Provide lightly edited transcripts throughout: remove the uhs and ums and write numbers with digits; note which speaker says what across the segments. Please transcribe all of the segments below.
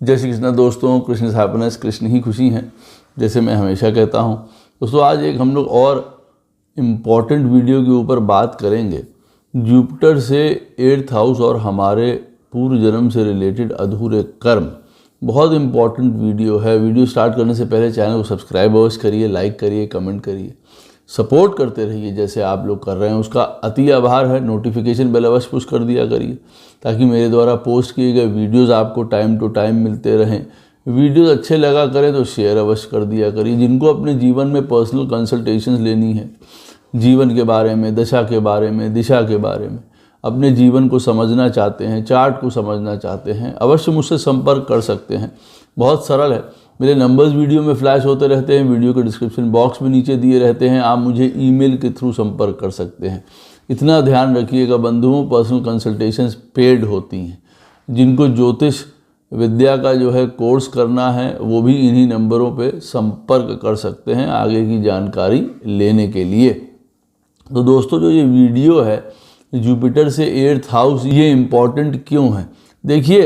Speaker 1: जय श्री कृष्ण दोस्तों, कृष्ण हैप्पीनेस, कृष्ण ही खुशी हैं, जैसे मैं हमेशा कहता हूँ। दोस्तों आज एक हम लोग और इम्पॉर्टेंट वीडियो के ऊपर बात करेंगे। जुपिटर से 8th हाउस और हमारे पूर्व जन्म से रिलेटेड अधूरे कर्म, बहुत इम्पॉर्टेंट वीडियो है। वीडियो स्टार्ट करने से पहले चैनल को सब्सक्राइब अवश्य करिए, लाइक करिए, कमेंट करिए, सपोर्ट करते रहिए जैसे आप लोग कर रहे हैं, उसका अति आभार है। नोटिफिकेशन बेल अवश्य पुश कर दिया करिए ताकि मेरे द्वारा पोस्ट किए गए वीडियोस आपको टाइम टू टाइम मिलते रहें। वीडियोस अच्छे लगा करें तो शेयर अवश्य कर दिया करिए। जिनको अपने जीवन में पर्सनल कंसल्टेशंस लेनी है, जीवन के बारे में, दशा के बारे में, दिशा के बारे में, अपने जीवन को समझना चाहते हैं, चार्ट को समझना चाहते हैं, अवश्य मुझसे संपर्क कर सकते हैं। बहुत सरल है, मेरे नंबर्स वीडियो में फ्लैश होते रहते हैं, वीडियो के डिस्क्रिप्शन बॉक्स में नीचे दिए रहते हैं। आप मुझे ईमेल के थ्रू संपर्क कर सकते हैं। इतना ध्यान रखिएगा बंधुओं, पर्सनल कंसल्टेशंस पेड होती हैं। जिनको ज्योतिष विद्या का जो है कोर्स करना है वो भी इन्हीं नंबरों पे संपर्क कर सकते हैं आगे की जानकारी लेने के लिए। तो दोस्तों जो ये वीडियो है जुपिटर से 8th हाउस, ये इम्पॉर्टेंट क्यों है? देखिए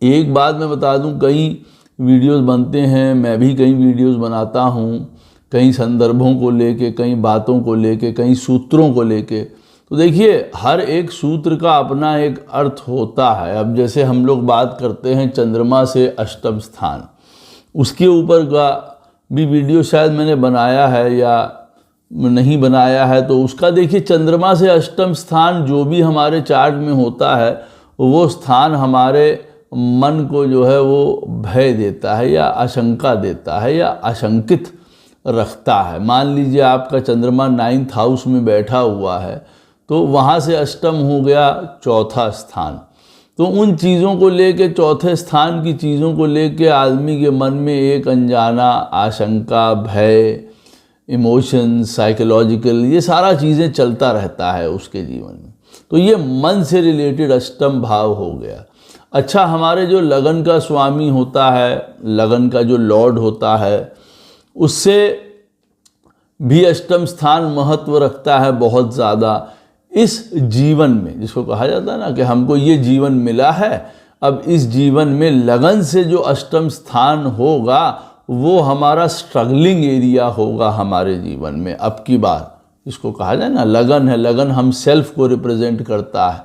Speaker 1: एक बात मैं बता दूं, कई वीडियोस बनते हैं, मैं भी कई वीडियोस बनाता हूँ, कई संदर्भों को लेके, कई बातों को लेके, कई सूत्रों को लेके। तो देखिए हर एक सूत्र का अपना एक अर्थ होता है। अब जैसे हम लोग बात करते हैं चंद्रमा से अष्टम स्थान, उसके ऊपर का भी वीडियो शायद मैंने बनाया है या नहीं बनाया है, तो उसका देखिए चंद्रमा से अष्टम स्थान जो भी हमारे चार्ट में होता है वो स्थान हमारे मन को जो है वो भय देता है या आशंका देता है या आशंकित रखता है। मान लीजिए आपका चंद्रमा 9th हाउस में बैठा हुआ है तो वहाँ से अष्टम हो गया 4था स्थान। तो उन चीज़ों को लेके, चौथे स्थान की चीज़ों को लेके आदमी के मन में एक अनजाना आशंका, भय, इमोशन, साइकोलॉजिकल, ये सारा चीज़ें चलता रहता है उसके जीवन में। तो ये मन से रिलेटेड अष्टम भाव हो गया। अच्छा, हमारे जो लगन का स्वामी होता है, लगन का जो लॉर्ड होता है, उससे भी अष्टम स्थान महत्व रखता है बहुत ज़्यादा इस जीवन में। जिसको कहा जाता है ना कि हमको ये जीवन मिला है, अब इस जीवन में लगन से जो अष्टम स्थान होगा वो हमारा स्ट्रगलिंग एरिया होगा हमारे जीवन में। अब की बार इसको कहा जाए ना, लगन है, लगन हम सेल्फ को रिप्रेजेंट करता है।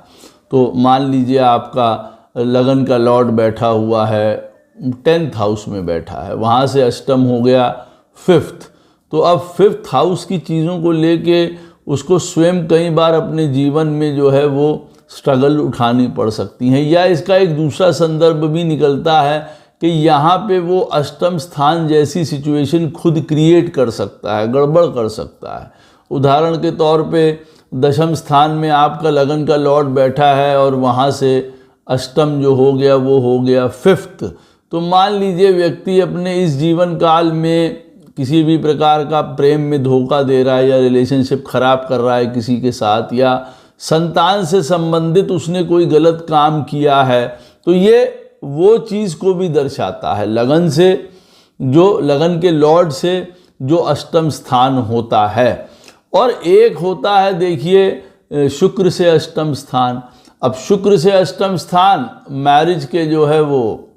Speaker 1: तो मान लीजिए आपका लगन का लॉर्ड बैठा हुआ है 10th हाउस में बैठा है, वहाँ से अष्टम हो गया 5th। तो अब 5th हाउस की चीज़ों को लेके उसको स्वयं कई बार अपने जीवन में जो है वो स्ट्रगल उठानी पड़ सकती हैं। या इसका एक दूसरा संदर्भ भी निकलता है कि यहाँ पे वो अष्टम स्थान जैसी सिचुएशन खुद क्रिएट कर सकता है, गड़बड़ कर सकता है। उदाहरण के तौर पे 10वें स्थान में आपका लगन का लॉर्ड बैठा है और वहाँ से अष्टम जो हो गया वो हो गया 5th। तो मान लीजिए व्यक्ति अपने इस जीवन काल में किसी भी प्रकार का प्रेम में धोखा दे रहा है या रिलेशनशिप खराब कर रहा है किसी के साथ, या संतान से संबंधित उसने कोई गलत काम किया है, तो ये वो चीज़ को भी दर्शाता है। लगन से, जो लगन के लॉर्ड से जो अष्टम स्थान होता है। और एक होता है देखिए शुक्र से अष्टम स्थान। अब शुक्र से अष्टम स्थान मैरिज के जो है वो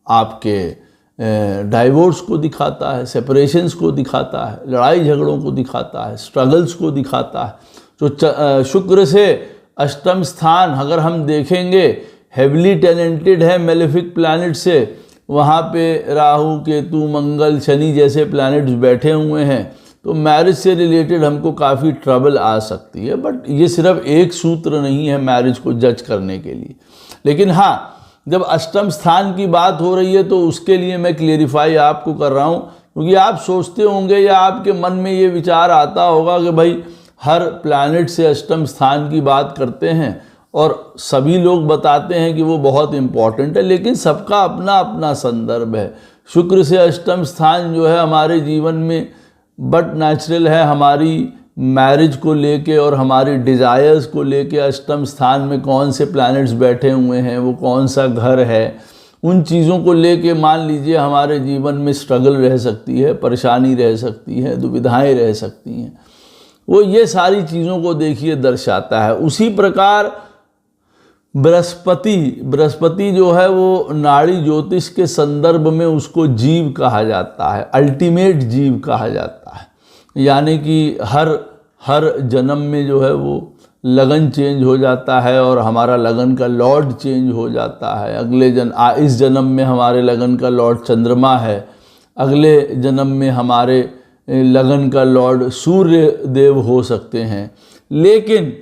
Speaker 1: आपके डाइवोर्स को दिखाता है, सेपरेशंस को दिखाता है, लड़ाई झगड़ों को दिखाता है, स्ट्रगल्स को दिखाता है। तो शुक्र से अष्टम स्थान अगर हम देखेंगे हेवली टैलेंटेड है मेलेफिक प्लैनेट से, वहाँ पे राहु, केतु, मंगल, शनि जैसे प्लैनेट्स बैठे हुए हैं, तो मैरिज से रिलेटेड हमको काफ़ी ट्रबल आ सकती है। बट ये सिर्फ एक सूत्र नहीं है मैरिज को जज करने के लिए। लेकिन हाँ, जब अष्टम स्थान की बात हो रही है तो उसके लिए मैं क्लेरिफाई आपको कर रहा हूँ, क्योंकि आप सोचते होंगे या आपके मन में ये विचार आता होगा कि भाई हर प्लैनेट से अष्टम स्थान की बात करते हैं और सभी लोग बताते हैं कि वो बहुत इम्पॉर्टेंट है, लेकिन सबका अपना अपना संदर्भ है। शुक्र से अष्टम स्थान जो है हमारे जीवन में बट नेचुरल है, हमारी मैरिज को लेके और हमारी डिज़ायर्स को लेके अष्टम स्थान में कौन से प्लैनेट्स बैठे हुए हैं, वो कौन सा घर है, उन चीज़ों को लेके मान लीजिए हमारे जीवन में स्ट्रगल रह सकती है, परेशानी रह सकती है, दुविधाएं रह सकती हैं। वो ये सारी चीज़ों को देखिए दर्शाता है। उसी प्रकार बृहस्पति जो है वो नाड़ी ज्योतिष के संदर्भ में उसको जीव कहा जाता है, अल्टीमेट जीव कहा जाता है। यानी कि हर जन्म में जो है वो लगन चेंज हो जाता है और हमारा लगन का लॉर्ड चेंज हो जाता है। इस जन्म में हमारे लगन का लॉर्ड चंद्रमा है, अगले जन्म में हमारे लगन का लॉर्ड सूर्य देव हो सकते हैं। लेकिन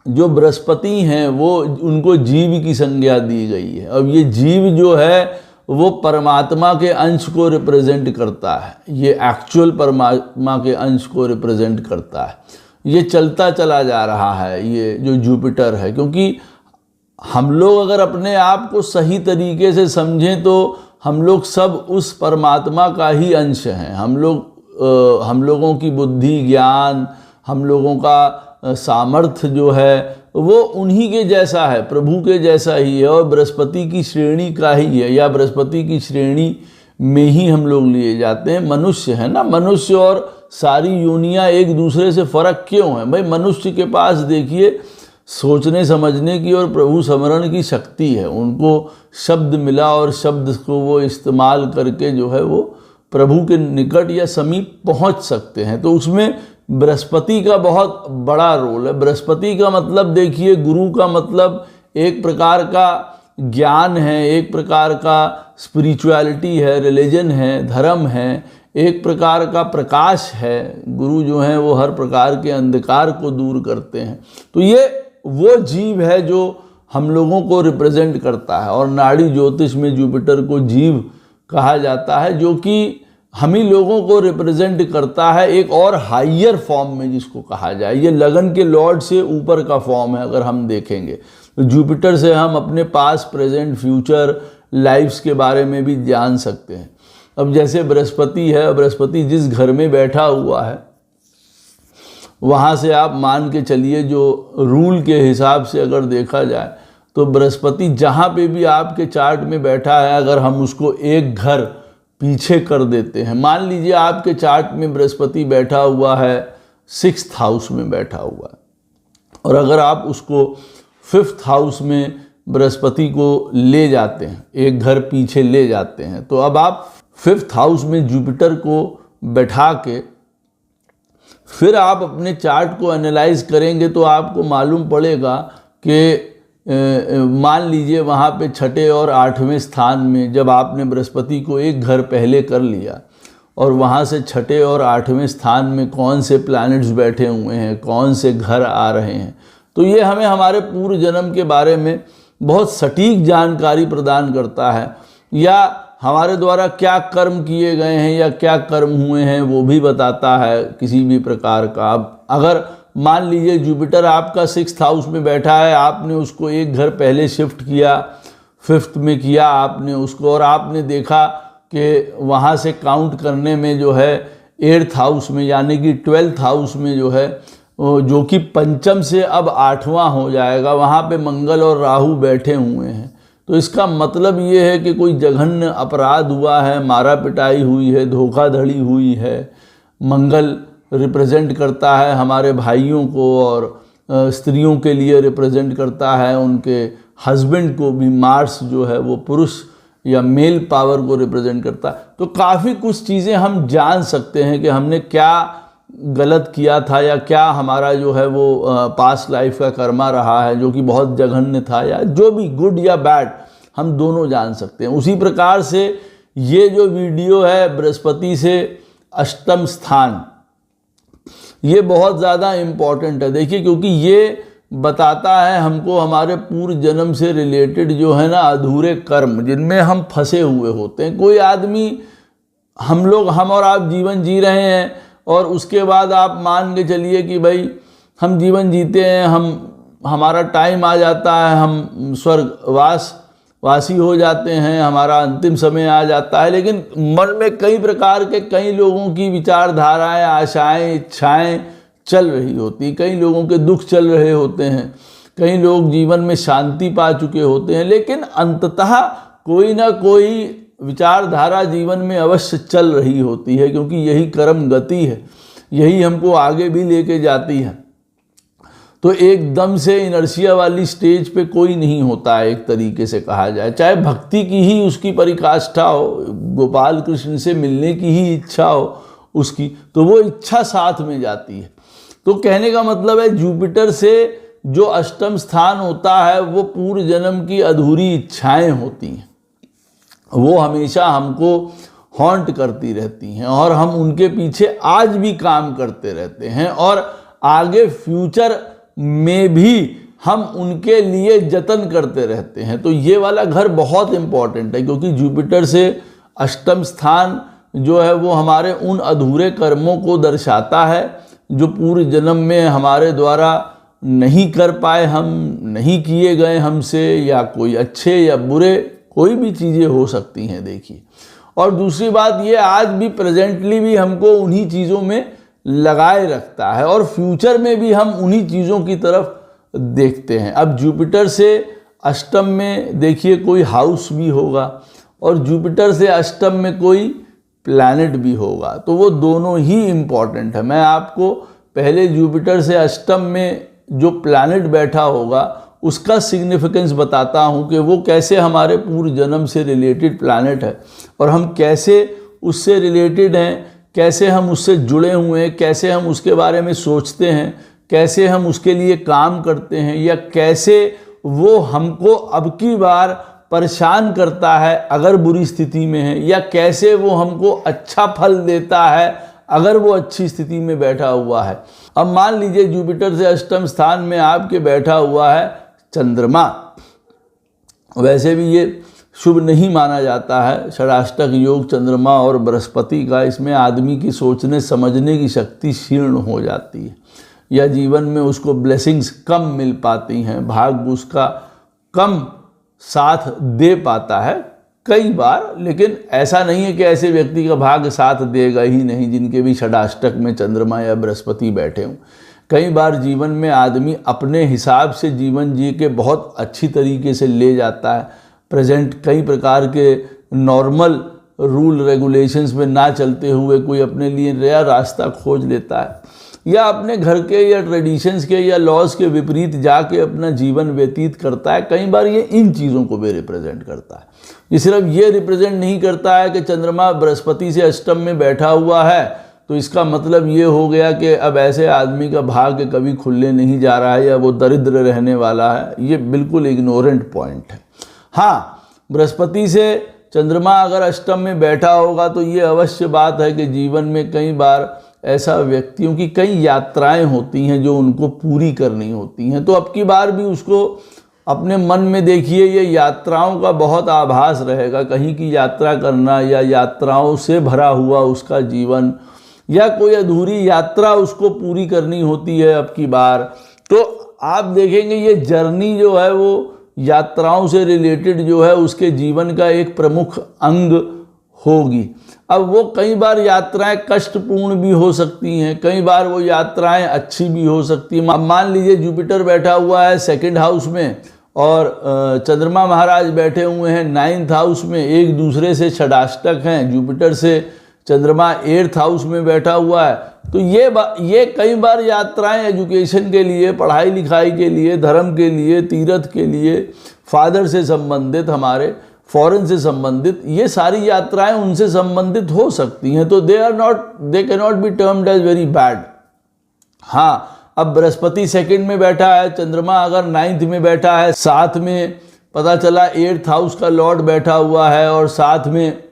Speaker 1: जो बृहस्पति हैं वो उनको जीव की संज्ञा दी गई है। अब ये जीव जो है वो परमात्मा के अंश को रिप्रेजेंट करता है, ये एक्चुअल परमात्मा के अंश को रिप्रेजेंट करता है। ये चलता चला जा रहा है ये जो जुपिटर है, क्योंकि हम लोग अगर अपने आप को सही तरीके से समझें तो हम लोग सब उस परमात्मा का ही अंश हैं। हम लोगों की बुद्धि, ज्ञान, हम लोगों का सामर्थ्य जो है वो उन्हीं के जैसा है, प्रभु के जैसा ही है और बृहस्पति की श्रेणी का ही है, या बृहस्पति की श्रेणी में ही हम लोग लिए जाते हैं। मनुष्य है ना, मनुष्य और सारी योनियां एक दूसरे से फ़र्क क्यों है भाई? मनुष्य के पास देखिए सोचने समझने की और प्रभु स्मरण की शक्ति है, उनको शब्द मिला और शब्द को वो इस्तेमाल करके जो है वो प्रभु के निकट या समीप पहुंच सकते हैं। तो उसमें बृहस्पति का बहुत बड़ा रोल है। बृहस्पति का मतलब देखिए, गुरु का मतलब एक प्रकार का ज्ञान है, एक प्रकार का स्पिरिचुअलिटी है, रिलीजन है, धर्म है, एक प्रकार का प्रकाश है। गुरु जो हैं वो हर प्रकार के अंधकार को दूर करते हैं। तो ये वो जीव है जो हम लोगों को रिप्रेजेंट करता है और नाड़ी ज्योतिष में जुपिटर को जीव कहा जाता है, जो कि हम ही लोगों को रिप्रेजेंट करता है एक और हाइयर फॉर्म में, जिसको कहा जाए ये लगन के लॉर्ड से ऊपर का फॉर्म है। अगर हम देखेंगे तो जुपिटर से हम अपने पास, प्रेजेंट, फ्यूचर लाइफ्स के बारे में भी जान सकते हैं। अब जैसे बृहस्पति है, बृहस्पति जिस घर में बैठा हुआ है वहाँ से आप मान के चलिए जो रूल के हिसाब से अगर देखा जाए तो बृहस्पति जहाँ पे भी आपके चार्ट में बैठा है, अगर हम उसको एक घर पीछे कर देते हैं, मान लीजिए आपके चार्ट में बृहस्पति बैठा हुआ है 6th हाउस में बैठा हुआ है, और अगर आप उसको 5th हाउस में बृहस्पति को ले जाते हैं, एक घर पीछे ले जाते हैं, तो अब आप 5th हाउस में जुपिटर को बैठा के फिर आप अपने चार्ट को एनालाइज करेंगे तो आपको मालूम पड़ेगा कि मान लीजिए वहाँ पे 6ठे और 8वें स्थान में जब आपने बृहस्पति को एक घर पहले कर लिया और वहाँ से 6ठे और 8वें स्थान में कौन से प्लैनेट्स बैठे हुए हैं, कौन से घर आ रहे हैं, तो ये हमें हमारे पूर्व जन्म के बारे में बहुत सटीक जानकारी प्रदान करता है, या हमारे द्वारा क्या कर्म किए गए हैं या क्या कर्म हुए हैं वो भी बताता है किसी भी प्रकार का। अब अगर मान लीजिए जुपिटर आपका 6th हाउस में बैठा है, आपने उसको एक घर पहले शिफ्ट किया, 5th में किया आपने उसको, और आपने देखा कि वहाँ से काउंट करने में जो है 8th हाउस में यानी कि 12th हाउस में जो है, जो कि पंचम से अब 8वां हो जाएगा, वहाँ पे मंगल और राहु बैठे हुए हैं, तो इसका मतलब ये है कि कोई जघन्य अपराध हुआ है, मारा पिटाई हुई है, धोखाधड़ी हुई है। मंगल रिप्रेजेंट करता है हमारे भाइयों को और स्त्रियों के लिए रिप्रेजेंट करता है उनके हस्बैंड को भी। मार्स जो है वो पुरुष या मेल पावर को रिप्रेजेंट करता है। तो काफ़ी कुछ चीज़ें हम जान सकते हैं कि हमने क्या गलत किया था या क्या हमारा जो है वो पास्ट लाइफ का कर्मा रहा है जो कि बहुत जघन्य था, या जो भी गुड या बैड हम दोनों जान सकते हैं। उसी प्रकार से ये जो वीडियो है बृहस्पति से 8म स्थान, ये बहुत ज़्यादा इम्पॉर्टेंट है। देखिए, क्योंकि ये बताता है हमको हमारे पूर्व जन्म से रिलेटेड जो है ना अधूरे कर्म जिनमें हम फंसे हुए होते हैं। कोई आदमी, हम और आप जीवन जी रहे हैं और उसके बाद आप मान के चलिए कि भाई हम जीवन जीते हैं, हमारा टाइम आ जाता है, हम स्वर्गवासी हो जाते हैं, हमारा अंतिम समय आ जाता है, लेकिन मन में कई प्रकार के कई लोगों की विचारधाराएं, आशाएं, इच्छाएं चल रही होती, कई लोगों के दुख चल रहे होते हैं, कई लोग जीवन में शांति पा चुके होते हैं, लेकिन अंततः कोई ना कोई विचारधारा जीवन में अवश्य चल रही होती है, क्योंकि यही कर्म गति है, यही हमको आगे भी लेके जाती है। तो एकदम से इनर्शिया वाली स्टेज पे कोई नहीं होता है, एक तरीके से कहा जाए। चाहे भक्ति की ही उसकी परिकाष्ठा हो, गोपाल कृष्ण से मिलने की ही इच्छा हो उसकी, तो वो इच्छा साथ में जाती है। तो कहने का मतलब है जुपिटर से जो अष्टम स्थान होता है वो पूर्व जन्म की अधूरी इच्छाएं होती हैं, वो हमेशा हमको हॉन्ट करती रहती हैं और हम उनके पीछे आज भी काम करते रहते हैं और आगे फ्यूचर में भी हम उनके लिए जतन करते रहते हैं। तो ये वाला घर बहुत इम्पॉर्टेंट है, क्योंकि जुपिटर से अष्टम स्थान जो है वो हमारे उन अधूरे कर्मों को दर्शाता है जो पूर्व जन्म में हमारे द्वारा नहीं कर पाए, हम नहीं किए गए हमसे, या कोई अच्छे या बुरे कोई भी चीज़ें हो सकती हैं, देखिए। और दूसरी बात ये, आज भी प्रेजेंटली भी हमको उन्हीं चीज़ों में लगाए रखता है और फ्यूचर में भी हम उन्हीं चीज़ों की तरफ देखते हैं। अब जुपिटर से अष्टम में देखिए कोई हाउस भी होगा और जुपिटर से अष्टम में कोई प्लैनेट भी होगा, तो वो दोनों ही इम्पॉर्टेंट है। मैं आपको पहले जुपिटर से अष्टम में जो प्लैनेट बैठा होगा उसका सिग्निफिकेंस बताता हूँ कि वो कैसे हमारे पूर्व जन्म से रिलेटेड प्लैनेट है और हम कैसे उससे रिलेटेड हैं, कैसे हम उससे जुड़े हुए हैं, कैसे हम उसके बारे में सोचते हैं, कैसे हम उसके लिए काम करते हैं, या कैसे वो हमको अब की बार परेशान करता है अगर बुरी स्थिति में है, या कैसे वो हमको अच्छा फल देता है अगर वो अच्छी स्थिति में बैठा हुआ है। अब मान लीजिए जुपिटर से अष्टम स्थान में आपके बैठा हुआ है चंद्रमा। वैसे भी ये शुभ नहीं माना जाता है, षडाष्टक योग चंद्रमा और बृहस्पति का, इसमें आदमी की सोचने समझने की शक्ति क्षीण हो जाती है या जीवन में उसको ब्लेसिंग्स कम मिल पाती हैं, भाग्य उसका कम साथ दे पाता है कई बार। लेकिन ऐसा नहीं है कि ऐसे व्यक्ति का भाग्य साथ देगा ही नहीं जिनके भी षडाष्टक में चंद्रमा या बृहस्पति बैठे हों। कई बार जीवन में आदमी अपने हिसाब से जीवन जी के बहुत अच्छी तरीके से ले जाता है, प्रेजेंट कई प्रकार के नॉर्मल रूल रेगुलेशंस में ना चलते हुए कोई अपने लिए नया रास्ता खोज लेता है, या अपने घर के या ट्रेडिशंस के या लॉज के विपरीत जाके अपना जीवन व्यतीत करता है। कई बार ये इन चीज़ों को भी रिप्रेजेंट करता है। ये सिर्फ ये रिप्रेजेंट नहीं करता है कि चंद्रमा बृहस्पति से अष्टम में बैठा हुआ है तो इसका मतलब ये हो गया कि अब ऐसे आदमी का भाग्य कभी खुलने नहीं जा रहा है या वो दरिद्र रहने वाला है। ये बिल्कुल इग्नोरेंट पॉइंट है। हाँ, बृहस्पति से चंद्रमा अगर अष्टम में बैठा होगा तो ये अवश्य बात है कि जीवन में कई बार ऐसा व्यक्तियों की कई यात्राएं होती हैं जो उनको पूरी करनी होती हैं। तो अब की बार भी उसको अपने मन में देखिए, ये यात्राओं का बहुत आभास रहेगा, कहीं की यात्रा करना या यात्राओं से भरा हुआ उसका जीवन, या कोई अधूरी यात्रा उसको पूरी करनी होती है अब की बार। तो आप देखेंगे ये जर्नी जो है वो यात्राओं से रिलेटेड जो है उसके जीवन का एक प्रमुख अंग होगी। अब वो कई बार यात्राएं कष्टपूर्ण भी हो सकती हैं, कई बार वो यात्राएं अच्छी भी हो सकती हैं। मान लीजिए जुपिटर बैठा हुआ है सेकंड हाउस में और चंद्रमा महाराज बैठे हुए हैं नाइन्थ हाउस में, एक दूसरे से षडाष्टक हैं, जुपिटर से चंद्रमा एट्थ हाउस में बैठा हुआ है। तो ये कई बार यात्राएं एजुकेशन के लिए, पढ़ाई लिखाई के लिए, धर्म के लिए, तीर्थ के लिए, फादर से संबंधित, हमारे फॉरेन से संबंधित, ये सारी यात्राएं उनसे संबंधित हो सकती हैं। तो they can not be termed as very bad. हाँ, अब बृहस्पति सेकंड में बैठा है, चंद्रमा अगर नाइन्थ में बैठा है, साथ में पता चला एट्थ हाउस का लॉर्ड बैठा हुआ है और साथ में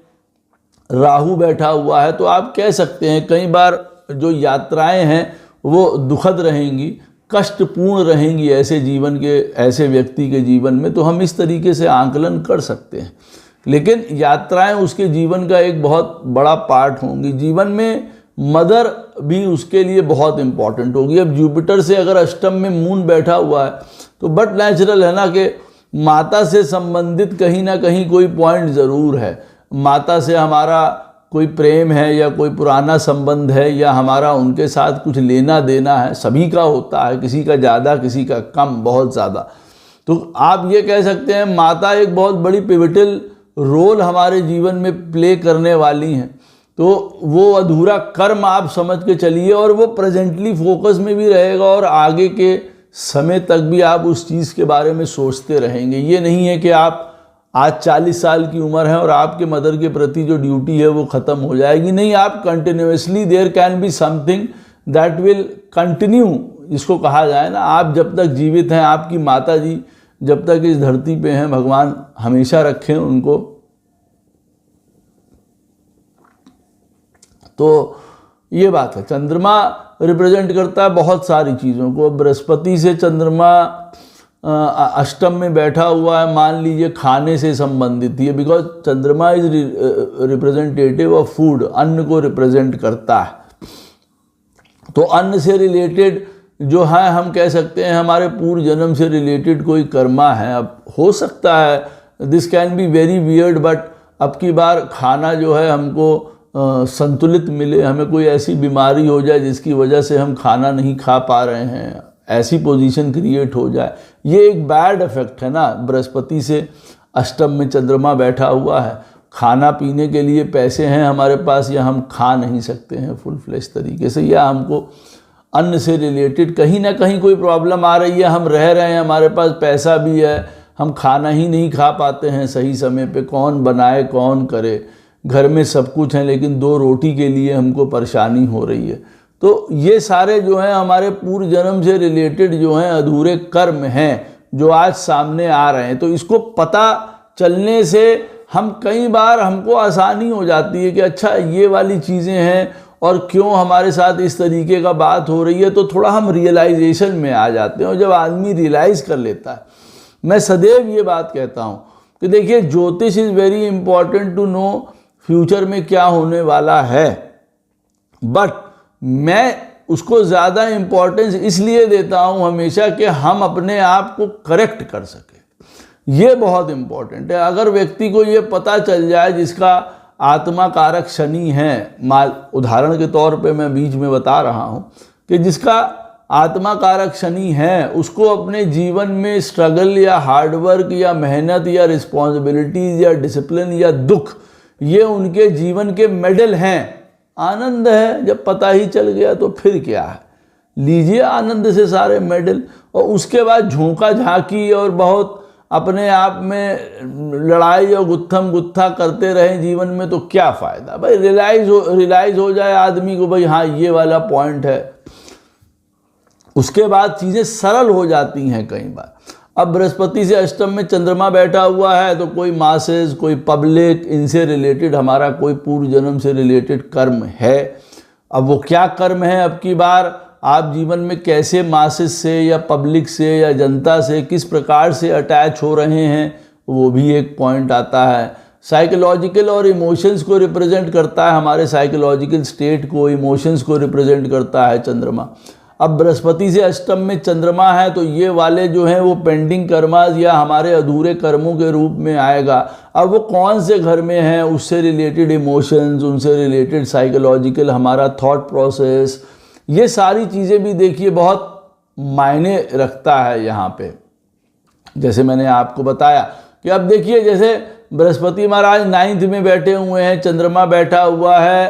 Speaker 1: राहु बैठा हुआ है, तो आप कह सकते हैं कई बार जो यात्राएं हैं वो दुखद रहेंगी, कष्टपूर्ण रहेंगी ऐसे जीवन के, ऐसे व्यक्ति के जीवन में। तो हम इस तरीके से आंकलन कर सकते हैं। लेकिन यात्राएं उसके जीवन का एक बहुत बड़ा पार्ट होंगी। जीवन में मदर भी उसके लिए बहुत इम्पॉर्टेंट होगी। अब जुपिटर से अगर अष्टम में मून बैठा हुआ है तो बट नेचुरल है ना कि माता से संबंधित कहीं ना कहीं कोई पॉइंट ज़रूर है। माता से हमारा कोई प्रेम है या कोई पुराना संबंध है या हमारा उनके साथ कुछ लेना देना है, सभी का होता है, किसी का ज़्यादा किसी का कम, बहुत ज़्यादा। तो आप ये कह सकते हैं माता एक बहुत बड़ी पिवटल रोल हमारे जीवन में प्ले करने वाली हैं। तो वो अधूरा कर्म आप समझ के चलिए और वो प्रेजेंटली फोकस में भी रहेगा और आगे के समय तक भी आप उस चीज़ के बारे में सोचते रहेंगे। ये नहीं है कि आप आज 40 साल की उम्र है और आपके मदर के प्रति जो ड्यूटी है वो ख़त्म हो जाएगी। नहीं, आप continuously, there can be something that will continue, जिसको कहा जाए ना, आप जब तक जीवित हैं, आपकी माता जी जब तक इस धरती पे हैं, भगवान हमेशा रखें उनको। तो ये बात है। चंद्रमा रिप्रेजेंट करता है बहुत सारी चीज़ों को। बृहस्पति से चंद्रमा अष्टम में बैठा हुआ है, मान लीजिए खाने से संबंधित है, बिकॉज चंद्रमा इज रिप्रेजेंटेटिव ऑफ फूड, अन्न को रिप्रेजेंट करता है। तो अन्न से रिलेटेड जो है, हम कह सकते हैं हमारे पूर्व जन्म से रिलेटेड कोई कर्मा है। अब हो सकता है this can be very weird, but अब की बार खाना जो है हमको संतुलित मिले, हमें कोई ऐसी बीमारी हो जाए जिसकी वजह से हम खाना नहीं खा पा रहे हैं, ऐसी पोजीशन क्रिएट हो जाए। ये एक बैड इफेक्ट है ना। बृहस्पति से अष्टम में चंद्रमा बैठा हुआ है, खाना पीने के लिए पैसे हैं हमारे पास, या हम खा नहीं सकते हैं फुल फ्लेश तरीके से, या हमको अन्न से रिलेटेड कहीं ना कहीं कोई प्रॉब्लम आ रही है। हम रह रहे हैं, हमारे पास पैसा भी है, हम खाना ही नहीं खा पाते हैं सही समय पे। कौन बनाए, कौन करे, घर में सब कुछ है लेकिन 2 रोटी के लिए हमको परेशानी हो रही है। तो ये सारे जो हैं हमारे पूर्व जन्म से रिलेटेड जो हैं अधूरे कर्म हैं जो आज सामने आ रहे हैं। तो इसको पता चलने से हम कई बार हमको आसानी हो जाती है कि अच्छा ये वाली चीज़ें हैं और क्यों हमारे साथ इस तरीके का बात हो रही है। तो थोड़ा हम रियलाइजेशन में आ जाते हैं, और जब आदमी रियलाइज़ कर लेता है, मैं सदैव ये बात कहता हूँ कि देखिए ज्योतिष is very important to know future में क्या होने वाला है, बट मैं उसको ज़्यादा इम्पोर्टेंस इसलिए देता हूँ हमेशा कि हम अपने आप को करेक्ट कर सकें। ये बहुत इम्पोर्टेंट है। अगर व्यक्ति को ये पता चल जाए जिसका आत्मा कारक शनि है, उदाहरण के तौर पे मैं बीच में बता रहा हूँ कि जिसका आत्मा कारक शनि है, उसको अपने जीवन में स्ट्रगल या हार्डवर्क या मेहनत या रिस्पॉन्सिबिलिटीज़ या डिसिप्लिन या दुख, ये उनके जीवन के मेडल हैं। आनंद है, जब पता ही चल गया तो फिर क्या है, लीजिए आनंद से सारे मेडल। और उसके बाद झोंका झांकी और बहुत अपने आप में लड़ाई और गुत्थम गुत्था करते रहें जीवन में, तो क्या फ़ायदा भाई। रियलाइज़ हो जाए आदमी को भाई हाँ ये वाला पॉइंट है, उसके बाद चीज़ें सरल हो जाती हैं कई बार। अब बृहस्पति से अष्टम में चंद्रमा बैठा हुआ है, तो कोई मासेस, कोई पब्लिक, इनसे रिलेटेड हमारा कोई पूर्व जन्म से रिलेटेड कर्म है। अब वो क्या कर्म है, अब की बार आप जीवन में कैसे मासेस से या पब्लिक से या जनता से किस प्रकार से अटैच हो रहे हैं, वो भी एक पॉइंट आता है। साइकोलॉजिकल और इमोशंस को रिप्रेजेंट करता है, हमारे साइकोलॉजिकल स्टेट को, इमोशंस को रिप्रेजेंट करता है चंद्रमा। अब बृहस्पति से अष्टम में चंद्रमा है, तो ये वाले जो हैं वो पेंडिंग कर्मास या हमारे अधूरे कर्मों के रूप में आएगा। अब वो कौन से घर में हैं, उससे रिलेटेड इमोशंस, उनसे रिलेटेड साइकोलॉजिकल हमारा थॉट प्रोसेस, ये सारी चीज़ें भी देखिए बहुत मायने रखता है यहाँ पे। जैसे मैंने आपको बताया कि अब देखिए जैसे बृहस्पति महाराज 9th में बैठे हुए हैं, चंद्रमा बैठा हुआ है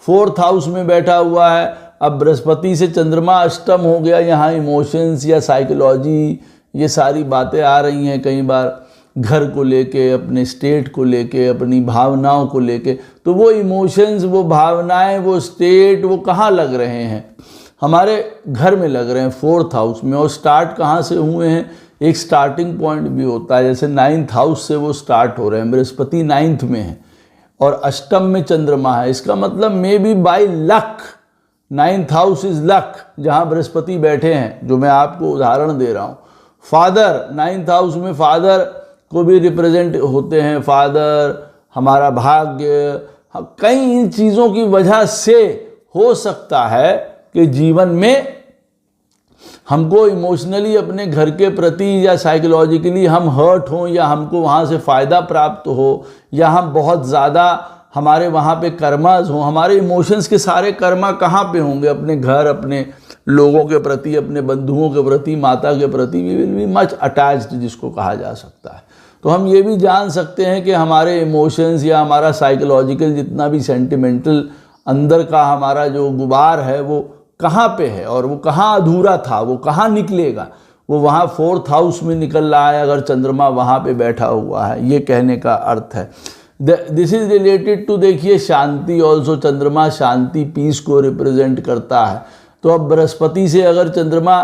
Speaker 1: 4th हाउस में बैठा हुआ है। अब बृहस्पति से चंद्रमा अष्टम हो गया, यहाँ इमोशंस या साइकोलॉजी ये सारी बातें आ रही हैं कई बार, घर को लेके, अपने स्टेट को लेके, अपनी भावनाओं को लेके। तो वो इमोशंस, वो भावनाएं, वो स्टेट, वो कहाँ लग रहे हैं, हमारे घर में लग रहे हैं 4th हाउस में। और स्टार्ट कहाँ से हुए हैं, एक स्टार्टिंग पॉइंट भी होता है, जैसे 9th हाउस से वो स्टार्ट हो रहे हैं। बृहस्पति 9th में है और अष्टम में चंद्रमा है, इसका मतलब may be by luck, 9th house is luck, जहाँ बृहस्पति बैठे हैं, जो मैं आपको उदाहरण दे रहा हूँ। फादर 9th हाउस में, फादर को भी रिप्रेजेंट होते हैं, फादर हमारा भाग्य, कई इन चीज़ों की वजह से हो सकता है कि जीवन में हमको इमोशनली अपने घर के प्रति या साइकोलॉजिकली हम हर्ट हों, या हमको वहाँ से फ़ायदा प्राप्त हो, या हम बहुत ज़्यादा हमारे वहाँ पे कर्मास हों। हमारे इमोशंस के सारे कर्मा कहाँ पे होंगे, अपने घर, अपने लोगों के प्रति, अपने बंधुओं के प्रति, माता के प्रति। We will be much attached, जिसको कहा जा सकता है। तो हम ये भी जान सकते हैं कि हमारे इमोशंस या हमारा साइकोलॉजिकल जितना भी सेंटिमेंटल अंदर का हमारा जो गुबार है वो कहाँ पे है, और वो कहाँ अधूरा था, वो कहाँ निकलेगा, वो वहाँ 4th हाउस में निकल रहा है अगर चंद्रमा वहाँ पे बैठा हुआ है, ये कहने का अर्थ है। दिस इज रिलेटेड टू, देखिए शांति ऑल्सो, चंद्रमा शांति पीस को रिप्रेजेंट करता है। तो अब बृहस्पति से अगर चंद्रमा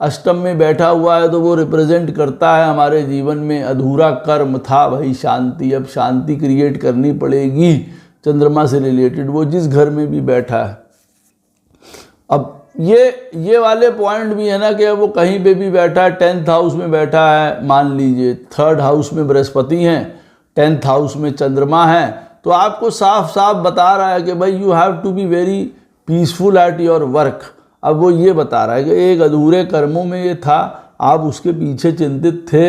Speaker 1: अष्टम में बैठा हुआ है तो वो रिप्रेजेंट करता है हमारे जीवन में अधूरा कर्म था भाई शांति, अब शांति क्रिएट करनी पड़ेगी चंद्रमा से रिलेटेड, वो जिस घर में भी बैठा है। अब ये वाले पॉइंट भी है ना कि वो कहीं पे भी बैठा है, 10th हाउस में बैठा है, मान लीजिए 3rd हाउस में बृहस्पति हैं, 10th हाउस में चंद्रमा है, तो आपको साफ साफ बता रहा है कि भाई you have to be very peaceful at your work. अब वो ये बता रहा है कि एक अधूरे कर्मों में ये था, आप उसके पीछे चिंतित थे।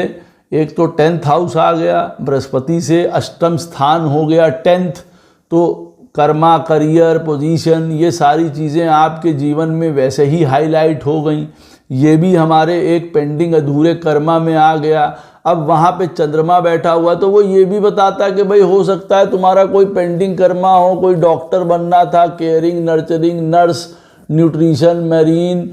Speaker 1: एक तो 10th हाउस आ गया, बृहस्पति से अष्टम स्थान हो गया 10th, तो कर्मा, करियर, पोजीशन, ये सारी चीज़ें आपके जीवन में वैसे ही हाईलाइट हो गई। ये भी हमारे एक पेंडिंग अधूरे कर्मा में आ गया। अब वहाँ पे चंद्रमा बैठा हुआ तो वो ये भी बताता है कि भाई हो सकता है तुम्हारा कोई पेंडिंग कर्मा हो, कोई डॉक्टर बनना था, caring, nurturing, nurse, nutrition, marine,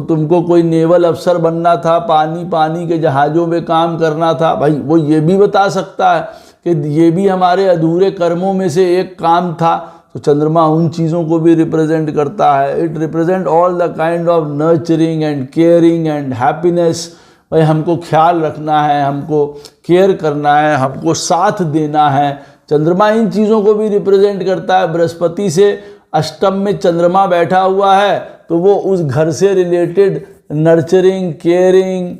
Speaker 1: तुमको कोई नेवल अफसर बनना था, पानी के जहाज़ों में काम करना था, भाई वो ये भी बता सकता है कि ये भी हमारे अधूरे कर्मों में से एक काम था। तो चंद्रमा उन चीज़ों को भी रिप्रेजेंट करता है। It represent all the kind of nurturing and caring and happiness. भाई हमको ख्याल रखना है, हमको केयर करना है, हमको साथ देना है। चंद्रमा इन चीज़ों को भी रिप्रेजेंट करता है। बृहस्पति से अष्टम में चंद्रमा बैठा हुआ है तो वो उस घर से रिलेटेड नर्चरिंग, केयरिंग,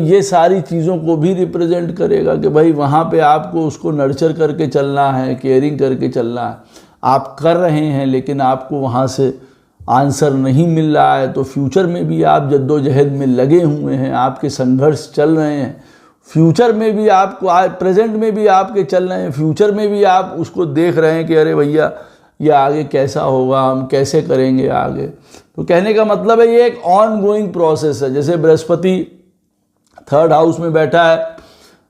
Speaker 1: ये सारी चीज़ों को भी रिप्रेजेंट करेगा कि भाई वहाँ पे आपको उसको नर्चर करके चलना है, केयरिंग करके चलना है। आप कर रहे हैं लेकिन आपको वहाँ से आंसर नहीं मिल रहा है, तो फ्यूचर में भी आप जद्दोजहद में लगे हुए हैं, आपके संघर्ष चल रहे हैं। फ्यूचर में भी आपको, प्रेजेंट में भी आपके चल रहे हैं, फ्यूचर में भी आप उसको देख रहे हैं कि अरे भैया ये आगे कैसा होगा, हम कैसे करेंगे आगे। तो कहने का मतलब है ये एक ऑन गोइंग प्रोसेस है। जैसे बृहस्पति 3rd हाउस में बैठा है,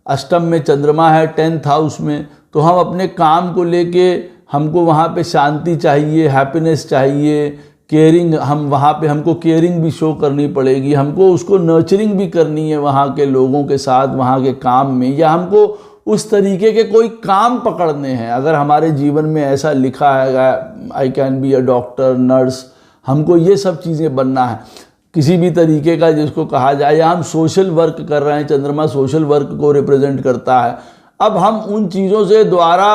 Speaker 1: अष्टम में चंद्रमा है 10th हाउस में, तो हम अपने काम को लेके, हमको वहाँ पे शांति चाहिए, हैप्पीनेस चाहिए, केयरिंग, हम वहाँ पे हमको केयरिंग भी शो करनी पड़ेगी, हमको उसको नर्चरिंग भी करनी है वहाँ के लोगों के साथ, वहाँ के काम में, या हमको उस तरीके के कोई काम पकड़ने हैं। अगर हमारे जीवन में ऐसा लिखा है I can be a doctor, nurse, हमको ये सब चीज़ें बनना है किसी भी तरीके का, जिसको कहा जाए, या हम सोशल वर्क कर रहे हैं, चंद्रमा सोशल वर्क को रिप्रेजेंट करता है। अब हम उन चीज़ों से द्वारा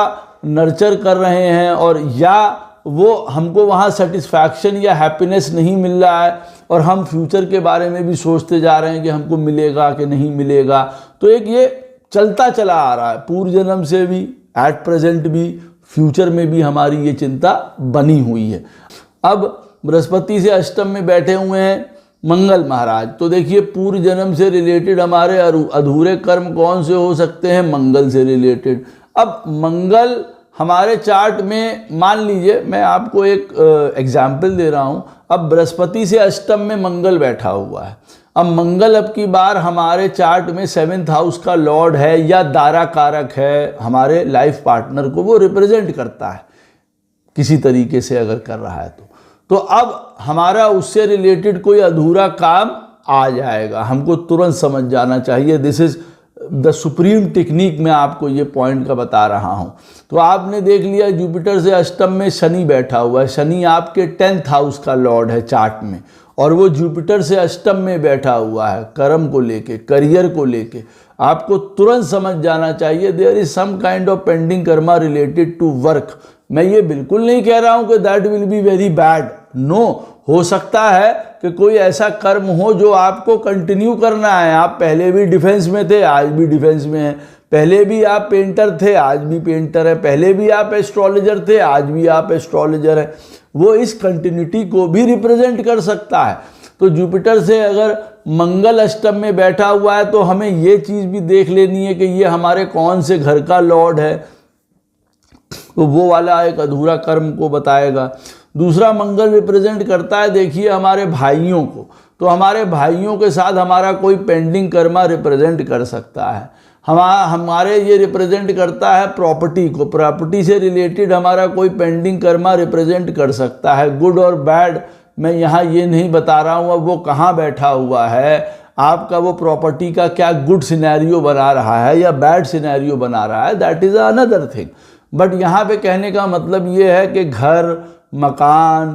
Speaker 1: नर्चर कर रहे हैं और या वो हमको वहाँ सेटिस्फैक्शन या हैप्पीनेस नहीं मिल रहा है और हम फ्यूचर के बारे में भी सोचते जा रहे हैं कि हमको मिलेगा कि नहीं मिलेगा। तो एक ये चलता चला आ रहा है, पूर्व जन्म से भी, एट प्रेजेंट भी, फ्यूचर में भी हमारी ये चिंता बनी हुई है। अब बृहस्पति से अष्टम में बैठे हुए हैं मंगल महाराज, तो देखिए पूर्व जन्म से रिलेटेड हमारे अधूरे कर्म कौन से हो सकते हैं, मंगल से रिलेटेड। अब मंगल हमारे चार्ट में, मान लीजिए मैं आपको एक एग्जाम्पल दे रहा हूँ। अब बृहस्पति से अष्टम में मंगल बैठा हुआ है। अब मंगल अब की बार हमारे चार्ट में 7th हाउस का लॉर्ड है या दारा कारक है, हमारे लाइफ पार्टनर को वो रिप्रेजेंट करता है किसी तरीके से अगर कर रहा है तो अब हमारा उससे रिलेटेड कोई अधूरा काम आ जाएगा, हमको तुरंत समझ जाना चाहिए। This is the supreme technique, मैं आपको ये पॉइंट का बता रहा हूँ। तो आपने देख लिया जुपिटर से अष्टम में शनि बैठा हुआ है, शनि आपके 10th हाउस का लॉर्ड है चार्ट में, और वो जुपिटर से अष्टम में बैठा हुआ है कर्म को लेके, करियर को लेके। आपको तुरंत समझ जाना चाहिए there is some kind of pending karma related to work. मैं ये बिल्कुल नहीं कह रहा हूँ कि that will be very bad, no, हो सकता है कि कोई ऐसा कर्म हो जो आपको कंटिन्यू करना है। आप पहले भी डिफेंस में थे, आज भी डिफेंस में हैं, पहले भी आप पेंटर थे, आज भी पेंटर है, पहले भी आप एस्ट्रोलॉजर थे, आज भी आप एस्ट्रोलॉजर हैं। वो इस कंटिन्यूटी को भी रिप्रेजेंट कर सकता है। तो जुपिटर से अगर मंगल अष्टम में बैठा हुआ है तो हमें ये चीज़ भी देख लेनी है कि ये हमारे कौन से घर का लॉर्ड है, तो वो वाला एक अधूरा कर्म को बताएगा। दूसरा मंगल रिप्रेजेंट करता है, देखिए हमारे भाइयों को, तो हमारे भाइयों के साथ हमारा कोई पेंडिंग कर्मा रिप्रेजेंट कर सकता है। हमारे ये रिप्रेजेंट करता है प्रॉपर्टी को, प्रॉपर्टी से रिलेटेड हमारा कोई पेंडिंग कर्मा रिप्रेजेंट कर सकता है। गुड और बैड मैं यहाँ ये नहीं बता रहा हूँ अब वो कहाँ बैठा हुआ है, आपका वो प्रॉपर्टी का क्या गुड सिनेरियो बना रहा है या बैड सिनेरियो बना रहा है, that is another thing. But यहाँ पे कहने का मतलब ये है कि घर, मकान,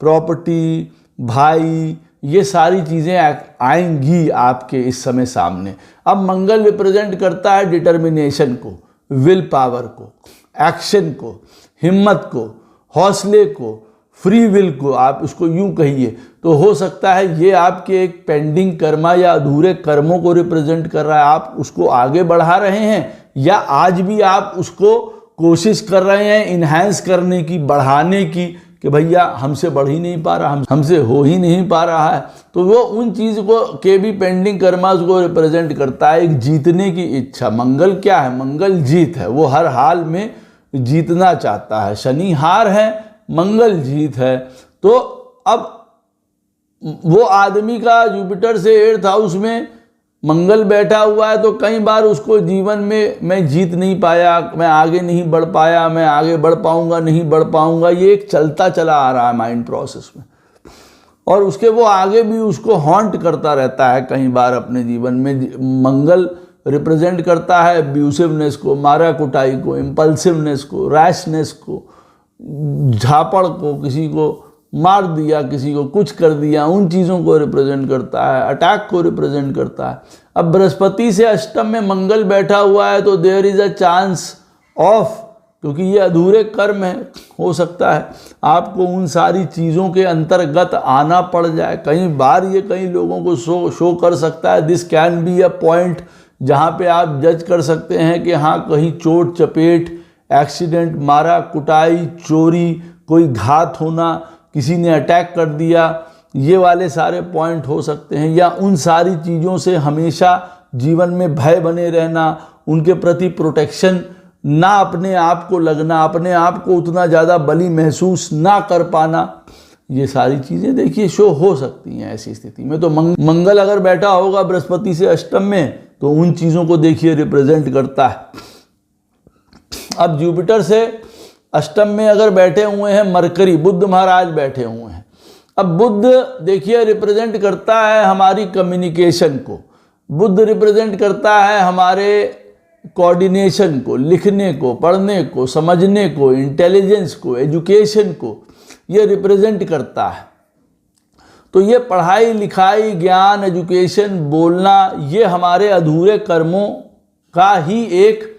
Speaker 1: प्रॉपर्टी, भाई, ये सारी चीज़ें आएंगी आपके इस समय सामने। अब मंगल रिप्रेजेंट करता है डिटर्मिनेशन को, विल पावर को, एक्शन को, हिम्मत को, हौसले को, फ्री विल को, आप उसको यूं कहिए तो हो सकता है ये आपके एक पेंडिंग कर्मा या अधूरे कर्मों को रिप्रेजेंट कर रहा है। आप उसको आगे बढ़ा रहे हैं या आज भी आप उसको कोशिश कर रहे हैं इन्हांस करने की, बढ़ाने की, कि भैया हमसे बढ़ ही नहीं पा रहा, हमसे हो ही नहीं पा रहा है। तो वो उन चीज़ को के भी पेंडिंग कर्मास को रिप्रेजेंट करता है, एक जीतने की इच्छा। मंगल क्या है? मंगल जीत है, वो हर हाल में जीतना चाहता है। शनि हार है, मंगल जीत है। तो अब वो आदमी का जुपिटर से 8th हाउस में मंगल बैठा हुआ है, तो कई बार उसको जीवन में मैं जीत नहीं पाया, मैं आगे नहीं बढ़ पाया, मैं आगे बढ़ पाऊंगा नहीं बढ़ पाऊंगा, ये एक चलता चला आ रहा है माइंड प्रोसेस में। और उसके वो आगे भी उसको हॉन्ट करता रहता है कई बार अपने जीवन में। मंगल रिप्रेजेंट करता है अब्यूसिवनेस को, मारा कुटाई को, इम्पल्सिवनेस को, रैशनेस को, झापड़ को, किसी को मार दिया, किसी को कुछ कर दिया, उन चीज़ों को रिप्रेजेंट करता है, अटैक को रिप्रेजेंट करता है। अब बृहस्पति से अष्टम में मंगल बैठा हुआ है तो there is a chance of, क्योंकि ये अधूरे कर्म है, हो सकता है आपको उन सारी चीज़ों के अंतर्गत आना पड़ जाए। कई बार ये कई लोगों को शो कर सकता है। This can be a point जहाँ पे आप जज कर सकते हैं कि हाँ कहीं चोट चपेट, एक्सीडेंट, मारा कुटाई, चोरी, कोई घात होना, किसी ने अटैक कर दिया, ये वाले सारे पॉइंट हो सकते हैं। या उन सारी चीज़ों से हमेशा जीवन में भय बने रहना, उनके प्रति प्रोटेक्शन ना अपने आप को लगना, अपने आप को उतना ज़्यादा बली महसूस ना कर पाना, ये सारी चीज़ें देखिए शो हो सकती हैं ऐसी स्थिति में। तो मंगल अगर बैठा होगा बृहस्पति से अष्टम में तो उन चीज़ों को देखिए रिप्रेजेंट करता है। अब जुपिटर से अष्टम में अगर बैठे हुए हैं मरकरी, बुध महाराज बैठे हुए हैं। अब बुध देखिए रिप्रेजेंट करता है हमारी कम्युनिकेशन को, बुध रिप्रेजेंट करता है हमारे कोऑर्डिनेशन को, लिखने को, पढ़ने को, समझने को, इंटेलिजेंस को, एजुकेशन को, ये रिप्रेजेंट करता है। तो ये पढ़ाई लिखाई, ज्ञान, एजुकेशन, बोलना, ये हमारे अधूरे कर्मों का ही एक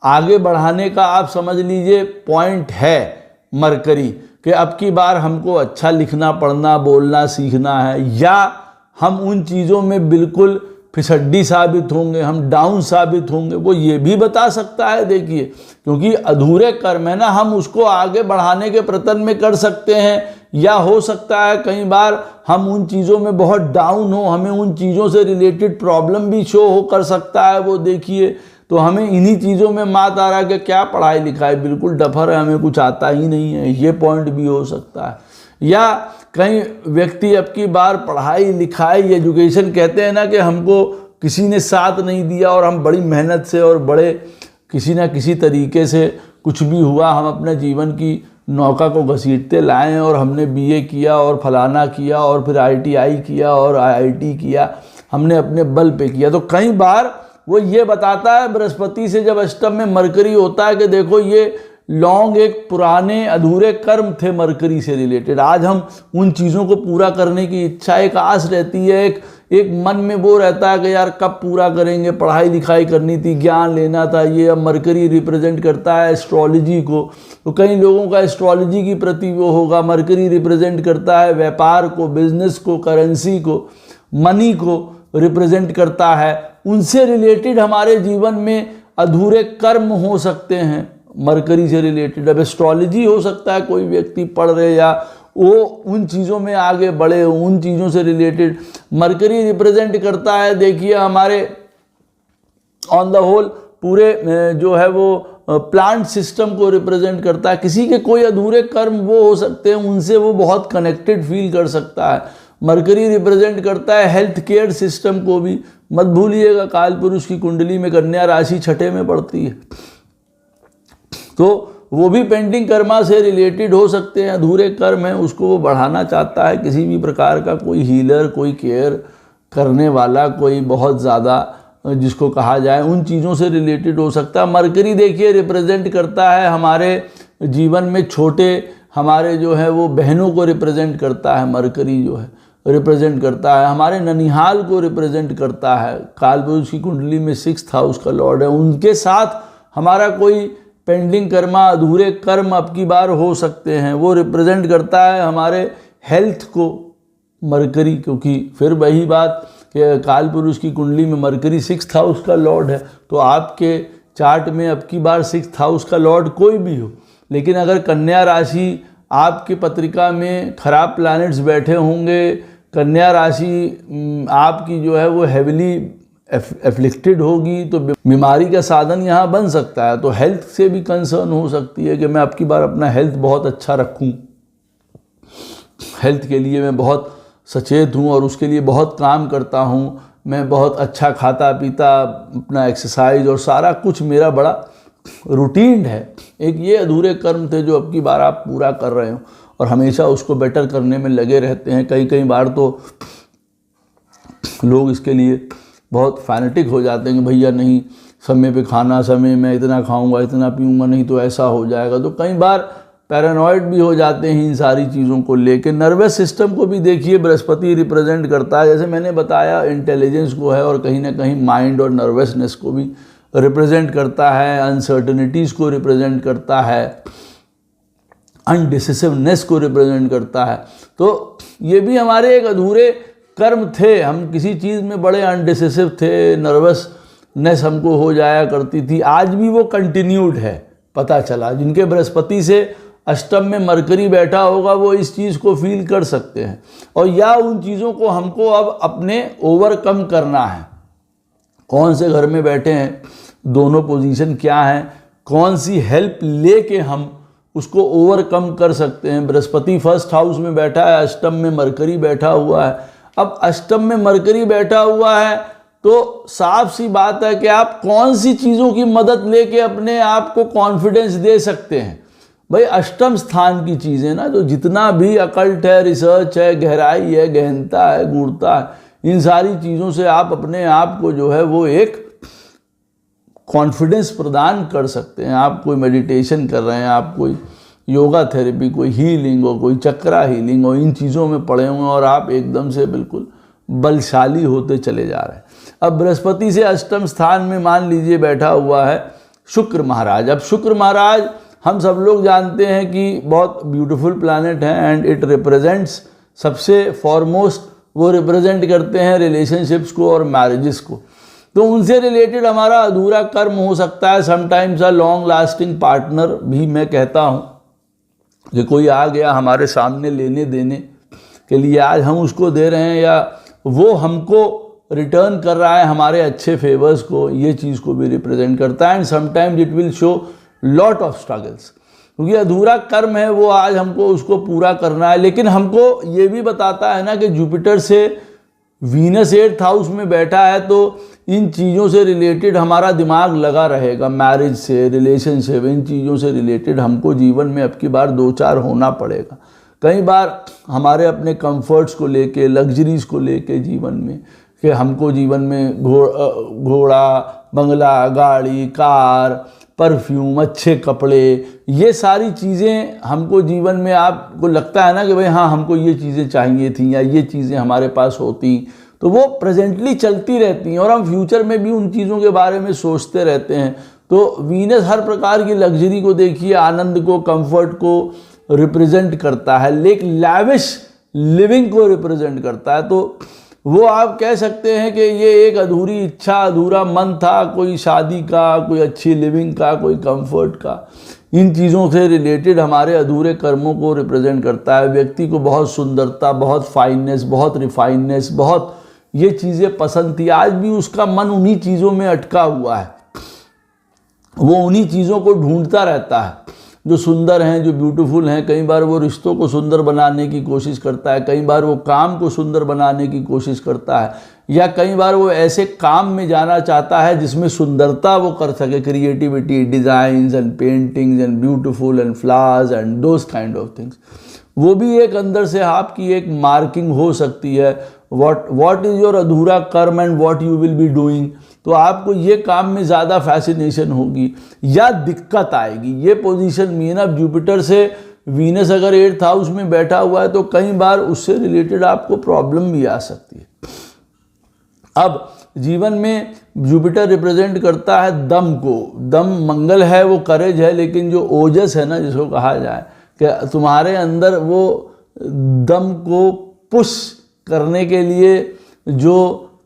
Speaker 1: आगे बढ़ाने का आप समझ लीजिए पॉइंट है मरकरी, कि अब की बार हमको अच्छा लिखना, पढ़ना, बोलना सीखना है, या हम उन चीज़ों में बिल्कुल फिसड्डी साबित होंगे, हम डाउन साबित होंगे, वो ये भी बता सकता है। देखिए क्योंकि अधूरे कर्म है ना, हम उसको आगे बढ़ाने के प्रयत्न में कर सकते हैं, या हो सकता है कई बार हम उन चीज़ों में बहुत डाउन हो, हमें उन चीज़ों से रिलेटेड प्रॉब्लम भी शो हो कर सकता है। वो देखिए तो हमें इन्हीं चीज़ों में मात आ रहा है कि क्या पढ़ाई लिखाई, बिल्कुल डफर है, हमें कुछ आता ही नहीं है, ये पॉइंट भी हो सकता है। या कई व्यक्ति अब की बार पढ़ाई लिखाई, एजुकेशन, कहते हैं ना कि हमको किसी ने साथ नहीं दिया और हम बड़ी मेहनत से और बड़े किसी न किसी तरीके से कुछ भी हुआ, हम अपने जीवन की नौका को घसीटते लाए और हमने बीए किया और फलाना किया और फिर आईटीआई किया और आईआईटी किया, हमने अपने बल पे किया। तो कई बार वो ये बताता है बृहस्पति से जब अष्टम में मरकरी होता है कि देखो ये लॉन्ग एक पुराने अधूरे कर्म थे मरकरी से रिलेटेड, आज हम उन चीज़ों को पूरा करने की इच्छा, एक आस रहती है, एक मन में वो रहता है कि यार कब पूरा करेंगे, पढ़ाई लिखाई करनी थी, ज्ञान लेना था। ये अब मरकरी रिप्रेजेंट करता है एस्ट्रोलॉजी को, तो कई लोगों का एस्ट्रोलॉजी की प्रति वो होगा। मरकरी रिप्रेजेंट करता है व्यापार को, बिजनेस को, करेंसी को, मनी को रिप्रेजेंट करता है। उनसे रिलेटेड हमारे जीवन में अधूरे कर्म हो सकते हैं मरकरी से रिलेटेड। अब एस्ट्रोलॉजी हो सकता है कोई व्यक्ति पढ़ रहे या वो उन चीज़ों में आगे बढ़े, उन चीज़ों से रिलेटेड। मरकरी रिप्रेजेंट करता है देखिए हमारे ऑन द होल पूरे जो है वो प्लांट सिस्टम को रिप्रेजेंट करता है। किसी के कोई अधूरे कर्म वो हो सकते हैं, उनसे वो बहुत कनेक्टेड फील कर सकता है। मरकरी रिप्रेजेंट करता है हेल्थ केयर सिस्टम को भी। मत भूलिएगा काल पुरुष की कुंडली में कन्या राशि छठे में पड़ती है, तो वो भी पेंडिंग कर्मा से रिलेटेड हो सकते हैं। अधूरे कर्म है उसको वो बढ़ाना चाहता है, किसी भी प्रकार का कोई हीलर, कोई केयर करने वाला कोई बहुत ज़्यादा जिसको कहा जाए उन चीज़ों से रिलेटेड हो सकता है। मरकरी देखिए रिप्रेजेंट करता है हमारे जीवन में छोटे हमारे जो है वो बहनों को रिप्रेजेंट करता है। मरकरी जो है रिप्रेजेंट करता है हमारे ननिहाल को रिप्रेजेंट करता है। कालपुरुष की कुंडली में 6th हाउस का लॉर्ड है, उनके साथ हमारा कोई पेंडिंग कर्मा अधूरे कर्म अब की बार हो सकते हैं। वो रिप्रेजेंट करता है हमारे हेल्थ को मरकरी, क्योंकि फिर वही बात कि कालपुरुष की कुंडली में मरकरी 6th हाउस का लॉर्ड है। तो आपके चार्ट में अब की बार 6th हाउस का लॉर्ड कोई भी हो, लेकिन अगर कन्या राशि आपकी पत्रिका में खराब प्लैनेट्स बैठे होंगे, कन्या राशि आपकी जो है वो हेविली एफ्लिक्टेड होगी, तो बीमारी का साधन यहाँ बन सकता है। तो हेल्थ से भी कंसर्न हो सकती है कि मैं अब की बार अपना हेल्थ बहुत अच्छा रखूँ, हेल्थ के लिए मैं बहुत सचेत हूँ और उसके लिए बहुत काम करता हूँ। मैं बहुत अच्छा खाता पीता, अपना एक्सरसाइज और सारा कुछ मेरा बड़ा रूटीन है। एक ये अधूरे कर्म थे जो अब की बार आप पूरा कर रहे हो और हमेशा उसको बेटर करने में लगे रहते हैं। कई बार तो लोग इसके लिए बहुत फैनेटिक हो जाते हैं कि भैया नहीं, समय पे खाना, समय में इतना खाऊंगा, इतना पीऊंगा, नहीं तो ऐसा हो जाएगा। तो कई बार पैरानॉइड भी हो जाते हैं इन सारी चीज़ों को लेकर। नर्वस सिस्टम को भी देखिए बृहस्पति रिप्रेजेंट करता है, जैसे मैंने बताया इंटेलिजेंस को है और कहीं ना कहीं माइंड और नर्वसनेस को भी रिप्रेजेंट करता है, अनसर्टनिटीज़ को रिप्रेजेंट करता है, अनडिसिसिवनेस को रिप्रेजेंट करता है। तो ये भी हमारे एक अधूरे कर्म थे। हम किसी चीज़ में बड़े अनडिसिसिव थे, नर्वसनेस हमको हो जाया करती थी। आज भी वो कंटिन्यूड है, पता चला। जिनके बृहस्पति से अष्टम में मरकरी बैठा होगा वो इस चीज़ को फील कर सकते हैं, और या उन चीज़ों को हमको अब अपने ओवरकम करना है। कौन से घर में बैठे हैं, दोनों पोजीशन क्या है, कौन सी हेल्प लेके हम उसको ओवरकम कर सकते हैं। बृहस्पति 1st हाउस में बैठा है, अष्टम में मरकरी बैठा हुआ है। अब अष्टम में मरकरी बैठा हुआ है तो साफ सी बात है कि आप कौन सी चीज़ों की मदद लेके अपने आप को कॉन्फिडेंस दे सकते हैं। भाई अष्टम स्थान की चीज़ें ना, जो जितना भी अकल्ट है, रिसर्च है, गहराई है, गहनता है, गूढ़ता है, इन सारी चीज़ों से आप अपने आप को जो है वो एक कॉन्फिडेंस प्रदान कर सकते हैं। आप कोई मेडिटेशन कर रहे हैं, आप कोई योगा थेरेपी, कोई हीलिंग हो, कोई चक्रा हीलिंग हो, इन चीज़ों में पड़े हुए हैं और आप एकदम से बिल्कुल बलशाली होते चले जा रहे हैं। अब बृहस्पति से अष्टम स्थान में मान लीजिए बैठा हुआ है शुक्र महाराज। अब शुक्र महाराज हम सब लोग जानते हैं कि बहुत ब्यूटीफुल प्लैनेट है एंड इट रिप्रेजेंट्स, सबसे फॉरमोस्ट वो रिप्रेजेंट करते हैं रिलेशनशिप्स को और मैरिजेस को। तो उनसे रिलेटेड हमारा अधूरा कर्म हो सकता है। Sometimes a long lasting partner भी मैं कहता हूँ कि कोई आ गया हमारे सामने लेने देने के लिए, आज हम उसको दे रहे हैं या वो हमको रिटर्न कर रहा है हमारे अच्छे फेवर्स को, ये चीज़ को भी रिप्रेजेंट करता है। And sometimes it will show lot of struggles, क्योंकि अधूरा कर्म है वो आज हमको उसको पूरा करना है। लेकिन हमको ये भी बताता है ना कि जुपिटर से वीनस 8th हाउस में बैठा है, तो इन चीज़ों से रिलेटेड हमारा दिमाग लगा रहेगा। मैरिज से, रिलेशनशिप, इन चीज़ों से रिलेटेड हमको जीवन में अब की बार 2-4 होना पड़ेगा। कई बार हमारे अपने कंफर्ट्स को लेके, लग्जरीज को लेके जीवन में, कि हमको जीवन में घोड़ा, बंगला, गाड़ी, कार, परफ्यूम, अच्छे कपड़े, ये सारी चीज़ें हमको जीवन में, आपको लगता है ना कि भाई हाँ हमको ये चीज़ें चाहिए थी या ये चीज़ें हमारे पास होती, तो वो प्रेजेंटली चलती रहती हैं और हम फ्यूचर में भी उन चीज़ों के बारे में सोचते रहते हैं। तो वीनस हर प्रकार की लग्जरी को देखिए, आनंद को, कंफर्ट को रिप्रेजेंट करता है, लेकिन लैविश लिविंग को रिप्रेजेंट करता है। तो वो आप कह सकते हैं कि ये एक अधूरी इच्छा, अधूरा मन था, कोई शादी का, कोई अच्छी लिविंग का, कोई कंफर्ट का। इन चीज़ों से रिलेटेड हमारे अधूरे कर्मों को रिप्रेजेंट करता है। व्यक्ति को बहुत सुंदरता, बहुत फाइननेस, बहुत रिफाइननेस, बहुत ये चीज़ें पसंद थी, आज भी उसका मन उन्हीं चीज़ों में अटका हुआ है। वो उन्हीं चीज़ों को ढूंढता रहता है जो सुंदर हैं, जो ब्यूटीफुल हैं। कई बार वो रिश्तों को सुंदर बनाने की कोशिश करता है, कई बार वो काम को सुंदर बनाने की कोशिश करता है, या कई बार वो ऐसे काम में जाना चाहता है जिसमें सुंदरता वो कर सके, creativity, designs and paintings and beautiful and flowers and those kind of things. वो भी एक अंदर से आपकी एक मार्किंग हो सकती है। व्हाट इज़ योर अधूरा कर्म and what you will be doing. तो आपको ये काम में ज़्यादा फैसिनेशन होगी या दिक्कत आएगी। ये पोजीशन मीन अब जुपिटर से वीनस अगर 8th हाउस में बैठा हुआ है तो कई बार उससे रिलेटेड आपको प्रॉब्लम भी आ सकती है। अब जीवन में जुपिटर रिप्रेजेंट करता है दम को। दम मंगल है, वो करेज है, लेकिन जो ओजस है ना, जिसको कहा जाए कि तुम्हारे अंदर वो दम को पुश करने के लिए जो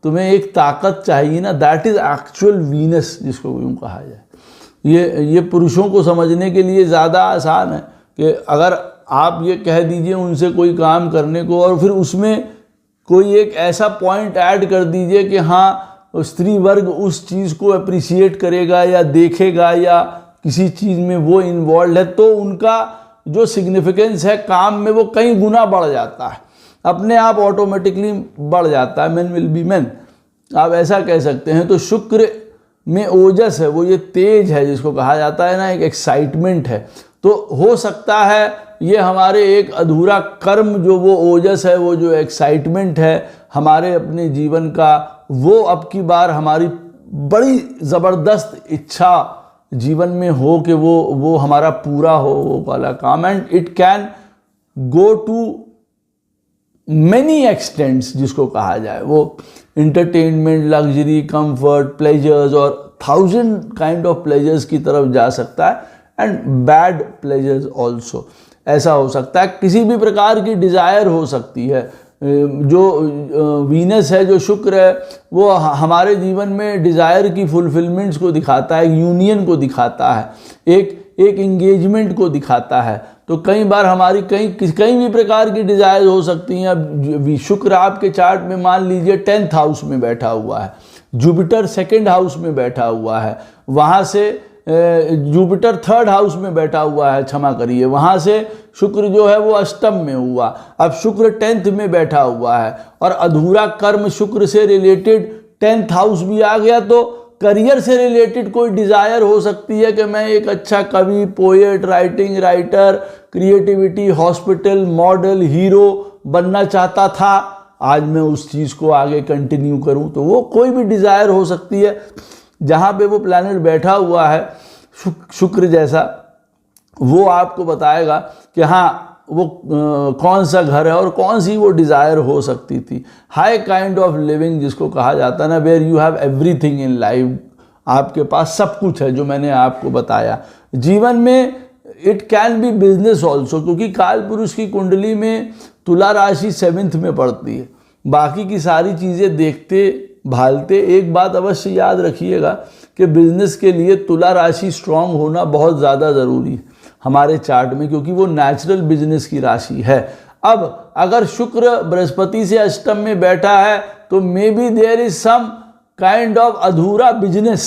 Speaker 1: तुम्हें एक ताकत चाहिए ना, दैट इज़ एक्चुअल वीनस, जिसको यूँ कहा जाए। ये पुरुषों को समझने के लिए ज़्यादा आसान है कि अगर आप ये कह दीजिए उनसे कोई काम करने को और फिर उसमें कोई एक ऐसा पॉइंट ऐड कर दीजिए कि हाँ स्त्री वर्ग उस चीज़ को अप्रिशिएट करेगा या देखेगा या किसी चीज़ में वो इन्वॉल्व है, तो उनका जो सिग्निफिकेंस है काम में वो कई गुना बढ़ जाता है, अपने आप ऑटोमेटिकली बढ़ जाता है। मैन विल बी मैन, आप ऐसा कह सकते हैं। तो शुक्र में ओजस है, वो ये तेज है जिसको कहा जाता है ना, एक एक्साइटमेंट है। तो हो सकता है ये हमारे एक अधूरा कर्म जो वो ओजस है, वो जो एक्साइटमेंट है हमारे अपने जीवन का, वो अब की बार हमारी बड़ी ज़बरदस्त इच्छा जीवन में हो कि वो हमारा पूरा हो वो वाला काम। And it can go to many extents, जिसको कहा जाए वो इंटरटेनमेंट, लग्जरी, कंफर्ट, प्लेजर्स और 1000 काइंड ऑफ प्लेजर्स की तरफ जा सकता है। एंड बैड प्लेजर्स ऑल्सो, ऐसा हो सकता है। किसी भी प्रकार की डिज़ायर हो सकती है। जो वीनस है, जो शुक्र है, वो हमारे जीवन में डिज़ायर की फुलफिलमेंट्स को दिखाता है, यूनियन को दिखाता है, एक इंगेजमेंट को दिखाता है। तो कई बार हमारी कई भी प्रकार की डिज़ायर हो सकती हैं। अब शुक्र आपके चार्ट में मान लीजिए 10th हाउस में बैठा हुआ है, जुपिटर 2nd हाउस में बैठा हुआ है, वहाँ से जुपिटर 3rd हाउस में बैठा हुआ है, क्षमा करिए, वहाँ से शुक्र जो है वो अष्टम में हुआ। अब शुक्र 10th में बैठा हुआ है और अधूरा कर्म शुक्र से रिलेटेड 10th हाउस भी आ गया, तो करियर से रिलेटेड कोई डिज़ायर हो सकती है कि मैं एक अच्छा कवि, poet, writing writer, creativity, hospital, model, hero बनना चाहता था, आज मैं उस चीज़ को आगे कंटिन्यू करूं। तो वो कोई भी डिज़ायर हो सकती है जहाँ पे वो प्लैनेट बैठा हुआ है शुक्र जैसा, वो आपको बताएगा कि हाँ वो कौन सा घर है और कौन सी वो डिज़ायर हो सकती थी। हाई काइंड ऑफ लिविंग, जिसको कहा जाता है ना, where you have everything in life, आपके पास सब कुछ है जो मैंने आपको बताया जीवन में। It can B business also, क्योंकि काल पुरुष की कुंडली में तुला राशि 7th में पड़ती है। बाकी की सारी चीज़ें देखते भालते एक बात अवश्य याद रखिएगा कि बिजनेस के लिए तुला राशि स्ट्रांग होना बहुत ज़्यादा ज़रूरी है हमारे चार्ट में, क्योंकि वो नेचुरल बिजनेस की राशि है। अब अगर शुक्र बृहस्पति से अष्टम में बैठा है तो may be there is some kind of अधूरा बिजनेस।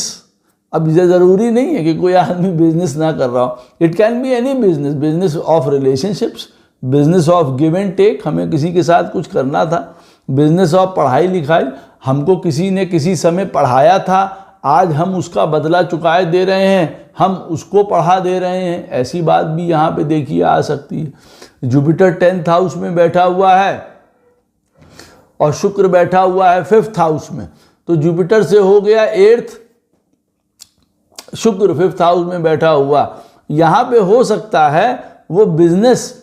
Speaker 1: अब ये ज़रूरी नहीं है कि कोई आदमी बिजनेस ना कर रहा हो, it can be any business, business of relationships, business of give and take, हमें किसी के साथ कुछ करना था, बिजनेस ऑफ पढ़ाई लिखाई, हमको किसी ने किसी समय पढ़ाया था, आज हम उसका बदला चुकाए दे रहे हैं, हम उसको पढ़ा दे रहे हैं, ऐसी बात भी यहाँ पे देखिए आ सकती है। जुपिटर 10th हाउस में बैठा हुआ है और शुक्र बैठा हुआ है 5th हाउस में, तो जुपिटर से हो गया 8th, शुक्र 5th हाउस में बैठा हुआ। यहाँ पे हो सकता है वो बिजनेस,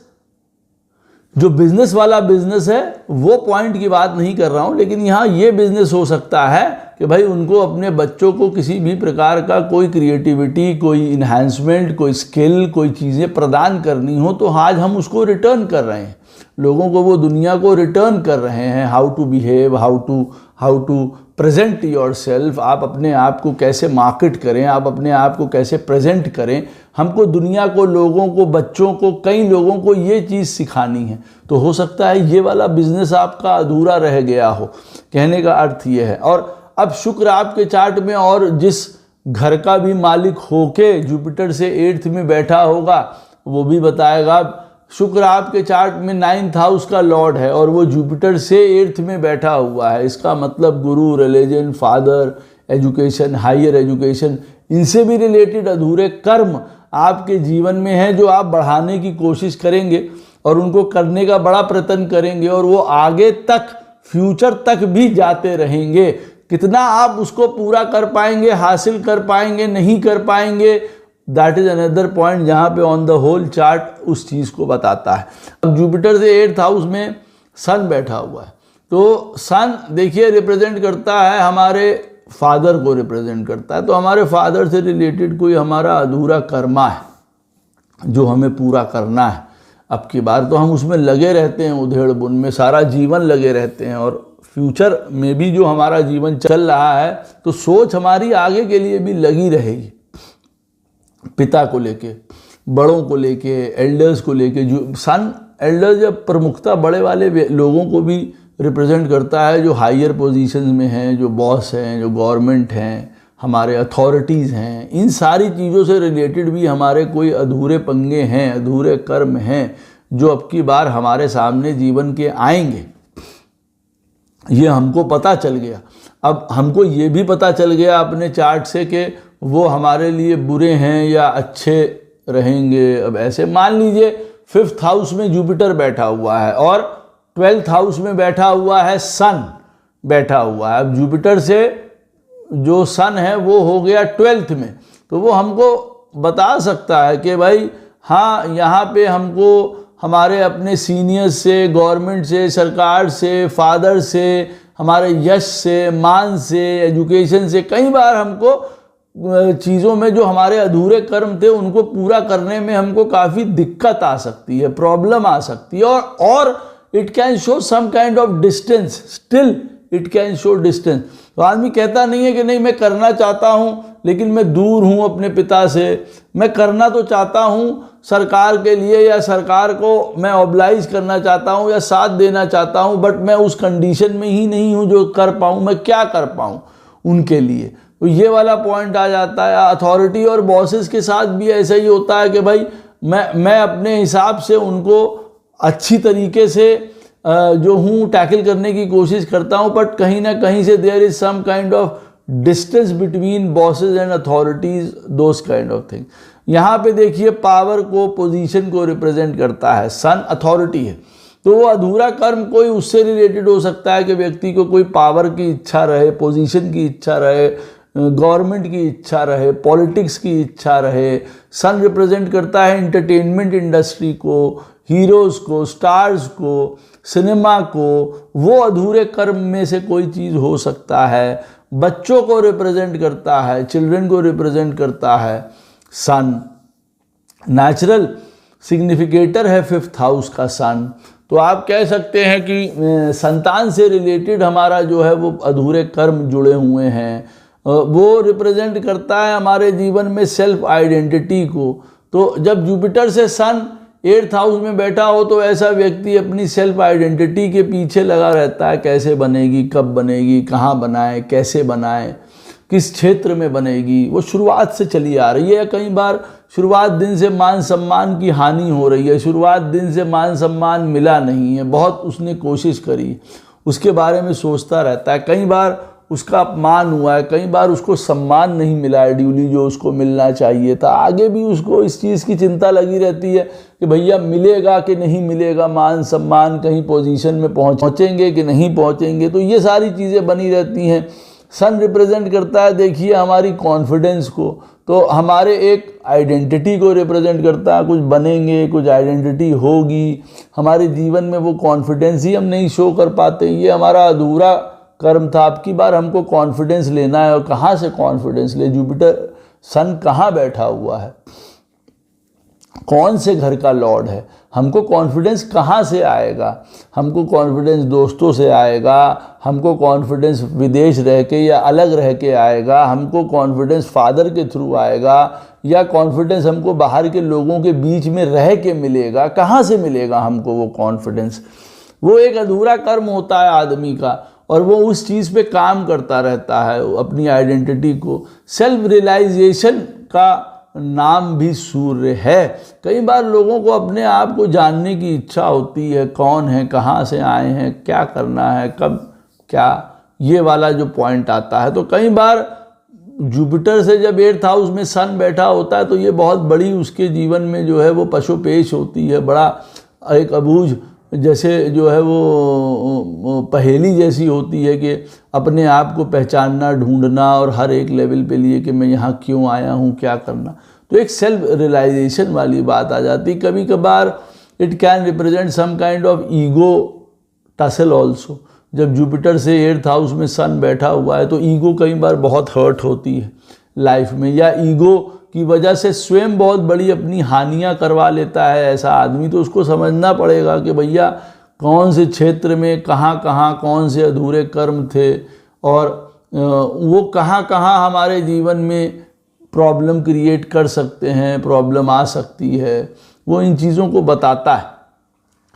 Speaker 1: जो बिजनेस वाला बिजनेस है वो पॉइंट की बात नहीं कर रहा हूँ, लेकिन यहाँ ये बिजनेस हो सकता है कि भाई उनको अपने बच्चों को किसी भी प्रकार का कोई क्रिएटिविटी, कोई इन्हांसमेंट, कोई स्किल, कोई चीज़ें प्रदान करनी हो, तो आज हम उसको रिटर्न कर रहे हैं, लोगों को, वो दुनिया को रिटर्न कर रहे हैं। How to behave, how to present yourself, आप अपने आप को कैसे मार्केट करें, आप अपने आप को कैसे प्रेजेंट करें, हमको दुनिया को, लोगों को, बच्चों को, कई लोगों को ये चीज़ सिखानी है। तो हो सकता है ये वाला बिजनेस आपका अधूरा रह गया हो, कहने का अर्थ ये है। और अब शुक्र आपके चार्ट में और जिस घर का भी मालिक होके जुपिटर से 8th में बैठा होगा वो भी बताएगा। शुक्र आपके चार्ट में 9th हाउस का लॉर्ड है और वो जुपिटर से 8th में बैठा हुआ है, इसका मतलब guru, religion, father, education, higher education, इनसे भी रिलेटेड अधूरे कर्म आपके जीवन में हैं जो आप बढ़ाने की कोशिश करेंगे और उनको करने का बड़ा प्रयत्न करेंगे और वो आगे तक फ्यूचर तक भी जाते रहेंगे। कितना आप उसको पूरा कर पाएंगे, हासिल कर पाएंगे, नहीं कर पाएंगे, दैट इज अनदर पॉइंट जहाँ पे ऑन द होल चार्ट उस चीज़ को बताता है। अब जुपिटर से 8th हाउस में सन बैठा हुआ है, तो सन देखिए रिप्रेजेंट करता है हमारे फादर को, रिप्रेजेंट करता है। तो हमारे फादर से रिलेटेड कोई हमारा अधूरा कर्मा है जो हमें पूरा करना है। अब की बार तो हम उसमें लगे रहते हैं, उधेड़ बुन में सारा जीवन लगे रहते हैं, और फ्यूचर में भी जो हमारा जीवन चल रहा है तो सोच हमारी आगे के लिए भी लगी रहेगी, पिता को लेके, बड़ों को लेके, एल्डर्स को लेके। जो सन एल्डर्स जब प्रमुखता बड़े वाले लोगों को भी रिप्रेजेंट करता है, जो हायर पोजीशंस में हैं, जो बॉस हैं, जो गवर्नमेंट हैं, हमारे अथॉरिटीज़ हैं, इन सारी चीज़ों से रिलेटेड भी हमारे कोई अधूरे पंगे हैं, अधूरे कर्म हैं जो अब की बार हमारे सामने जीवन के आएंगे। ये हमको पता चल गया। अब हमको ये भी पता चल गया अपने चार्ट से कि वो हमारे लिए बुरे हैं या अच्छे रहेंगे। अब ऐसे मान लीजिए 5th हाउस में जुपिटर बैठा हुआ है और 12th हाउस में बैठा हुआ है सन बैठा हुआ है। अब जुपिटर से जो सन है वो हो गया 12th में, तो वो हमको बता सकता है कि भाई हाँ, यहाँ पे हमको हमारे अपने सीनियर्स से, गवर्नमेंट से, सरकार से, फादर से, हमारे यश से, मान से, एजुकेशन से, कई बार हमको चीज़ों में जो हमारे अधूरे कर्म थे उनको पूरा करने में हमको काफ़ी दिक्कत आ सकती है, प्रॉब्लम आ सकती है, और it can show some kind of distance, still it can show distance. तो आदमी कहता नहीं है कि नहीं मैं करना चाहता हूँ लेकिन मैं दूर हूँ अपने पिता से, मैं करना तो चाहता हूँ सरकार के लिए, या सरकार को मैं ऑब्लाइज करना चाहता हूँ या साथ देना चाहता हूँ, बट मैं उस कंडीशन में ही नहीं हूँ जो कर पाऊँ, मैं क्या कर पाऊँ उनके लिए। तो ये वाला पॉइंट आ जाता है। अथॉरिटी और बॉसेस के साथ भी ऐसा ही होता है कि भाई मैं अपने हिसाब से उनको अच्छी तरीके से जो हूँ टैकल करने की कोशिश करता हूँ, बट कहीं ना कहीं से there is some kind of distance between bosses and authorities, those kind of thing. यहाँ पे देखिए पावर को, पोजीशन को रिप्रेजेंट करता है। सन अथॉरिटी है, तो वो अधूरा कर्म कोई उससे रिलेटेड हो सकता है कि व्यक्ति को कोई पावर की इच्छा रहे, पोजीशन की इच्छा रहे, गवर्नमेंट की इच्छा रहे, पॉलिटिक्स की इच्छा रहे। सन रिप्रेजेंट करता है एंटरटेनमेंट इंडस्ट्री को, हीरोज़ को, स्टार्स को, सिनेमा को। वो अधूरे कर्म में से कोई चीज़ हो सकता है। बच्चों को रिप्रेजेंट करता है, चिल्ड्रन को रिप्रेजेंट करता है सन। नेचुरल सिग्निफिकेटर है 5th हाउस का सन। तो आप कह सकते हैं कि संतान से रिलेटेड हमारा जो है वो अधूरे कर्म जुड़े हुए हैं। वो रिप्रेजेंट करता है हमारे जीवन में सेल्फ आइडेंटिटी को। तो जब जुपिटर से सन 8th हाउस में बैठा हो तो ऐसा व्यक्ति अपनी सेल्फ आइडेंटिटी के पीछे लगा रहता है, कैसे बनेगी, कब बनेगी, कहाँ बनाए, कैसे बनाए, किस क्षेत्र में बनेगी। वो शुरुआत से चली आ रही है। कई बार शुरुआत दिन से मान सम्मान की हानि हो रही है, शुरुआत दिन से मान सम्मान मिला नहीं है, बहुत उसने कोशिश करी, उसके बारे में सोचता रहता है। कई बार उसका अपमान हुआ है, कई बार उसको सम्मान नहीं मिला है ड्यूली जो उसको मिलना चाहिए था। आगे भी उसको इस चीज़ की चिंता लगी रहती है कि भैया मिलेगा कि नहीं मिलेगा मान सम्मान, कहीं पोजीशन में पहुंचेंगे कि नहीं पहुंचेंगे। तो ये सारी चीज़ें बनी रहती हैं। सन रिप्रेजेंट करता है देखिए हमारी कॉन्फिडेंस को, तो हमारे एक आइडेंटिटी को रिप्रेजेंट करता है। कुछ बनेंगे, कुछ आइडेंटिटी होगी, हमारे जीवन में वो कॉन्फिडेंस ही हम नहीं शो कर पाते। ये हमारा अधूरा कर्म था। अब की बार हमको कॉन्फिडेंस लेना है, और कहाँ से कॉन्फिडेंस ले? जुपिटर सन कहाँ बैठा हुआ है, कौन से घर का लॉर्ड है? हमको कॉन्फिडेंस कहाँ से आएगा? हमको कॉन्फिडेंस दोस्तों से आएगा, हमको कॉन्फिडेंस विदेश रह के या अलग रह के आएगा, हमको कॉन्फिडेंस फादर के थ्रू आएगा, या कॉन्फिडेंस हमको बाहर के लोगों के बीच में रह के मिलेगा? कहाँ से मिलेगा हमको वो कॉन्फिडेंस? वो एक अधूरा कर्म होता है आदमी का, और वो उस चीज़ पे काम करता रहता है अपनी आइडेंटिटी को। सेल्फ रियलाइजेशन का नाम भी सूर्य है। कई बार लोगों को अपने आप को जानने की इच्छा होती है, कौन है, कहाँ से आए हैं, क्या करना है, कब क्या, ये वाला जो पॉइंट आता है। तो कई बार जुपिटर से जब 8th हाउस में सन बैठा होता है तो ये बहुत बड़ी उसके जीवन में जो है वो पशुपेश होती है, बड़ा एक अबूझ जैसे जो है वो पहेली जैसी होती है कि अपने आप को पहचानना, ढूंढना और हर एक लेवल पे लिए कि मैं यहाँ क्यों आया हूँ, क्या करना। तो एक सेल्फ रियलाइजेशन वाली बात आ जाती। कभी कभार it can represent some kind of ego tussle also. जब जुपिटर से 8th हाउस में सन बैठा हुआ है तो ईगो कई बार बहुत हर्ट होती है लाइफ में, या ईगो की वजह से स्वयं बहुत बड़ी अपनी हानियां करवा लेता है ऐसा आदमी। तो उसको समझना पड़ेगा कि भैया कौन से क्षेत्र में कहाँ कहाँ कौन से अधूरे कर्म थे और वो कहाँ कहाँ हमारे जीवन में प्रॉब्लम क्रिएट कर सकते हैं, प्रॉब्लम आ सकती है, वो इन चीज़ों को बताता है।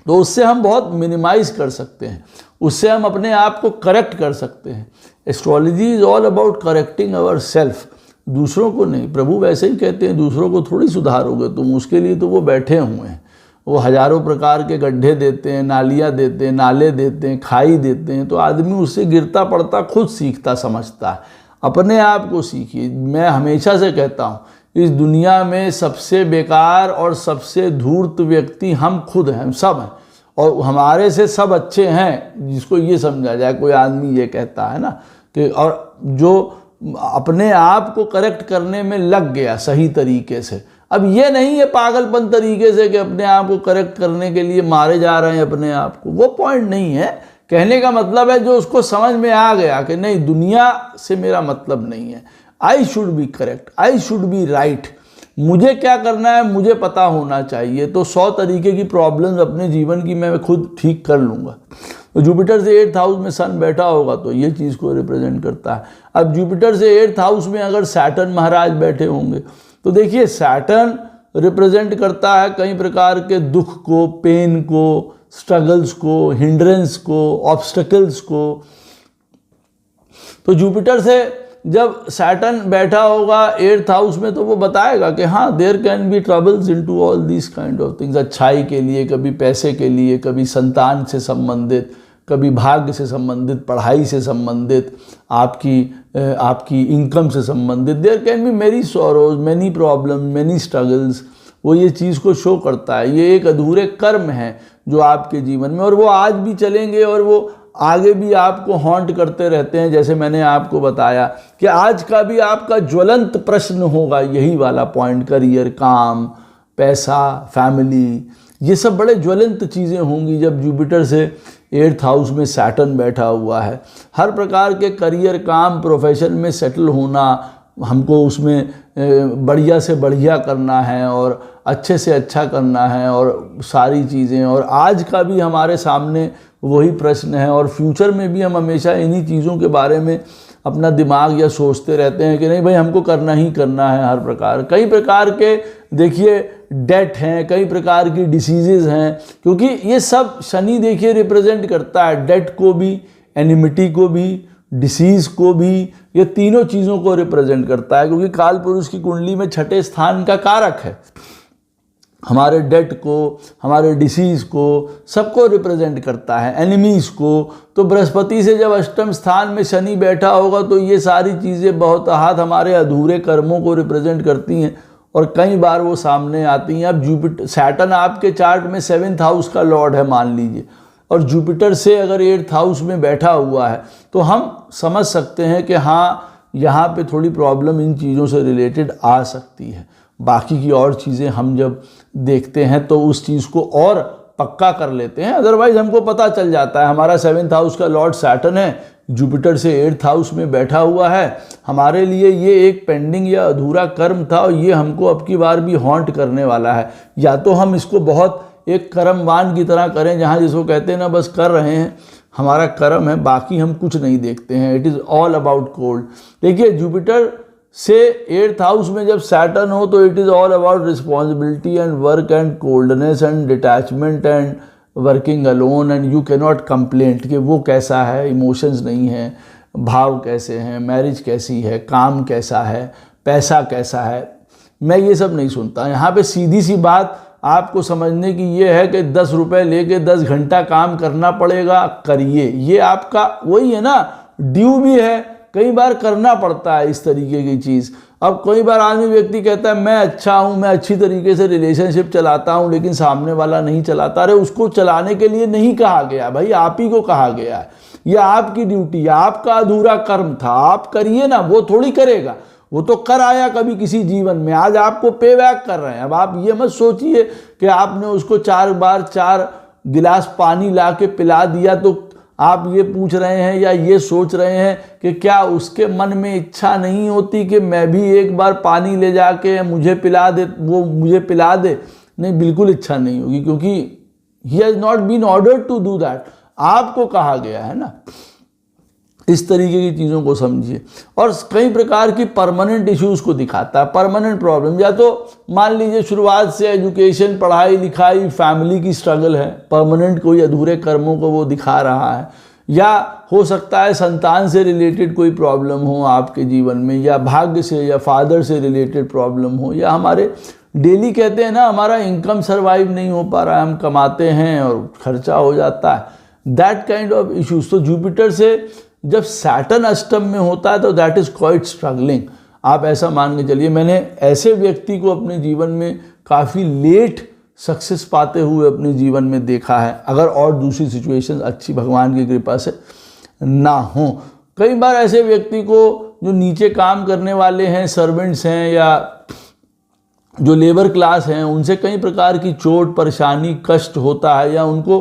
Speaker 1: तो उससे हम बहुत मिनिमाइज कर सकते हैं, उससे हम अपने आप को करेक्ट कर सकते हैं। Astrology is all about correcting our self, दूसरों को नहीं। प्रभु वैसे ही कहते हैं दूसरों को थोड़ी सुधारोगे तुम, उसके लिए तो वो बैठे हुए हैं। वो हजारों प्रकार के गड्ढे देते हैं, नालियाँ देते हैं, नाले देते हैं, खाई देते हैं, तो आदमी उससे गिरता पड़ता खुद सीखता समझता है। अपने आप को सीखिए। मैं हमेशा से कहता हूँ इस दुनिया में सबसे बेकार और सबसे धूर्त व्यक्ति हम खुद हैं, हम सब हैं, और हमारे से सब अच्छे हैं, जिसको ये समझा जाए। कोई आदमी ये कहता है ना कि, और जो अपने आप को करेक्ट करने में लग गया सही तरीके से, अब ये नहीं है पागलपन तरीके से कि अपने आप को करेक्ट करने के लिए मारे जा रहे हैं अपने आप को, वो पॉइंट नहीं है। कहने का मतलब है जो उसको समझ में आ गया कि नहीं, दुनिया से मेरा मतलब नहीं है, I should be correct, I should be right, मुझे क्या करना है मुझे पता होना चाहिए। तो 100 तरीके की प्रॉब्लम्स अपने जीवन की मैं खुद ठीक कर लूँगा। तो जुपिटर से 8th हाउस में सन बैठा होगा तो ये चीज़ को रिप्रेजेंट करता है। अब जुपिटर से 8th हाउस में अगर सैटर्न महाराज बैठे होंगे तो देखिए सैटर्न रिप्रेजेंट करता है कई प्रकार के दुख को, पेन को, स्ट्रगल्स को, हिंड्रेंस को, ऑब्स्टेकल्स को। तो जुपिटर से जब सैटर्न बैठा होगा 8th हाउस में तो वो बताएगा कि हाँ there can be troubles into all this kind of things. अच्छाई के लिए, कभी पैसे के लिए, कभी संतान से संबंधित, कभी भाग्य से संबंधित, पढ़ाई से संबंधित, आपकी इनकम से संबंधित। There can be many sorrows, many problem, many struggles. वो ये चीज़ को शो करता है। ये एक अधूरे कर्म हैं जो आपके जीवन में, और वो आज भी चलेंगे और वो आगे भी आपको हॉन्ट करते रहते हैं। जैसे मैंने आपको बताया कि आज का भी आपका ज्वलंत प्रश्न होगा यही वाला पॉइंट, करियर, काम, पैसा, फैमिली, ये सब बड़े ज्वलंत चीज़ें होंगी जब जुपिटर से 8th हाउस में सैटर्न बैठा हुआ है। हर प्रकार के करियर, काम, प्रोफेशन में सेटल होना, हमको उसमें बढ़िया से बढ़िया करना है और अच्छे से अच्छा करना है और सारी चीज़ें। और आज का भी हमारे सामने वही प्रश्न है, और फ्यूचर में भी हम हमेशा इन्हीं चीज़ों के बारे में अपना दिमाग या सोचते रहते हैं कि नहीं भाई हमको करना ही करना है। हर प्रकार, कई प्रकार के देखिए डेट हैं, कई प्रकार की डिसीज़ेज़ हैं, क्योंकि ये सब शनि देखिए रिप्रेजेंट करता है, डेट को भी, एनिमिटी को भी, डिसीज़ को भी, ये तीनों चीज़ों को रिप्रेजेंट करता है। क्योंकि काल पुरुष की कुंडली में 6ठे स्थान का कारक है, हमारे डेट को, हमारे डिसीज़ को, सबको रिप्रेजेंट करता है, एनिमीज़ को। तो बृहस्पति से जब अष्टम स्थान में शनि बैठा होगा तो ये सारी चीज़ें बहुत हाथ हमारे अधूरे कर्मों को रिप्रेजेंट करती हैं और कई बार वो सामने आती हैं। अब जुपिटर, सैटर्न आपके चार्ट में 7th हाउस का लॉर्ड है मान लीजिए, और जुपिटर से अगर 8th हाउस में बैठा हुआ है तो हम समझ सकते हैं कि हाँ यहाँ पे थोड़ी प्रॉब्लम इन चीज़ों से रिलेटेड आ सकती है। बाकी की और चीज़ें हम जब देखते हैं तो उस चीज़ को और पक्का कर लेते हैं। अदरवाइज हमको पता चल जाता है हमारा 7th हाउस का लॉर्ड सैटर्न है, जुपिटर से 8th हाउस में बैठा हुआ है, हमारे लिए ये एक पेंडिंग या अधूरा कर्म था और ये हमको अब की बार भी हॉन्ट करने वाला है। या तो हम इसको बहुत एक कर्मवान की तरह करें, जहाँ जिसको कहते हैं ना बस कर रहे हैं, हमारा कर्म है, बाकी हम कुछ नहीं देखते हैं। It is all about cold. देखिए जुपिटर से 8th हाउस में जब सैटर्न हो तो it is all about responsibility and work and coldness and detachment and working alone and you can not complaint कि वो कैसा है, इमोशंस नहीं है, भाव कैसे हैं, मैरिज कैसी है, काम कैसा है, पैसा कैसा है, मैं ये सब नहीं सुनता। यहाँ पे सीधी सी बात आपको समझने की ये है कि 10 रुपये लेके 10 घंटा काम करना पड़ेगा, करिए। ये आपका वही है ना, ड्यू भी है, कई बार करना पड़ता है इस तरीके की चीज़। अब कई बार आदमी व्यक्ति कहता है मैं अच्छा हूँ, मैं अच्छी तरीके से रिलेशनशिप चलाता हूँ, लेकिन सामने वाला नहीं चलाता। अरे उसको चलाने के लिए नहीं कहा गया भाई, आप ही को कहा गया है, यह आपकी ड्यूटी, आपका अधूरा कर्म था, आप करिए ना, वो थोड़ी करेगा, वो तो कर आया कभी किसी जीवन में, आज आपको पे बैक कर रहे हैं। अब आप ये मत सोचिए कि आपने उसको 4 बार 4 गिलास पानी ला के पिला दिया तो आप ये पूछ रहे हैं या ये सोच रहे हैं कि क्या उसके मन में इच्छा नहीं होती कि मैं भी एक बार पानी ले जाके मुझे पिला दे, वो मुझे पिला दे। नहीं, बिल्कुल इच्छा नहीं होगी, क्योंकि he has not been ordered to do that, आपको कहा गया है ना। इस तरीके की चीज़ों को समझिए। और कई प्रकार की परमानेंट इश्यूज़ को दिखाता है, परमानेंट प्रॉब्लम। या तो मान लीजिए शुरुआत से एजुकेशन, पढ़ाई लिखाई, फैमिली की स्ट्रगल है, परमानेंट कोई अधूरे कर्मों को वो दिखा रहा है। या हो सकता है संतान से रिलेटेड कोई प्रॉब्लम हो आपके जीवन में, या भाग्य से या फादर से रिलेटेड प्रॉब्लम हो, या हमारे डेली कहते हैं ना हमारा इनकम सर्वाइव नहीं हो पा रहा है, हम कमाते हैं और खर्चा हो जाता है, दैट काइंड ऑफ इश्यूज। तो जुपिटर से जब सैटर्न अष्टम में होता है तो दैट इज़ क्वाइट स्ट्रगलिंग। आप ऐसा मान के चलिए, मैंने ऐसे व्यक्ति को अपने जीवन में काफ़ी लेट सक्सेस पाते हुए अपने जीवन में देखा है, अगर और दूसरी सिचुएशन अच्छी भगवान की कृपा से ना हो। कई बार ऐसे व्यक्ति को जो नीचे काम करने वाले हैं, सर्वेंट्स हैं या जो लेबर क्लास हैं, उनसे कई प्रकार की चोट, परेशानी, कष्ट होता है, या उनको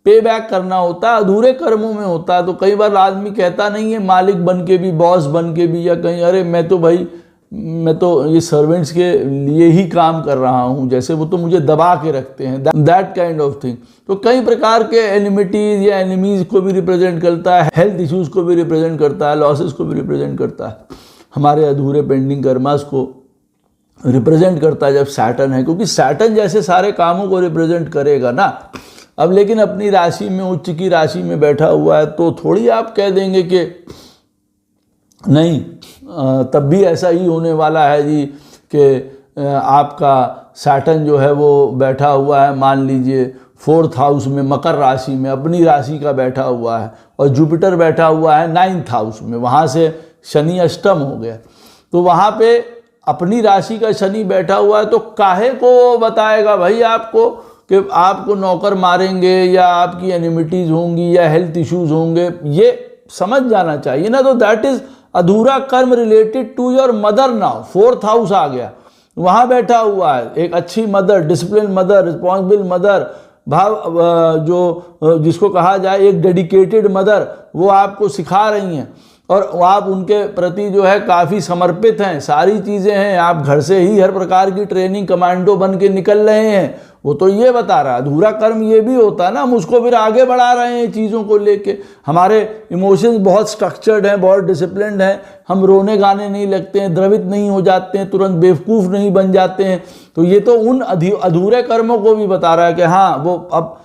Speaker 1: पे बैक करना होता है, अधूरे कर्मों में होता है। तो कई बार आदमी कहता नहीं है मालिक बन के भी, बॉस बन के भी, या कहीं अरे मैं तो ये सर्वेंट्स के लिए ही काम कर रहा हूँ, जैसे वो तो मुझे दबा के रखते हैं, दैट काइंड ऑफ थिंग। तो कई प्रकार के एनिमिटीज़ या एनिमीज़ को भी रिप्रेजेंट करता है, हेल्थ इश्यूज़ को भी रिप्रेजेंट करता है, लॉसेस को भी रिप्रेजेंट करता है, हमारे अधूरे पेंडिंग कर्मास को रिप्रेजेंट करता है जब सैटर्न है, क्योंकि सैटर्न जैसे सारे कामों को रिप्रेजेंट करेगा ना। अब लेकिन अपनी राशि में, उच्च की राशि में बैठा हुआ है, तो थोड़ी आप कह देंगे कि नहीं तब भी ऐसा ही होने वाला है जी कि आपका सैटर्न जो है वो बैठा हुआ है, मान लीजिए 4th हाउस में, मकर राशि में, अपनी राशि का बैठा हुआ है, और जुपिटर बैठा हुआ है 9th हाउस में, वहाँ से शनि अष्टम हो गया। तो वहाँ पे अपनी राशि का शनि बैठा हुआ है, तो काहे को बताएगा भाई आपको कि आपको नौकर मारेंगे या आपकी एनिमिटीज़ होंगी या हेल्थ इश्यूज़ होंगे, ये समझ जाना चाहिए ना। तो दैट इज़ अधूरा कर्म related to your mother. Now 4th house आ गया, वहाँ बैठा हुआ है एक अच्छी mother, discipline mother, responsible mother, जो जिसको कहा जाए एक डेडिकेटेड मदर, वो आपको सिखा रही हैं और आप उनके प्रति जो है काफ़ी समर्पित हैं, सारी चीज़ें हैं, आप घर से ही हर प्रकार की ट्रेनिंग कमांडो बन के निकल रहे हैं। वो तो ये बता रहा है। अधूरा कर्म ये भी होता है ना, हम उसको फिर आगे बढ़ा रहे हैं चीज़ों को लेके। हमारे इमोशंस बहुत स्ट्रक्चर्ड हैं, बहुत डिसिप्लिन्ड हैं, हम रोने गाने नहीं लगते हैं, द्रवित नहीं हो जाते हैं, तुरंत बेवकूफ़ नहीं बन जाते हैं। तो ये तो उन अधूरे कर्मों को भी बता रहा है कि हाँ वो अब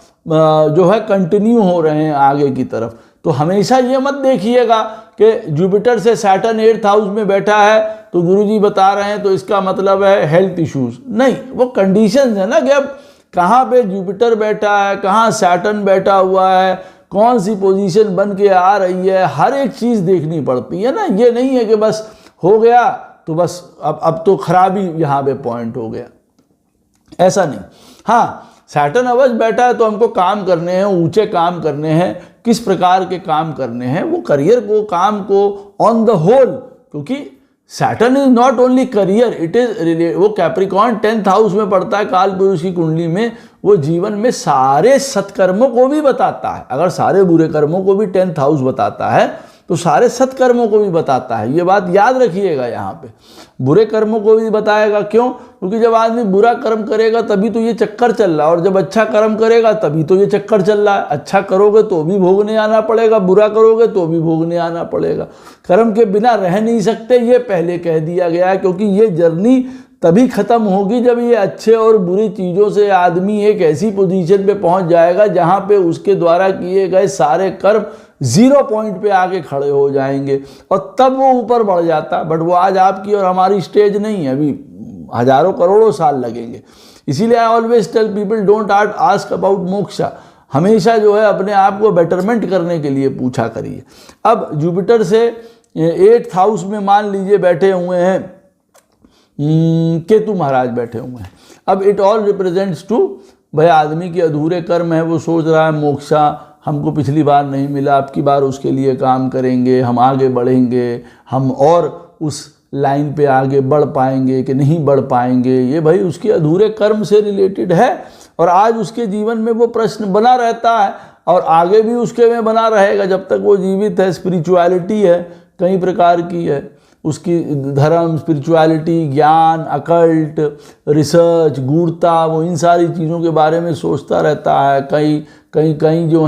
Speaker 1: जो है कंटिन्यू हो रहे हैं आगे की तरफ। तो हमेशा ये मत देखिएगा कि जुपिटर से सैटर्न 8th हाउस में बैठा है तो गुरुजी बता रहे हैं तो इसका मतलब है हेल्थ इश्यूज। नहीं, वो कंडीशंस है ना कि अब कहाँ पे जुपिटर बैठा है, कहाँ सैटर्न बैठा हुआ है, कौन सी पोजीशन बन के आ रही है, हर एक चीज़ देखनी पड़ती है ना। ये नहीं है कि बस हो गया तो बस अब तो खराबी यहाँ पे पॉइंट हो गया, ऐसा नहीं। हाँ, सैटर्न अवश्य बैठा है तो हमको काम करने हैं, ऊंचे काम करने हैं। किस प्रकार के काम करने हैं, वो करियर को, काम को ऑन द होल, क्योंकि Saturn is not only career, it is वो कैप्रिकॉर्न 10th हाउस में पड़ता है काल पुरुष की कुंडली में। वो जीवन में सारे सत्कर्मों को भी बताता है। अगर सारे बुरे कर्मों को भी 10th हाउस बताता है तो सारे सत्कर्मों को भी बताता है। ये बात याद रखिएगा। यहाँ पे बुरे कर्मों को भी बताएगा। क्यों? क्योंकि जब आदमी बुरा कर्म करेगा तभी तो ये चक्कर चल रहा है, और जब अच्छा कर्म करेगा तभी तो ये चक्कर चल रहा है। अच्छा करोगे तो भी भोगने आना पड़ेगा, बुरा करोगे तो भी भोगने आना पड़ेगा। कर्म के बिना रह नहीं सकते, ये पहले कह दिया गया है। क्योंकि ये जर्नी तभी खत्म होगी जब ये अच्छे और बुरी चीज़ों से आदमी एक ऐसी पोजीशन पे पहुंच जाएगा जहां पे उसके द्वारा किए गए सारे कर्म 0 पॉइंट पे आके खड़े हो जाएंगे, और तब वो ऊपर बढ़ जाता। बट वो आज आपकी और हमारी स्टेज नहीं है, अभी हजारों करोड़ों साल लगेंगे। इसीलिए I always tell people don't ask about moksha. हमेशा जो है अपने आप को बेटरमेंट करने के लिए पूछा करिए। अब जुपिटर से 8th हाउस में मान लीजिए बैठे हुए हैं केतु महाराज बैठे हुए हैं। अब इट ऑल रिप्रेजेंट्स टू, भाई आदमी के अधूरे कर्म है, वो सोच रहा है मोक्षा हमको पिछली बार नहीं मिला, अब की बार उसके लिए काम करेंगे, हम आगे बढ़ेंगे, हम और उस लाइन पे आगे बढ़ पाएंगे कि नहीं बढ़ पाएंगे। ये भाई उसके अधूरे कर्म से रिलेटेड है और आज उसके जीवन में वो प्रश्न बना रहता है और आगे भी उसके में बना रहेगा जब तक वो जीवित है। स्पिरिचुअलिटी है, कई प्रकार की है उसकी, धर्म, स्पिरिचुअलिटी, ज्ञान, अकल्ट, रिसर्च, गूढ़ता, वो इन सारी चीज़ों के बारे में सोचता रहता है। कहीं जो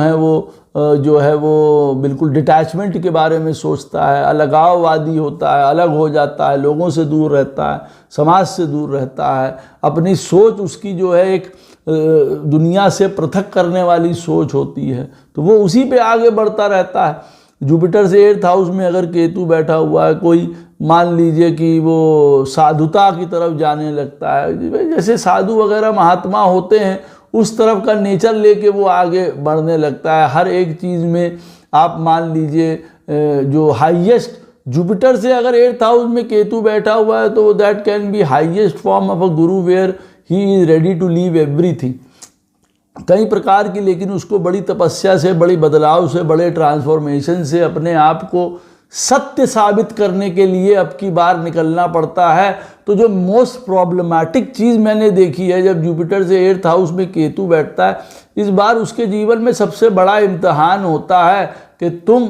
Speaker 1: है वो बिल्कुल डिटैचमेंट के बारे में सोचता है, अलगाववादी होता है, अलग हो जाता है, लोगों से दूर रहता है, समाज से दूर रहता है। अपनी सोच उसकी जो है एक दुनिया से पृथक करने वाली सोच होती है, तो वो उसी पे आगे बढ़ता रहता है। जुपिटर से 8th हाउस में अगर केतु बैठा हुआ है, कोई मान लीजिए कि वो साधुता की तरफ जाने लगता है, जैसे साधु वगैरह महात्मा होते हैं उस तरफ का नेचर लेके वो आगे बढ़ने लगता है। हर एक चीज़ में आप मान लीजिए जो हाईएस्ट, जुपिटर से अगर 8th हाउस में केतु बैठा हुआ है तो that can be highest form of a guru where he is ready to leave everything, कई प्रकार की, लेकिन उसको बड़ी तपस्या से, बड़ी बदलाव से, बड़े ट्रांसफॉर्मेशन से अपने आप को सत्य साबित करने के लिए अब की बार निकलना पड़ता है। तो जो मोस्ट प्रॉब्लमैटिक चीज़ मैंने देखी है जब जुपिटर से 8th हाउस में केतु बैठता है, इस बार उसके जीवन में सबसे बड़ा इम्तहान होता है कि तुम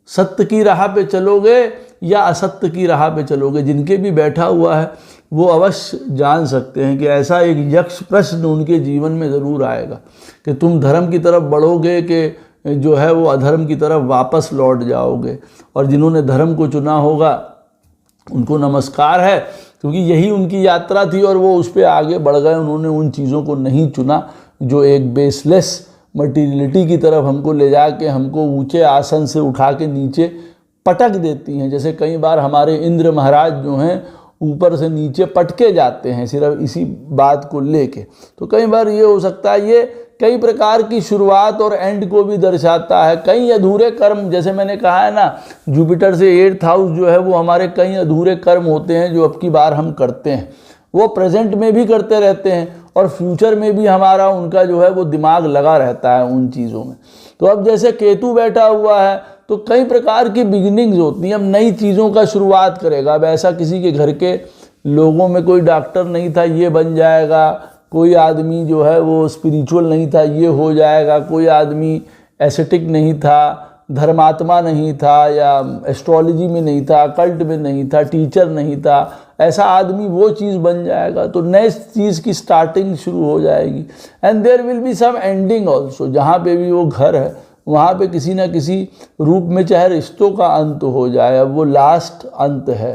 Speaker 1: सत्य की राह पे चलोगे या असत्य की राह पे चलोगे। जिनके भी बैठा हुआ है वो अवश्य जान सकते हैं कि ऐसा एक यक्ष प्रश्न उनके जीवन में ज़रूर आएगा कि तुम धर्म की तरफ बढ़ोगे कि जो है वो अधर्म की तरफ वापस लौट जाओगे। और जिन्होंने धर्म को चुना होगा उनको नमस्कार है, क्योंकि यही उनकी यात्रा थी और वो उस पर आगे बढ़ गए। उन्होंने उन चीज़ों को नहीं चुना जो एक बेसलेस मटीरियलिटी की तरफ हमको ले जाके हमको ऊंचे आसन से उठा के नीचे पटक देती हैं। जैसे कई बार हमारे इंद्र महाराज जो हैं ऊपर से नीचे पटके जाते हैं सिर्फ इसी बात को लेके। तो कई बार ये हो सकता है, ये कई प्रकार की शुरुआत और एंड को भी दर्शाता है। कई अधूरे कर्म, जैसे मैंने कहा है ना, जुपिटर से 8th हाउस जो है वो हमारे कई अधूरे कर्म होते हैं जो अब की बार हम करते हैं, वो प्रेजेंट में भी करते रहते हैं और फ्यूचर में भी हमारा उनका जो है वो दिमाग लगा रहता है उन चीज़ों में। तो अब जैसे केतु बैठा हुआ है तो कई प्रकार की बिगिनिंग्स होती हैं, अब नई चीज़ों का शुरुआत करेगा। अब ऐसा किसी के घर के लोगों में कोई डॉक्टर नहीं था, ये बन जाएगा, कोई आदमी जो है वो स्पिरिचुअल नहीं था, ये हो जाएगा, कोई आदमी एसेटिक नहीं था, धर्मात्मा नहीं था, या एस्ट्रोलॉजी में नहीं था, कल्ट में नहीं था, टीचर नहीं था, ऐसा आदमी वो चीज़ बन जाएगा। तो नए चीज़ की स्टार्टिंग शुरू हो जाएगी। And there will be some ending also, जहाँ पे भी वो घर है वहाँ पे किसी ना किसी रूप में चाहे रिश्तों का अंत हो जाए, अब वो लास्ट अंत है।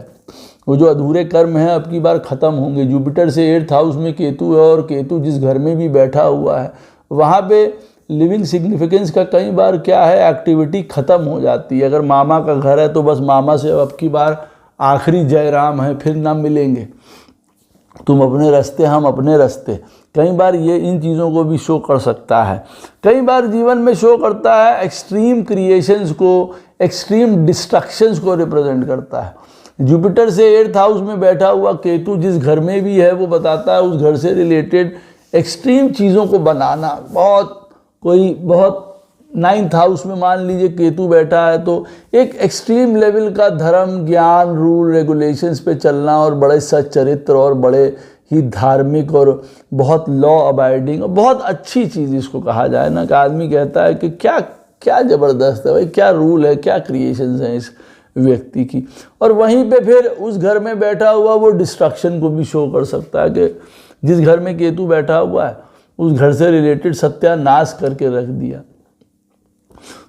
Speaker 1: वो जो अधूरे कर्म हैं अब की बार ख़त्म होंगे। जुपिटर से 8th हाउस में केतु है और केतु जिस घर में भी बैठा हुआ है वहाँ पे लिविंग सिग्निफिकेंस का कई बार क्या है, एक्टिविटी ख़त्म हो जाती है। अगर मामा का घर है तो बस मामा से अब की बार आखिरी जय राम है, फिर ना मिलेंगे, तुम अपने रास्ते हम अपने रास्ते। कई बार ये इन चीज़ों को भी शो कर सकता है। कई बार जीवन में शो करता है एक्सट्रीम क्रिएशंस को, एक्सट्रीम डिस्ट्रक्शंस को रिप्रेजेंट करता है। जुपिटर से 8th हाउस में बैठा हुआ केतु जिस घर में भी है वो बताता है उस घर से रिलेटेड एक्सट्रीम चीज़ों को बनाना। बहुत 9th हाउस में मान लीजिए केतु बैठा है तो एक एक्सट्रीम लेवल का धर्म, ज्ञान, रूल रेगुलेशंस पे चलना और बड़े सच्चरित्र और बड़े ही धार्मिक और बहुत लॉ अबाइडिंग और बहुत अच्छी चीज़ इसको कहा जाए ना, कि आदमी कहता है कि क्या क्या ज़बरदस्त है भाई, क्या रूल है, क्या क्रिएशंस हैं इस व्यक्ति की। और वहीं पे फिर उस घर में बैठा हुआ वो डिस्ट्रक्शन को भी शो कर सकता है कि जिस घर में केतु बैठा हुआ है उस घर से रिलेटेड सत्यानाश करके रख दिया।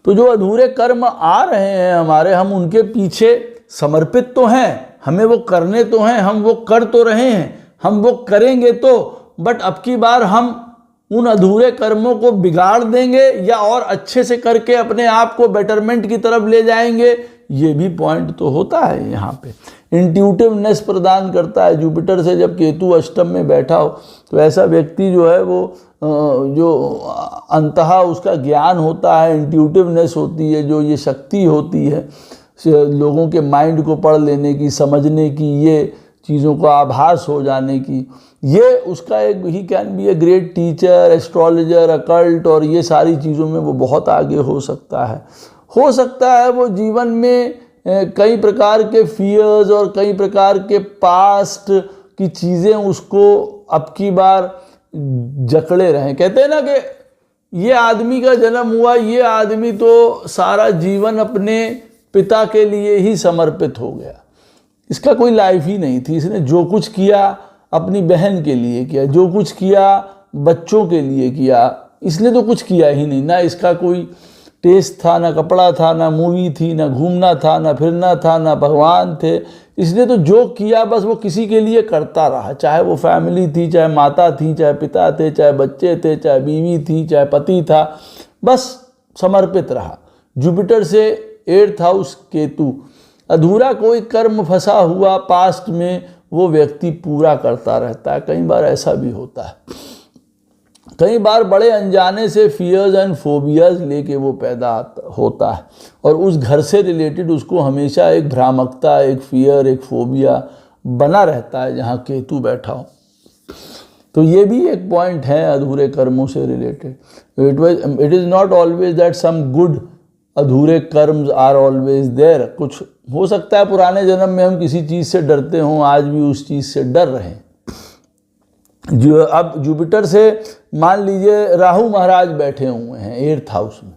Speaker 1: तो जो अधूरे कर्म आ रहे हैं हमारे, हम उनके पीछे समर्पित तो हैं, हमें वो करने तो हैं, हम वो कर तो रहे हैं, हम वो करेंगे तो, बट अब की बार हम उन अधूरे कर्मों को बिगाड़ देंगे या और अच्छे से करके अपने आप को बेटरमेंट की तरफ ले जाएंगे, ये भी पॉइंट तो होता है यहाँ पे। इंट्यूटिवनेस प्रदान करता है। जुपिटर से जब केतु अष्टम में बैठा हो तो ऐसा व्यक्ति जो है वो जो अंततः उसका ज्ञान होता है, इंट्यूटिवनेस होती है, जो ये शक्ति होती है लोगों के माइंड को पढ़ लेने की, समझने की, ये चीज़ों को आभास हो जाने की, ये उसका एक, he can be a great teacher, astrologer, occult, और ये सारी चीज़ों में वो बहुत आगे हो सकता है। हो सकता है वो जीवन में कई प्रकार के फियर्स और कई प्रकार के पास्ट की चीज़ें उसको अब की बार जकड़े रहें। कहते हैं ना कि ये आदमी का जन्म हुआ, ये आदमी तो सारा जीवन अपने पिता के लिए ही समर्पित हो गया, इसका कोई लाइफ ही नहीं थी। इसने जो कुछ किया अपनी बहन के लिए किया, जो कुछ किया बच्चों के लिए किया, इसने तो कुछ किया ही नहीं। ना इसका कोई टेस्ट था, ना कपड़ा था, ना मूवी थी, ना घूमना था, ना फिरना था, ना भगवान थे। इसने तो जो किया बस वो किसी के लिए करता रहा, चाहे वो फैमिली थी, चाहे माता थी, चाहे पिता थे, चाहे बच्चे थे, चाहे बीवी थी, चाहे पति था, बस समर्पित रहा। जुपिटर से 8th हाउस केतु, अधूरा कोई कर्म फंसा हुआ पास्ट में वो व्यक्ति पूरा करता रहता है। कई बार ऐसा भी होता है, कई बार बड़े अनजाने से फियर्स एंड फोबियाज लेके वो पैदा होता है, और उस घर से रिलेटेड उसको हमेशा एक भ्रामकता, एक फियर, एक फोबिया बना रहता है जहाँ केतु बैठा हो। तो ये भी एक पॉइंट है अधूरे कर्मों से related. It is not always that some good अधूरे कर्म्स आर ऑलवेज देयर। कुछ हो सकता है पुराने जन्म में हम किसी चीज़ से डरते हों, आज भी उस चीज़ से डर रहे हैं। जो अब जुपिटर से मान लीजिए राहु महाराज बैठे हुए हैं 8th हाउस में।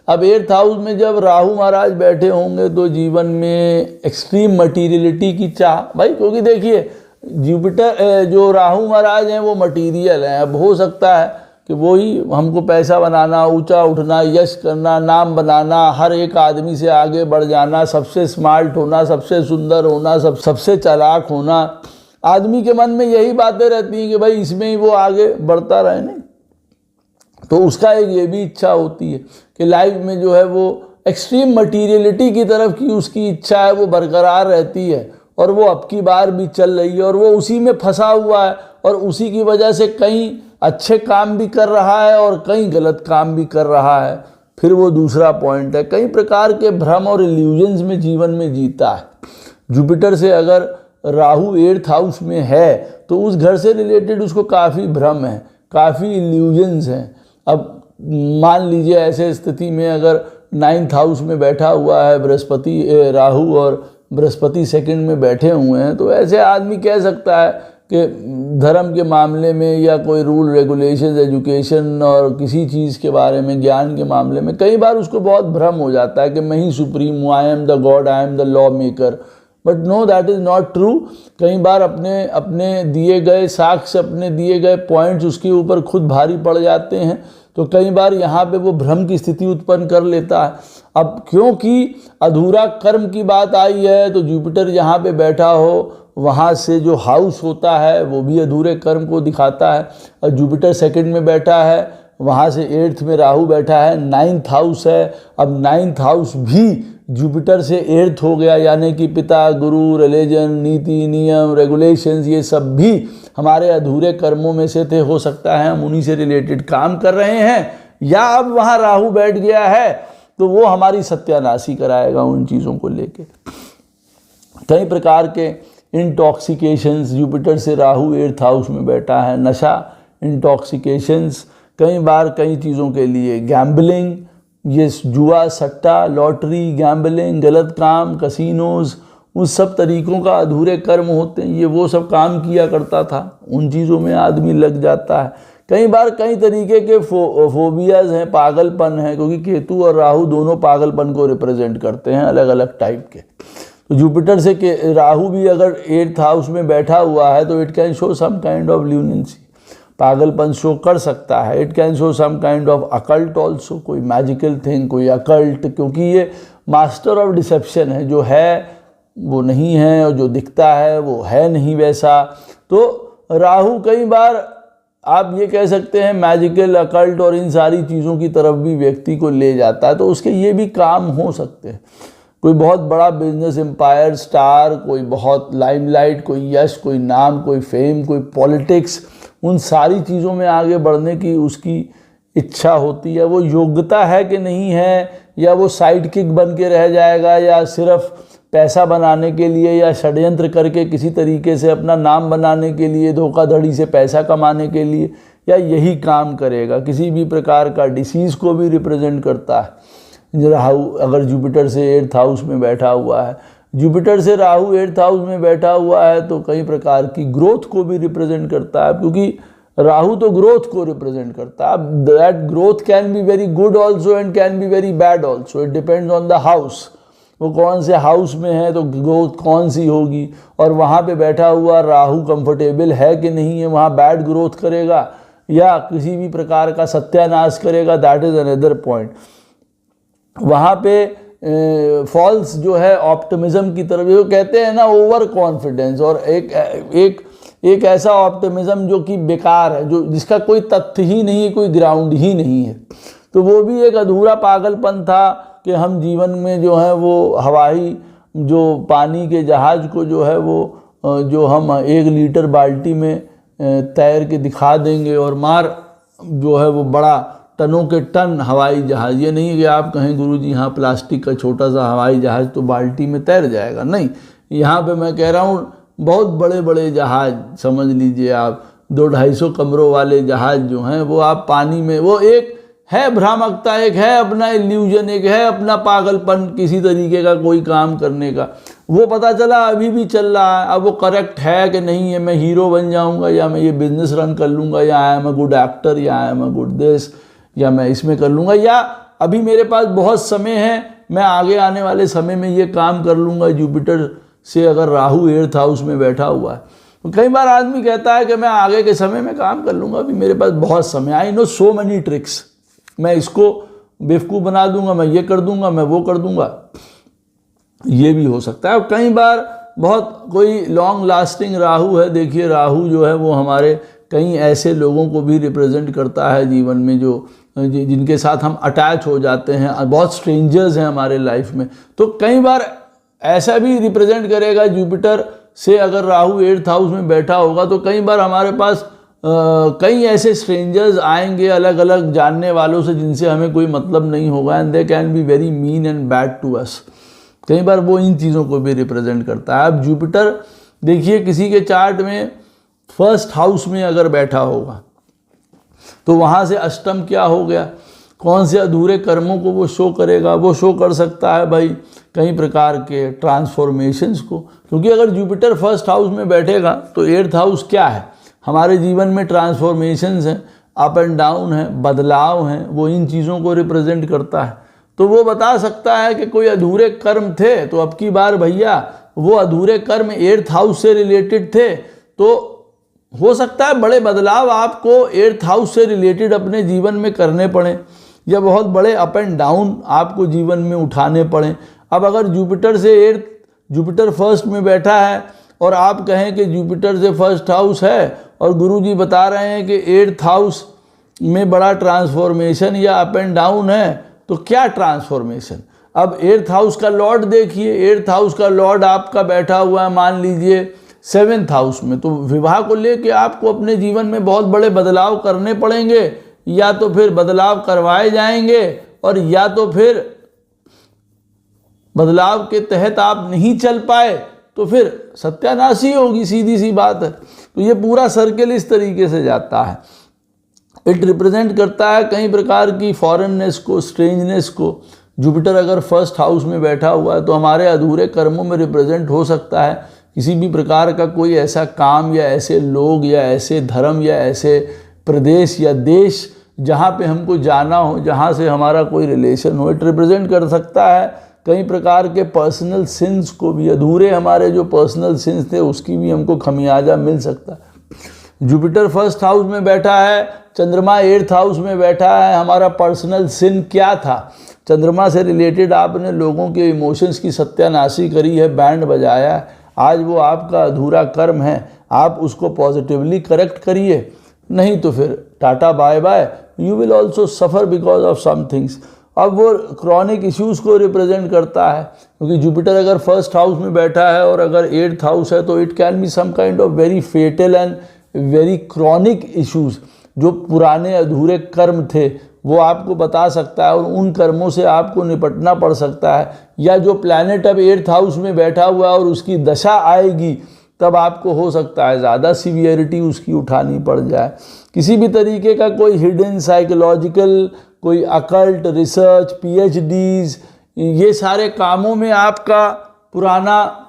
Speaker 1: अब 8th हाउस में जब राहु महाराज बैठे होंगे तो जीवन में एक्सट्रीम मटीरियलिटी की चाह, भाई, क्योंकि देखिए जुपिटर जो राहु महाराज हैं वो मटीरियल हैं। अब हो सकता है कि वही हमको पैसा बनाना, ऊंचा उठना, यश करना, नाम बनाना, हर एक आदमी से आगे बढ़ जाना, सबसे स्मार्ट होना, सबसे सुंदर होना, सबसे चालाक होना, आदमी के मन में यही बातें रहती हैं कि भाई इसमें ही वो आगे बढ़ता रहे। नहीं तो उसका एक ये भी इच्छा होती है कि लाइफ में जो है वो एक्सट्रीम मटीरियलिटी की तरफ की उसकी इच्छा है वो बरकरार रहती है, और वो अब की बार भी चल रही है, और वो उसी में फंसा हुआ है, और उसी की वजह से कई अच्छे काम भी कर रहा है और कई गलत काम भी कर रहा है। फिर वो दूसरा पॉइंट है, कई प्रकार के भ्रम और इल्यूजन्स में जीवन में जीता है। जुपिटर से अगर राहु 8th हाउस में है तो उस घर से रिलेटेड उसको काफ़ी भ्रम है, काफ़ी इल्यूजन्स हैं। अब मान लीजिए ऐसे स्थिति में अगर 9th हाउस में बैठा हुआ है बृहस्पति, राहु और बृहस्पति 2nd में बैठे हुए हैं, तो ऐसे आदमी कह सकता है कि धर्म के मामले में या कोई रूल रेगुलेशन, एजुकेशन और किसी चीज़ के बारे में, ज्ञान के मामले में कई बार उसको बहुत भ्रम हो जाता है कि मैं ही सुप्रीम हूँ, I am the god, I am the law maker. But no, that is not true. कई बार अपने दिए गए साक्ष्य, अपने दिए गए पॉइंट्स उसके ऊपर खुद भारी पड़ जाते हैं, तो कई बार यहाँ पे वो भ्रम की स्थिति उत्पन्न कर लेता है। अब क्योंकि अधूरा कर्म की बात आई है तो जुपिटर यहाँ पे बैठा हो, वहाँ से जो हाउस होता है वो भी अधूरे कर्म को दिखाता है। और जुपिटर 2nd में बैठा है, वहाँ से 8th में राहु बैठा है, 9th हाउस है। अब 9th हाउस भी जुपिटर से 8th हो गया, यानी कि पिता, गुरु, रिलीजन, नीति, नियम, रेगुलेशंस, ये सब भी हमारे अधूरे कर्मों में से थे। हो सकता है हम उन्हीं से रिलेटेड काम कर रहे हैं, या अब वहाँ राहु बैठ गया है तो वो हमारी सत्यानाशी कराएगा उन चीज़ों को लेके। कई प्रकार के इंटॉक्सिकेशंस, जुपिटर से राहु 8th हाउस में बैठा है, नशा, इंटॉक्सिकेशंस, कई बार कई चीज़ों के लिए गैम्बलिंग, ये जुआ, सट्टा, लॉटरी, गैम्बलिंग, गलत काम, कसिनोज, उन सब तरीक़ों का अधूरे कर्म होते हैं। ये वो सब काम किया करता था, उन चीज़ों में आदमी लग जाता है। कई बार कई तरीके के फोबियाज़ हैं, पागलपन है, क्योंकि केतु और राहु दोनों पागलपन को रिप्रेजेंट करते हैं, अलग अलग टाइप के। तो जुपिटर से राहु भी अगर 8th हाउस में बैठा हुआ है तो it can show some kind of lunacy, पागलपन शो कर सकता है। It can show some kind of occult also, कोई मैजिकल थिंग, कोई अकल्ट, क्योंकि ये मास्टर ऑफ डिसेप्शन है, जो है वो नहीं है और जो दिखता है वो है नहीं वैसा। तो राहु कई बार आप ये कह सकते हैं मैजिकल, अकल्ट और इन सारी चीज़ों की तरफ भी व्यक्ति को ले जाता है, तो उसके ये भी काम हो सकते हैं। कोई बहुत बड़ा बिजनेस एम्पायर, स्टार, कोई बहुत लाइमलाइट, कोई यश, कोई नाम, कोई फेम, कोई पॉलिटिक्स, उन सारी चीज़ों में आगे बढ़ने की उसकी इच्छा होती है। वो योग्यता है कि नहीं है, या वो साइड किक बन के रह जाएगा, या सिर्फ पैसा बनाने के लिए या षड्यंत्र करके किसी तरीके से अपना नाम बनाने के लिए, धोखाधड़ी से पैसा कमाने के लिए, या यही काम करेगा। किसी भी प्रकार का डिसीज़ को भी रिप्रेजेंट करता है। राहु अगर जुपिटर से 8th हाउस में बैठा हुआ है, जुपिटर से राहु 8th हाउस में बैठा हुआ है तो कई प्रकार की ग्रोथ को भी रिप्रेजेंट करता है, क्योंकि राहु तो ग्रोथ को रिप्रेजेंट करता है। That growth can be very good also and can be very bad also, it depends on the house. वो कौन से हाउस में है तो ग्रोथ कौन सी होगी, और वहाँ पे बैठा हुआ राहु कंफर्टेबल है कि नहीं है, वहाँ बैड ग्रोथ करेगा या किसी भी प्रकार का सत्यानाश करेगा, दैट इज़ अनदर पॉइंट। वहाँ पे फॉल्स जो है ऑप्टिमिज्म की तरफ, जो कहते हैं ना ओवर कॉन्फिडेंस, और एक ऐसा ऑप्टिमिज्म जो कि बेकार है, जो जिसका कोई तथ्य ही नहीं है, कोई ग्राउंड ही नहीं है, तो वो भी एक अधूरा पागलपन था कि हम जीवन में जो है वो हवाई जो पानी के जहाज़ को जो है वो जो हम 1 लीटर बाल्टी में तैर के दिखा देंगे और मार जो है वो बड़ा टनों के टन हवाई जहाज़। ये नहीं कि आप कहें गुरुजी हाँ प्लास्टिक का छोटा सा हवाई जहाज़ तो बाल्टी में तैर जाएगा, नहीं। यहाँ पे मैं कह रहा हूँ बहुत बड़े बड़े जहाज़ समझ लीजिए आप, 200-250 कमरों वाले जहाज़ जो हैं वो आप पानी में, वो एक है भ्रामकता, एक है अपना इल्यूजन, एक है अपना पागलपन किसी तरीके का कोई काम करने का, वो पता चला अभी भी चल रहा है। अब वो करेक्ट है कि नहीं है, मैं हीरो बन जाऊंगा या मैं ये बिजनेस रन कर लूँगा, या I am a good actor, या I am a good this, या मैं इसमें कर लूँगा, या अभी मेरे पास बहुत समय है, मैं आगे आने वाले समय में ये काम कर लूँगा। जुपिटर से अगर राहु 8th हाउस में बैठा हुआ है तो कई बार आदमी कहता है कि मैं आगे के समय में काम कर लूँगा, अभी मेरे पास बहुत समय, I know so many tricks, मैं इसको बेवकूफ़ बना दूंगा, मैं ये कर दूंगा, मैं वो कर दूंगा, ये भी हो सकता है। कई बार बहुत कोई लॉन्ग लास्टिंग राहु है, देखिए राहु जो है वो हमारे कई ऐसे लोगों को भी रिप्रेजेंट करता है जीवन में जो जिनके साथ हम अटैच हो जाते हैं, बहुत स्ट्रेंजर्स हैं हमारे लाइफ में, तो कई बार ऐसा भी रिप्रेजेंट करेगा। जुपिटर से अगर राहु 8th हाउस में बैठा होगा तो कई बार हमारे पास कई ऐसे स्ट्रेंजर्स आएंगे अलग अलग जानने वालों से जिनसे हमें कोई मतलब नहीं होगा, and they can be very mean and bad to us. कई बार वो इन चीज़ों को भी रिप्रेजेंट करता है। अब जुपिटर देखिए किसी के चार्ट में 1st हाउस में अगर बैठा होगा तो वहाँ से अष्टम क्या हो गया, कौन से अधूरे कर्मों को वो शो करेगा, वो शो कर सकता है भाई कई प्रकार के ट्रांसफॉर्मेशंस को, क्योंकि अगर जुपिटर 1st हाउस में बैठेगा तो 8th हाउस क्या है, हमारे जीवन में ट्रांसफॉर्मेशंस हैं, अप एंड डाउन हैं, बदलाव हैं, वो इन चीज़ों को रिप्रेजेंट करता है। तो वो बता सकता है कि कोई अधूरे कर्म थे तो अब की बार भैया वो अधूरे कर्म 8th हाउस से रिलेटेड थे, तो हो सकता है बड़े बदलाव आपको 8th हाउस से रिलेटेड अपने जीवन में करने पड़े, या बहुत बड़े अप एंड डाउन आपको जीवन में उठाने पड़े। अब अगर जुपिटर 1st में बैठा है और आप कहें कि जुपिटर से 1st हाउस है और गुरुजी बता रहे हैं कि 8th हाउस में बड़ा ट्रांसफॉर्मेशन या अप एंड डाउन है, तो क्या ट्रांसफॉर्मेशन। अब 8th हाउस का लॉर्ड देखिए, 8th हाउस का लॉर्ड आपका बैठा हुआ है मान लीजिए 7th हाउस में, तो विवाह को लेके आपको अपने जीवन में बहुत बड़े बदलाव करने पड़ेंगे, या तो फिर बदलाव करवाए जाएंगे, और या तो फिर बदलाव के तहत आप नहीं चल पाए तो फिर सत्यानाशी होगी, सीधी सी बात है। तो ये पूरा सर्कल इस तरीके से जाता है। इट रिप्रेजेंट करता है कई प्रकार की फॉरेननेस को, स्ट्रेंजनेस को। जुपिटर अगर 1st हाउस में बैठा हुआ है तो हमारे अधूरे कर्मों में रिप्रेजेंट हो सकता है किसी भी प्रकार का कोई ऐसा काम या ऐसे लोग या ऐसे धर्म या ऐसे प्रदेश या देश जहाँ पे हमको जाना हो, जहाँ से हमारा कोई रिलेशन हो। इट रिप्रेजेंट कर सकता है कई प्रकार के पर्सनल सिंस को भी, अधूरे हमारे जो पर्सनल सिंस थे उसकी भी हमको खमियाजा मिल सकता है। जुपिटर 1st हाउस में बैठा है, चंद्रमा 8th हाउस में बैठा है, हमारा पर्सनल सिन क्या था, चंद्रमा से रिलेटेड आपने लोगों के इमोशंस की सत्यानाशी करी है, बैंड बजाया है, आज वो आपका अधूरा कर्म है, आप उसको पॉजिटिवली करेक्ट करिए, नहीं तो फिर tata bye bye, you will also suffer because of some things. अब वो क्रॉनिक इश्यूज़ को रिप्रेजेंट करता है, क्योंकि जुपिटर अगर 1st हाउस में बैठा है और अगर 8th हाउस है तो it can be some kind of very fatal and very chronic issues. जो पुराने अधूरे कर्म थे वो आपको बता सकता है और उन कर्मों से आपको निपटना पड़ सकता है। या जो प्लैनेट अब 8th हाउस में बैठा हुआ है और उसकी दशा आएगी, तब आपको हो सकता है ज़्यादा सीवियरिटी उसकी उठानी पड़ जाए। किसी भी तरीके का कोई हिडन साइकोलॉजिकल, कोई अकल्ट रिसर्च, PhDs, ये सारे कामों में आपका पुराना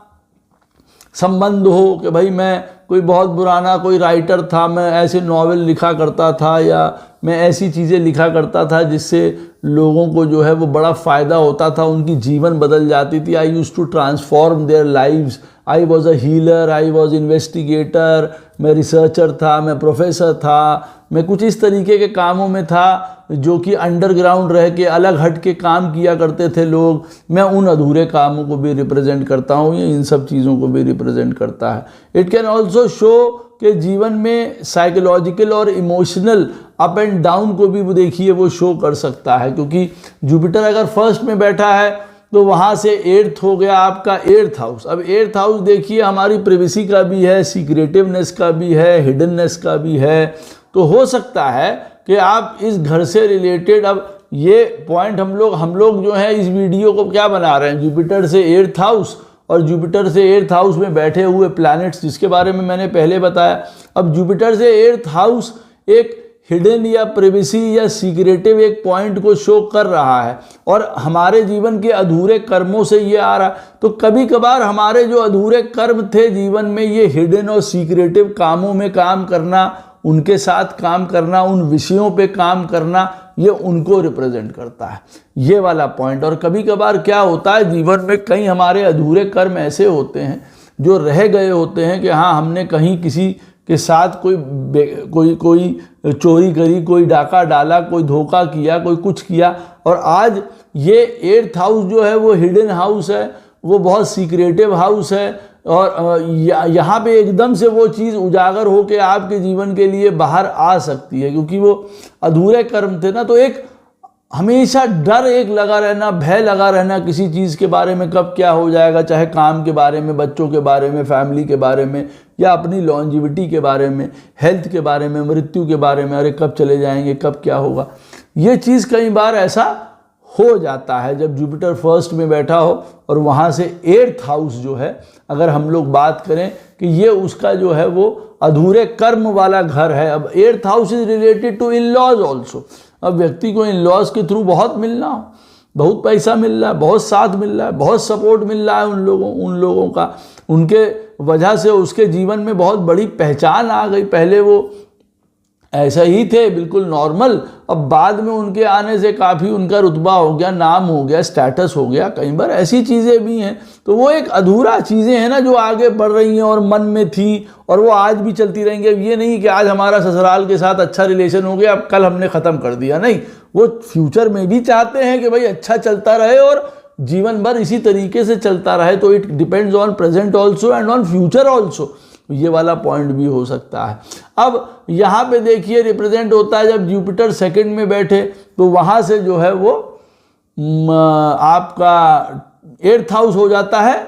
Speaker 1: संबंध हो कि भाई मैं कोई बहुत पुराना कोई राइटर था, मैं ऐसे नॉवेल लिखा करता था या मैं ऐसी चीज़ें लिखा करता था जिससे लोगों को जो है वो बड़ा फ़ायदा होता था, उनकी जीवन बदल जाती थी। I used to transform their lives, I was a healer, I was investigator, मैं रिसर्चर था, मैं प्रोफेसर था, मैं कुछ इस तरीके के कामों में था जो कि अंडरग्राउंड रह के अलग हट के काम किया करते थे लोग। मैं उन अधूरे कामों को भी रिप्रेजेंट करता हूँ, ये इन सब चीज़ों को भी रिप्रेजेंट करता है। इट कैन ऑल्सो शो कि जीवन में साइकोलॉजिकल और इमोशनल अप एंड डाउन को भी वो देखिए वो शो कर सकता है, क्योंकि जुपिटर अगर फर्स्ट में बैठा है तो वहाँ से 8th हो गया आपका 8th हाउस। अब 8th हाउस देखिए हमारी प्राइवेसी का भी है, सीक्रेटिवनेस का भी है, हिडननेस का भी है। तो हो सकता है कि आप इस घर से रिलेटेड, अब ये पॉइंट हम लोग जो है इस वीडियो को क्या बना रहे हैं, जुपिटर से 8th हाउस और जुपिटर से 8th हाउस में बैठे हुए प्लैनेट्स जिसके बारे में मैंने पहले बताया। अब जुपिटर से 8th हाउस एक हिडन या प्राइवेसी या सीक्रेटिव एक पॉइंट को शो कर रहा है और हमारे जीवन के अधूरे कर्मों से ये आ रहा है। तो कभी कभार हमारे जो अधूरे कर्म थे जीवन में, ये हिडन और सीक्रेटिव कामों में काम करना, उनके साथ काम करना, उन विषयों पे काम करना, ये उनको रिप्रेजेंट करता है, ये वाला पॉइंट। और कभी कभार क्या होता है जीवन में, कई हमारे अधूरे कर्म ऐसे होते हैं जो रह गए होते हैं कि हाँ हमने कहीं किसी के साथ कोई चोरी करी, कोई डाका डाला, कोई धोखा किया, कोई कुछ किया, और आज ये 8th हाउस जो है वो हिडन हाउस है, वो बहुत सीक्रेटिव हाउस है और यहाँ पे एकदम से वो चीज़ उजागर हो के आपके जीवन के लिए बाहर आ सकती है, क्योंकि वो अधूरे कर्म थे ना। तो एक हमेशा डर एक लगा रहना, भय लगा रहना किसी चीज़ के बारे में, कब क्या हो जाएगा, चाहे काम के बारे में, बच्चों के बारे में, फैमिली के बारे में, या अपनी लॉन्जिविटी के बारे में, हेल्थ के बारे में, मृत्यु के बारे में, अरे कब चले जाएंगे, कब क्या होगा। ये चीज़ कई बार ऐसा हो जाता है जब जुपिटर फर्स्ट में बैठा हो और वहाँ से 8th हाउस जो है, अगर हम लोग बात करें कि ये उसका जो है वो अधूरे कर्म वाला घर है। अब 8th house is related to in laws also. अब व्यक्ति को इन लॉज के थ्रू बहुत मिलना हो, बहुत पैसा मिल रहा है, बहुत साथ मिल रहा है, बहुत सपोर्ट मिल रहा है उन लोगों का, उनके वजह से उसके जीवन में बहुत बड़ी पहचान आ गई। पहले वो ऐसा ही थे बिल्कुल नॉर्मल, अब बाद में उनके आने से काफ़ी उनका रुतबा हो गया, नाम हो गया, स्टेटस हो गया। कई बार ऐसी चीज़ें भी हैं। तो वो एक अधूरा चीज़ें हैं ना जो आगे बढ़ रही हैं और मन में थी और वो आज भी चलती रहेंगी। अब ये नहीं कि आज हमारा ससुराल के साथ अच्छा रिलेशन हो गया, अब कल हमने ख़त्म कर दिया, नहीं, वो फ्यूचर में भी चाहते हैं कि भाई अच्छा चलता रहे और जीवन भर इसी तरीके से चलता रहे। तो it depends on present also and on future also, ये वाला पॉइंट भी हो सकता है। अब यहाँ पे देखिए रिप्रेजेंट होता है जब जुपिटर सेकंड में बैठे तो वहाँ से जो है वो आपका 8th हाउस हो जाता है,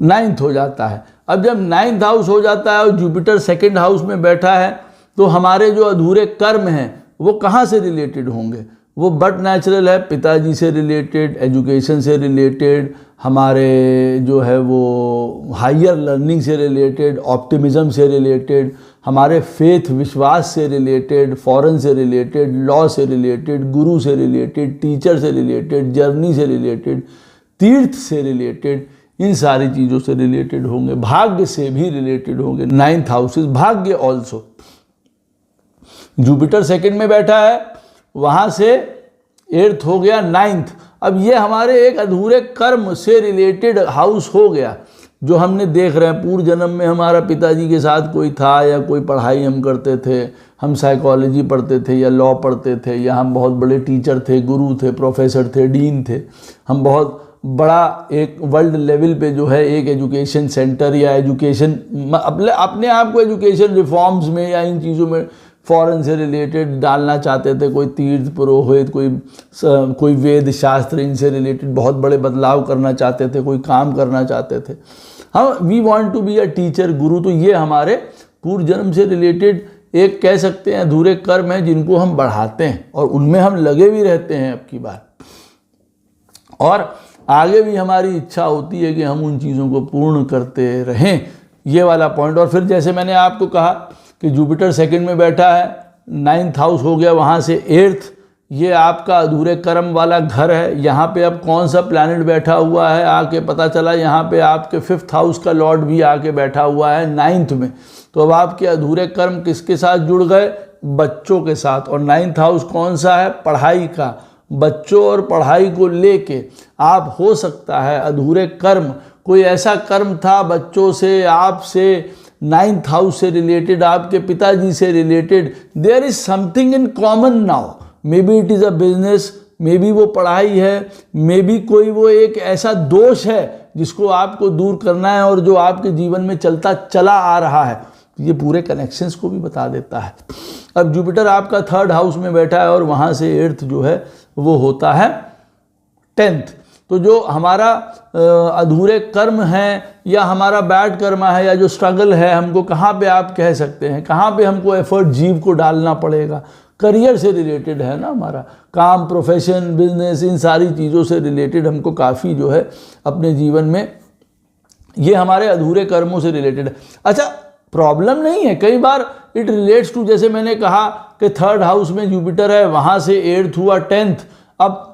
Speaker 1: 9th हो जाता है। अब जब 9th हाउस हो जाता है और जुपिटर सेकंड हाउस में बैठा है तो हमारे जो अधूरे कर्म हैं वो कहाँ से रिलेटेड होंगे, वो बट नेचुरल है, पिताजी से रिलेटेड, एजुकेशन से रिलेटेड, हमारे जो है वो हायर लर्निंग से रिलेटेड, ऑप्टिमिज्म से रिलेटेड, हमारे फेथ विश्वास से रिलेटेड, फॉरेन से रिलेटेड, लॉ से रिलेटेड, गुरु से रिलेटेड, टीचर से रिलेटेड, जर्नी से रिलेटेड, तीर्थ से रिलेटेड, इन सारी चीज़ों से रिलेटेड होंगे। भाग्य से भी रिलेटेड होंगे। 9th हाउसेस भाग्य ऑल्सो। जुपिटर सेकंड में बैठा है, वहाँ से 8th हो गया 9th। अब ये हमारे एक अधूरे कर्म से रिलेटेड हाउस हो गया जो हमने देख रहे हैं। पूर्व जन्म में हमारा पिताजी के साथ कोई था या कोई पढ़ाई हम करते थे, हम साइकोलॉजी पढ़ते थे या लॉ पढ़ते थे, या हम बहुत बड़े टीचर थे, गुरु थे, प्रोफेसर थे, डीन थे, हम बहुत बड़ा एक वर्ल्ड लेवल पे जो है एक एजुकेशन सेंटर या एजुकेशन अपने आप को एजुकेशन रिफॉर्म्स में या इन चीज़ों में फॉरेन से रिलेटेड डालना चाहते थे। कोई तीर्थ पुरोहित, कोई वेद शास्त्र, इनसे रिलेटेड बहुत बड़े बदलाव करना चाहते थे, कोई काम करना चाहते थे। हम we want to be a teacher, guru. तो ये हमारे पूर्व जन्म से रिलेटेड एक कह सकते हैं अधूरे कर्म हैं जिनको हम बढ़ाते हैं और उनमें हम लगे भी रहते हैं अब की बार, और आगे भी हमारी इच्छा होती है कि हम उन चीज़ों को पूर्ण करते रहें, ये वाला पॉइंट। और फिर जैसे मैंने आपको कहा कि जुपिटर सेकंड में बैठा है, 9th हाउस हो गया, वहाँ से 8th, ये आपका अधूरे कर्म वाला घर है। यहाँ पे अब कौन सा प्लैनेट बैठा हुआ है, आके पता चला यहाँ पे आपके 5th हाउस का लॉर्ड भी आके बैठा हुआ है 9th में। तो अब आपके अधूरे कर्म किसके साथ जुड़ गए, बच्चों के साथ। और 9th हाउस कौन सा है, पढ़ाई का। बच्चों और पढ़ाई को लेके आप, हो सकता है अधूरे कर्म, कोई ऐसा कर्म था बच्चों से, आपसे, 9th हाउस से रिलेटेड, आपके पिताजी से related, there is something in common now. Maybe it is a business, maybe वो पढ़ाई है, मे बी कोई वो एक ऐसा दोष है जिसको आपको दूर करना है और जो आपके जीवन में चलता चला आ रहा है। ये पूरे कनेक्शंस को भी बता देता है। अब जुपिटर आपका 3rd हाउस में बैठा है और वहाँ से 8th जो है वो होता है 10th। तो जो हमारा अधूरे कर्म है या हमारा बैड कर्मा है या जो स्ट्रगल है, हमको कहाँ पे आप कह सकते हैं, कहाँ पे हमको एफर्ट जीव को डालना पड़ेगा, करियर से रिलेटेड है ना, हमारा काम, प्रोफेशन, बिजनेस, इन सारी चीज़ों से रिलेटेड हमको काफ़ी जो है अपने जीवन में, ये हमारे अधूरे कर्मों से रिलेटेड है। अच्छा, प्रॉब्लम नहीं है, कई बार इट रिलेट्स टू, जैसे मैंने कहा कि 3rd हाउस में जुपिटर है, वहाँ से 8th हुआ 10th। अब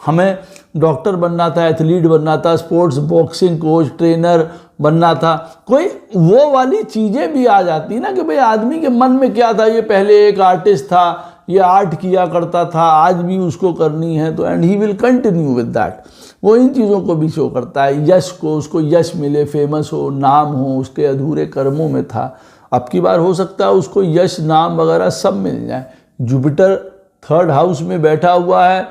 Speaker 1: हमें डॉक्टर बनना था, एथलीट बनना था, स्पोर्ट्स, बॉक्सिंग कोच, ट्रेनर बनना था, कोई वो वाली चीज़ें भी आ जाती ना कि भाई आदमी के मन में क्या था, ये पहले एक आर्टिस्ट था, ये आर्ट किया करता था, आज भी उसको करनी है, तो and he will continue with that. वो इन चीज़ों को भी शो करता है, यश को, उसको यश मिले, फेमस हो, नाम हो, उसके अधूरे कर्मों में था। अब की बार हो सकता है उसको यश, नाम वगैरह सब मिल जाए। जुपिटर 3rd हाउस में बैठा हुआ है,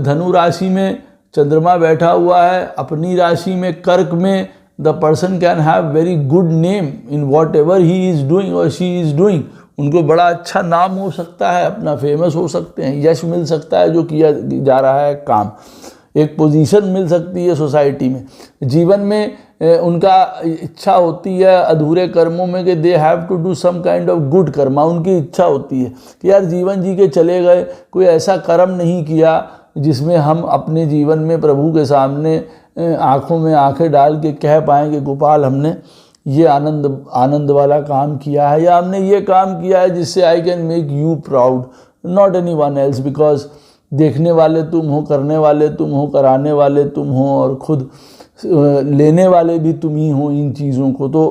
Speaker 1: धनु राशि में चंद्रमा बैठा हुआ है, अपनी राशि में कर्क में, the person can have very good name in what ever he is doing और शी इज़ डूइंग। उनको बड़ा अच्छा नाम हो सकता है, अपना फेमस हो सकते हैं, यश मिल सकता है जो किया जा रहा है काम, एक पोजीशन मिल सकती है सोसाइटी में। जीवन में उनका इच्छा होती है अधूरे कर्मों में कि they have to do some kind of good karma. उनकी इच्छा होती है कि यार जीवन जी के चले गए, कोई ऐसा कर्म नहीं किया जिसमें हम अपने जीवन में प्रभु के सामने आँखों में आंखें डाल के कह पाएँ कि गोपाल हमने ये आनंद वाला काम किया है, या हमने ये काम किया है जिससे I can make you proud, not any one else, because देखने वाले तुम हो, करने वाले तुम हो, कराने वाले तुम हो और खुद लेने वाले भी तुम ही हो इन चीज़ों को। तो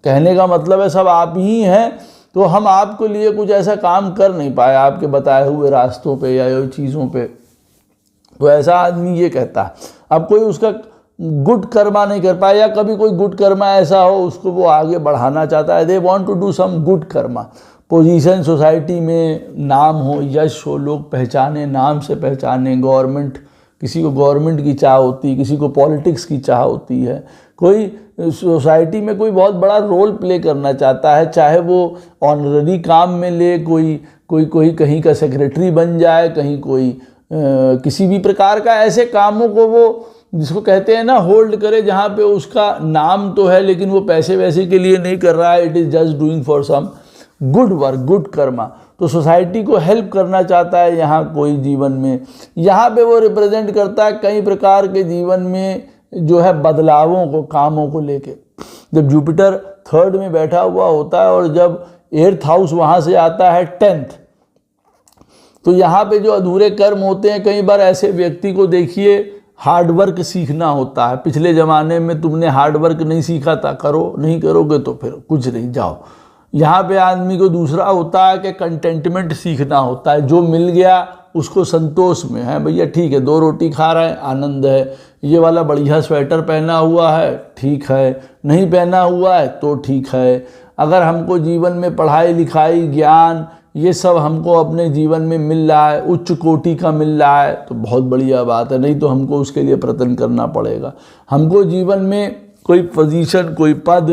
Speaker 1: कहने का मतलब है सब आप ही हैं, तो हम आपके लिए कुछ ऐसा काम कर नहीं पाए आपके बताए हुए रास्तों पे या चीज़ों पे। तो ऐसा आदमी ये कहता है। अब कोई उसका गुड कर्मा नहीं कर पाया, या कभी कोई गुड कर्मा ऐसा हो उसको वो आगे बढ़ाना चाहता है, they want to do some good karma, position society में, नाम हो, यश हो, लोग पहचाने, नाम से पहचाने, गवर्नमेंट, किसी को गवर्नमेंट की चाह होती है, किसी को पॉलिटिक्स की चाह होती है, कोई सोसाइटी में कोई बहुत बड़ा रोल प्ले करना चाहता है, चाहे वो ऑनररी काम में ले, कोई कहीं का सेक्रेटरी बन जाए, कहीं कोई किसी भी प्रकार का ऐसे कामों को वो जिसको कहते हैं ना होल्ड करे, जहाँ पे उसका नाम तो है लेकिन वो पैसे वैसे के लिए नहीं कर रहा है, it is just doing for some good work, good karma. तो सोसाइटी को हेल्प करना चाहता है यहाँ कोई जीवन में, यहाँ पे वो रिप्रेजेंट करता है कई प्रकार के जीवन में जो है बदलावों को, कामों को लेके। जब जुपिटर 3rd में बैठा हुआ होता है और जब 8th हाउस वहाँ से आता है 10th, तो यहाँ पे जो अधूरे कर्म होते हैं, कई बार ऐसे व्यक्ति को देखिए हार्ड वर्क सीखना होता है। पिछले ज़माने में तुमने हार्ड वर्क नहीं सीखा था, करो, नहीं करोगे तो फिर कुछ नहीं, जाओ। यहाँ पे आदमी को दूसरा होता है कि कंटेंटमेंट सीखना होता है, जो मिल गया उसको संतोष में है, भैया ठीक है, 2 रोटी खा रहे हैं, आनंद है, ये वाला बढ़िया स्वेटर पहना हुआ है, ठीक है, नहीं पहना हुआ है तो ठीक है। अगर हमको जीवन में पढ़ाई लिखाई, ज्ञान, ये सब हमको अपने जीवन में मिल रहा है, उच्च कोटि का मिल रहा है, तो बहुत बढ़िया बात है, नहीं तो हमको उसके लिए प्रयत्न करना पड़ेगा। हमको जीवन में कोई पोजीशन, कोई पद,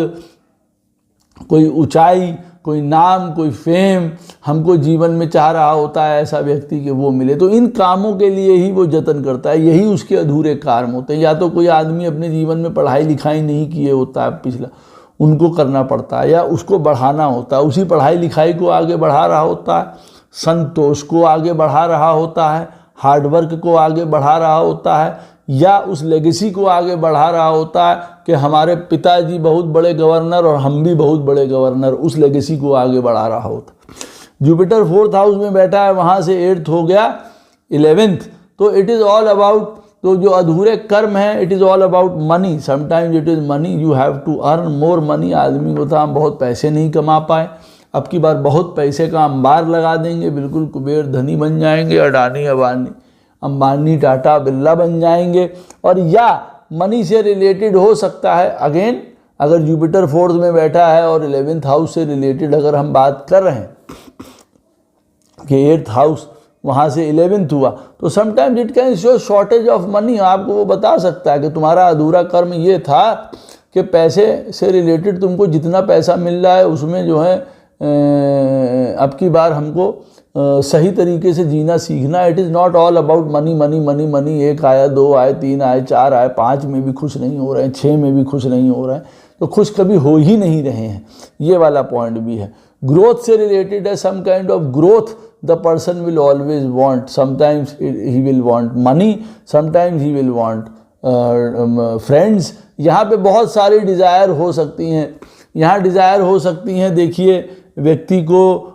Speaker 1: कोई ऊंचाई, कोई नाम, कोई फेम हमको जीवन में चाह रहा होता है ऐसा व्यक्ति कि वो मिले, तो इन कामों के लिए ही वो जतन करता है, यही उसके अधूरे कार्य होते हैं। या तो कोई आदमी अपने जीवन में पढ़ाई लिखाई नहीं किए होता है पिछला, उनको करना पड़ता है या उसको बढ़ाना होता है, उसी पढ़ाई लिखाई को आगे बढ़ा रहा होता है, संतोष को आगे बढ़ा रहा होता है, हार्डवर्क को आगे बढ़ा रहा होता है, या उस लेगेसी को आगे बढ़ा रहा होता है कि हमारे पिताजी बहुत बड़े गवर्नर और हम भी बहुत बड़े गवर्नर, उस लेगेसी को आगे बढ़ा रहा होता है। जुपिटर 4th हाउस में बैठा है, वहाँ से 8th हो गया 11th, तो इट इज़ ऑल अबाउट, तो जो अधूरे कर्म हैं, it is all about money. Sometimes it is money, you have to earn more money. आदमी को था हम बहुत पैसे नहीं कमा पाए, अब की बार बहुत पैसे का अंबार लगा देंगे, बिल्कुल कुबेर धनी बन जाएंगे, अडानी अंबानी टाटा बिरला बन जाएंगे। और या मनी से रिलेटेड हो सकता है, अगेन अगर जुपिटर 4th में बैठा है और 11th हाउस से रिलेटेड अगर हम बात कर रहे हैं कि 8th हाउस वहाँ से 11th हुआ, तो sometimes it can show shortage of money. आपको वो बता सकता है कि तुम्हारा अधूरा कर्म ये था कि पैसे से रिलेटेड तुमको जितना पैसा मिल रहा है उसमें जो है अब की बार हमको सही तरीके से जीना सीखना। It is not all about money money money money. 1 आया, 2 आए, 3 आए, 4 आए, 5 में भी खुश नहीं हो रहे हैं, 6 में भी खुश नहीं हो रहे हैं, तो खुश कभी हो ही नहीं रहे हैं। ये वाला पॉइंट भी है। ग्रोथ से रिलेटेड है, some kind of growth the person will always want. Sometimes he will want money, sometimes he will want friends. यहाँ पे बहुत सारी डिज़ायर हो सकती हैं, यहाँ डिज़ायर हो सकती हैं, देखिए व्यक्ति को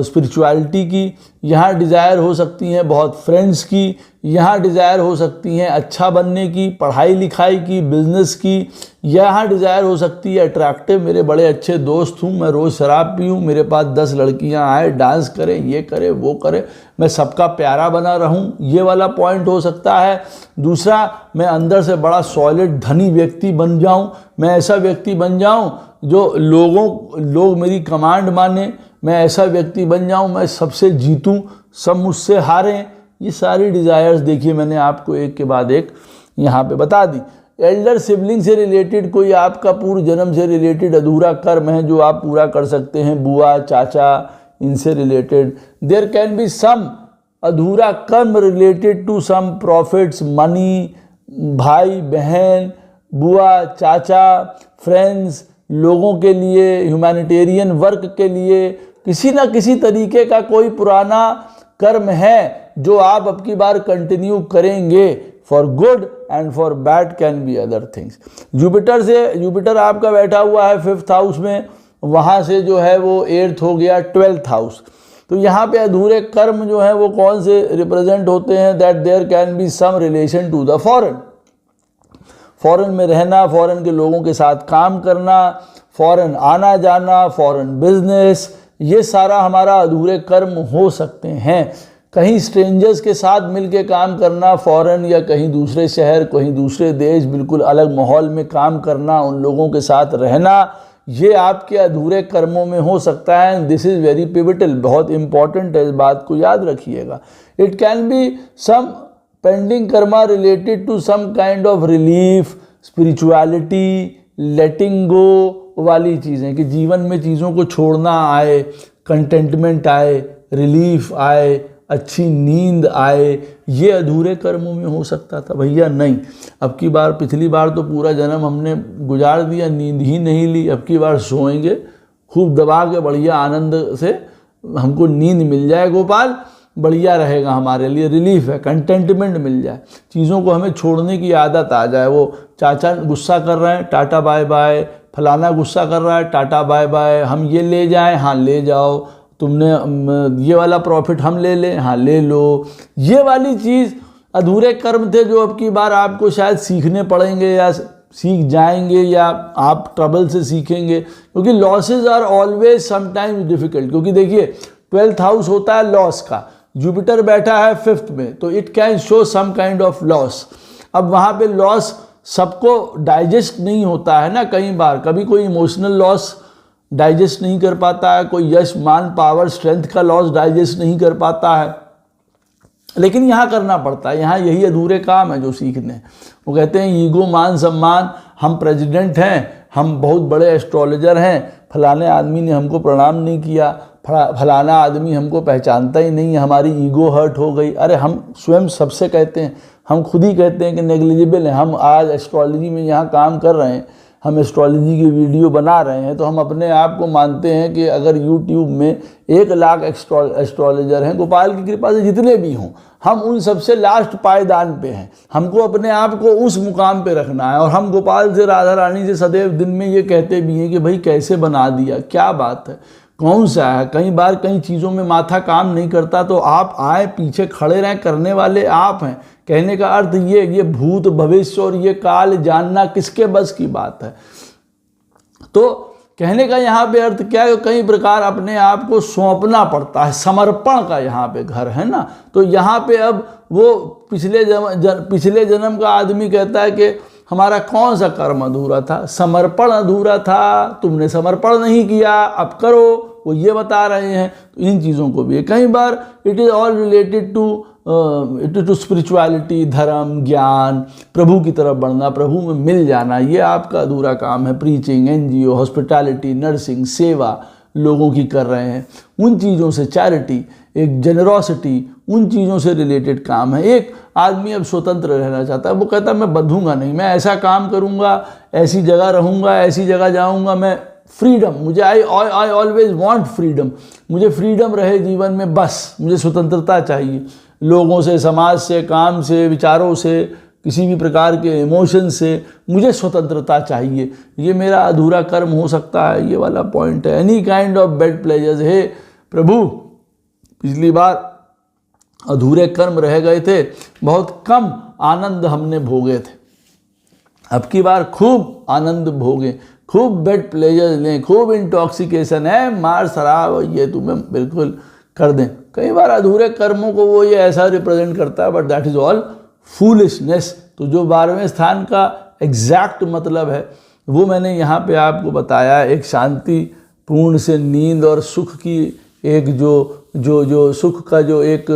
Speaker 1: स्पिरिचुअलिटी की, यहाँ डिज़ायर हो सकती हैं बहुत फ्रेंड्स की, यहाँ डिज़ायर हो सकती हैं अच्छा बनने की, पढ़ाई लिखाई की, बिजनेस की, यहाँ डिज़ायर हो सकती है अट्रैक्टिव, मेरे बड़े अच्छे दोस्त हूँ, मैं रोज़ शराब पीऊँ, मेरे पास 10 लड़कियाँ आए, डांस करें, ये करे वो करे, मैं सबका प्यारा बना रहूँ, ये वाला पॉइंट हो सकता है। दूसरा, मैं अंदर से बड़ा सॉलिड धनी व्यक्ति बन जाऊँ, मैं ऐसा व्यक्ति बन जाऊँ जो लोग मेरी कमांड माने, मैं ऐसा व्यक्ति बन जाऊं, मैं सबसे जीतूं, सब मुझसे हारें। ये सारी डिज़ायर्स देखिए मैंने आपको एक के बाद एक यहाँ पे बता दी। एल्डर सिबलिंग से रिलेटेड कोई आपका पूर्व जन्म से रिलेटेड अधूरा कर्म है जो आप पूरा कर सकते हैं, बुआ चाचा इनसे related. There can be some अधूरा कर्म related to some profits, money, भाई बहन, बुआ चाचा, फ्रेंड्स, लोगों के लिए, ह्यूमैनिटेरियन वर्क के लिए, किसी ना किसी तरीके का कोई पुराना कर्म है जो आप अब की बार कंटिन्यू करेंगे। For good and for bad can be other things. Jupiter आपका बैठा हुआ है 5th हाउस में, वहाँ से जो है वो 8th हो गया 12th हाउस। तो यहाँ पे अधूरे कर्म जो हैं वो कौन से रिप्रेजेंट होते हैं? That there can be some relation to the foreign, foreign में रहना, फॉरेन के लोगों के साथ काम करना, फॉरेन आना जाना, फॉरेन बिजनेस, ये सारा हमारा अधूरे कर्म हो सकते हैं। कहीं स्ट्रेंजर्स के साथ मिलके काम करना, फॉरेन या कहीं दूसरे शहर, कहीं दूसरे देश, बिल्कुल अलग माहौल में काम करना, उन लोगों के साथ रहना, ये आपके अधूरे कर्मों में हो सकता है। दिस इज़ वेरी पिविटल, बहुत इंपॉर्टेंट है, इस बात को याद रखिएगा। It can be some pending karma related to some kind of relief, spirituality, letting go वाली चीज़ें, कि जीवन में चीज़ों को छोड़ना आए, कंटेंटमेंट आए, रिलीफ आए, अच्छी नींद आए, ये अधूरे कर्मों में हो सकता था। भैया नहीं, अब की बार, पिछली बार तो पूरा जन्म हमने गुजार दिया, नींद ही नहीं ली, अब की बार सोएंगे खूब दबा के, बढ़िया आनंद से हमको नींद मिल जाए गोपाल, बढ़िया रहेगा, हमारे लिए रिलीफ है, कंटेंटमेंट मिल जाए, चीज़ों को हमें छोड़ने की आदत आ जाए। वो चाचा गुस्सा कर रहे हैं, टाटा बाय बाय, फलाना गुस्सा कर रहा है, टाटा बाय बाय, हम ये ले जाएं, हाँ ले जाओ, तुमने ये वाला प्रॉफिट हम ले लें, हाँ ले लो। ये वाली चीज़ अधूरे कर्म थे जो अब की बार आपको शायद सीखने पड़ेंगे या सीख जाएंगे, या आप ट्रबल से सीखेंगे, क्योंकि losses are always sometimes difficult. क्योंकि देखिए 12th हाउस होता है लॉस का, जुपिटर बैठा है 5th में, तो it can show some kind of loss. अब वहाँ पे लॉस सबको डाइजेस्ट नहीं होता है ना, कई बार कभी कोई इमोशनल लॉस डाइजेस्ट नहीं कर पाता है, कोई यश मान पावर स्ट्रेंथ का लॉस डाइजेस्ट नहीं कर पाता है, लेकिन यहाँ करना पड़ता है। यहाँ यही अधूरे काम है जो सीखने। वो कहते हैं ईगो, मान सम्मान, हम प्रेसिडेंट हैं, हम बहुत बड़े एस्ट्रोलॉजर हैं, फलाने आदमी ने हमको प्रणाम नहीं किया, फलाना आदमी हमको पहचानता ही नहीं है, हमारी ईगो हर्ट हो गई। अरे हम स्वयं सबसे कहते हैं, हम खुद ही कहते हैं कि नेग्लिजिबल है। हम आज एस्ट्रोलॉजी में यहाँ काम कर रहे हैं, हम एस्ट्रोलॉजी की वीडियो बना रहे हैं तो हम अपने आप को मानते हैं कि अगर यूट्यूब में 1 लाख एस्ट्रोलॉजर हैं, गोपाल की कृपा से जितने भी हों, हम उन सबसे लास्ट पायदान पे हैं। हमको अपने आप को उस मुकाम पे रखना है। और हम गोपाल से, राधा रानी से सदैव दिन में ये कहते भी हैं कि भाई कैसे बना दिया, क्या बात है, कौन सा है। कई बार कई चीज़ों में माथा काम नहीं करता तो आप आए, पीछे खड़े रहें, करने वाले आप हैं। कहने का अर्थ ये भूत भविष्य और ये काल जानना किसके बस की बात है। तो कहने का यहाँ पे अर्थ क्या है, कई प्रकार अपने आप को सौंपना पड़ता है, समर्पण का यहाँ पे घर है ना। तो यहाँ पे अब वो पिछले जन्म का आदमी कहता है कि हमारा कौन सा कर्म अधूरा था, समर्पण अधूरा था, तुमने समर्पण नहीं किया, अब करो, वो ये बता रहे हैं। तो इन चीज़ों को भी कई बार it is all related to spirituality, dharma, gyan, प्रभु की तरफ बढ़ना, प्रभु में मिल जाना, ये आपका अधूरा काम है। प्रीचिंग, NGO, हॉस्पिटैलिटी, नर्सिंग, सेवा लोगों की कर रहे हैं, उन चीज़ों से, चैरिटी, एक जेनरोसिटी, उन चीज़ों से रिलेटेड काम है। एक आदमी अब स्वतंत्र रहना चाहता है, वो कहता है मैं बंधूंगा नहीं, मैं ऐसा काम करूंगा, ऐसी जगह रहूंगा, ऐसी जगह जाऊंगा, मैं फ्रीडम, मुझे आई ऑलवेज वांट फ्रीडम, मुझे फ्रीडम रहे जीवन में, बस मुझे स्वतंत्रता चाहिए लोगों से, समाज से, काम से, विचारों से, किसी भी प्रकार के इमोशन से मुझे स्वतंत्रता चाहिए। ये मेरा अधूरा कर्म हो सकता है, ये वाला पॉइंट है। Any kind of bad pleasures, हे प्रभु पिछली बार अधूरे कर्म रह गए थे, बहुत कम आनंद हमने भोगे थे, अब की बार खूब आनंद भोगे, खूब बेड प्लेजर्स लें, खूब इंटॉक्सिकेशन है, मार शराब ये तुम्हें बिल्कुल कर दें। कई बार अधूरे कर्मों को वो ये ऐसा रिप्रेजेंट करता है, but that is all foolishness. तो जो 12वें स्थान का एग्जैक्ट मतलब है वो मैंने यहाँ पे आपको बताया। एक शांति पूर्ण से नींद और सुख की एक जो सुख का जो एक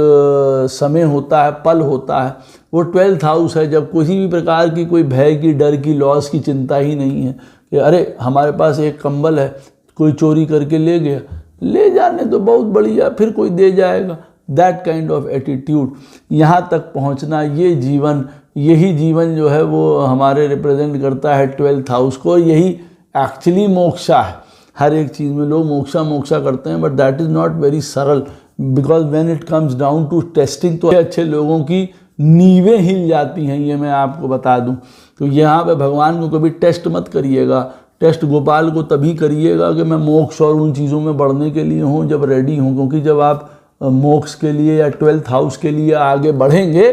Speaker 1: समय होता है, पल होता है, वो 12th हाउस है, जब किसी भी प्रकार की कोई भय की, डर की, लॉस की चिंता ही नहीं है कि अरे हमारे पास एक कंबल है, कोई चोरी करके ले गया, ले जाने तो बहुत बढ़िया, फिर कोई दे जाएगा। दैट काइंड ऑफ एटीट्यूड, यहाँ तक पहुँचना, ये जीवन, यही जीवन जो है वो हमारे रिप्रेजेंट करता है 12th हाउस को। यही एक्चुअली मोक्षा है। हर एक चीज़ में लोग मोक्षा करते हैं, but that is not very saral, because when it comes down to testing तो अच्छे लोगों की नींवें हिल जाती हैं, ये मैं आपको बता दूं। तो यहाँ पे भगवान को कभी टेस्ट मत करिएगा। टेस्ट गोपाल को तभी करिएगा कि मैं मोक्ष और उन चीज़ों में बढ़ने के लिए हूँ, जब रेडी हूँ। क्योंकि जब आप मोक्ष के लिए या 12th हाउस के लिए आगे बढ़ेंगे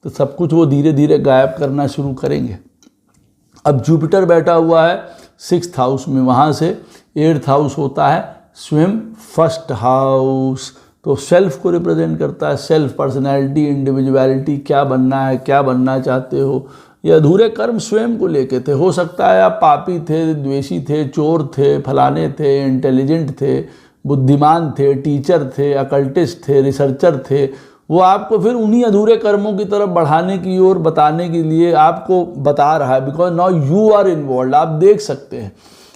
Speaker 1: तो सब कुछ वो धीरे धीरे गायब करना शुरू करेंगे। अब जुपिटर बैठा हुआ है 6th हाउस में, वहाँ से 8th हाउस होता है स्वयं 1st हाउस। तो सेल्फ को रिप्रेजेंट करता है, सेल्फ, पर्सनैलिटी, इंडिविजुअलिटी, क्या बनना है, क्या बनना चाहते हो। ये अधूरे कर्म स्वयं को लेके थे। हो सकता है आप पापी थे, द्वेषी थे, चोर थे, फलाने थे, इंटेलिजेंट थे, बुद्धिमान थे, टीचर थे, अकल्टिस्ट थे, रिसर्चर थे। वो आपको फिर उन्हीं अधूरे कर्मों की तरफ बढ़ाने की ओर बताने के लिए आपको बता रहा है, because now you are involve. आप देख सकते हैं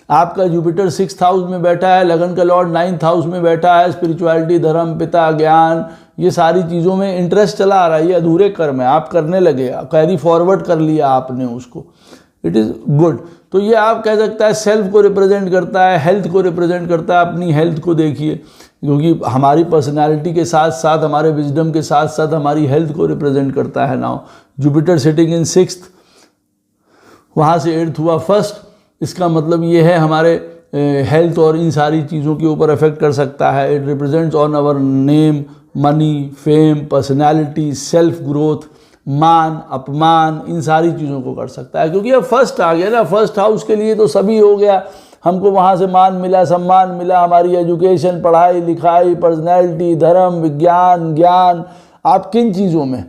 Speaker 1: आपका जुपिटर 6th हाउस में बैठा है, लगन का लॉर्ड 9th हाउस में बैठा है, स्पिरिचुअलिटी, धर्म, पिता, ज्ञान, ये सारी चीज़ों में इंटरेस्ट चला आ रहा है। ये अधूरे कर्म है, आप करने लगे, कैरी फॉरवर्ड कर लिया आपने उसको, इट इज़ गुड। तो ये आप कह सकता है सेल्फ को रिप्रेजेंट करता है, हेल्थ को रिप्रेजेंट करता है। अपनी हेल्थ को देखिए, क्योंकि हमारी पर्सनालिटी के साथ साथ, हमारे विजडम के साथ साथ हमारी हेल्थ को रिप्रेजेंट करता है। Now Jupiter sitting in 6th, वहाँ से 8th हुआ 1st, इसका मतलब ये है हमारे हेल्थ और इन सारी चीज़ों के ऊपर इफेक्ट कर सकता है। It represents on our name, money, fame, personality, self growth, मान, अपमान, इन सारी चीज़ों को कर सकता है। क्योंकि अब 1st आ गया ना, 1st हाउस के लिए तो सभी हो गया। हमको वहाँ से मान मिला, सम्मान मिला, हमारी एजुकेशन, पढ़ाई लिखाई, पर्सनैलिटी, धर्म, विज्ञान, ज्ञान, आप किन चीज़ों में।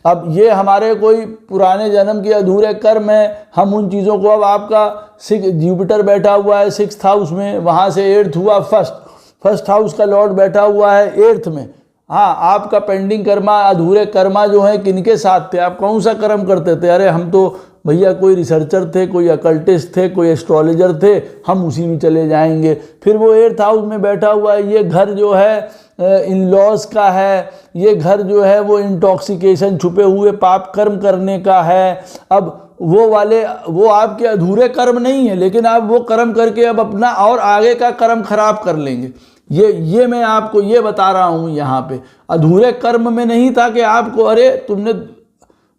Speaker 1: अब ये हमारे कोई पुराने जन्म के अधूरे कर्म हैं, हम उन चीज़ों को, अब आपका जुपिटर बैठा हुआ है 6th हाउस में, वहाँ से 8th हुआ 1st हाउस का लॉर्ड बैठा हुआ है 8th में। हाँ, आपका पेंडिंग कर्मा, अधूरे कर्मा जो है किनके साथ थे, आप कौन सा कर्म करते थे। अरे हम तो भैया कोई रिसर्चर थे, कोई अकल्टिस्ट थे, कोई एस्ट्रोलॉजर थे, हम उसी में चले जाएंगे। फिर वो 8th हाउस में बैठा हुआ है, ये घर जो है इन लॉज का है, ये घर जो है वो इंटॉक्सिकेशन, छुपे हुए पाप कर्म करने का है। अब वो आपके अधूरे कर्म नहीं है, लेकिन आप वो कर्म करके अब अपना और आगे का कर्म खराब कर लेंगे। ये मैं आपको ये बता रहा हूँ यहाँ पे। अधूरे कर्म में नहीं था कि आपको अरे तुमने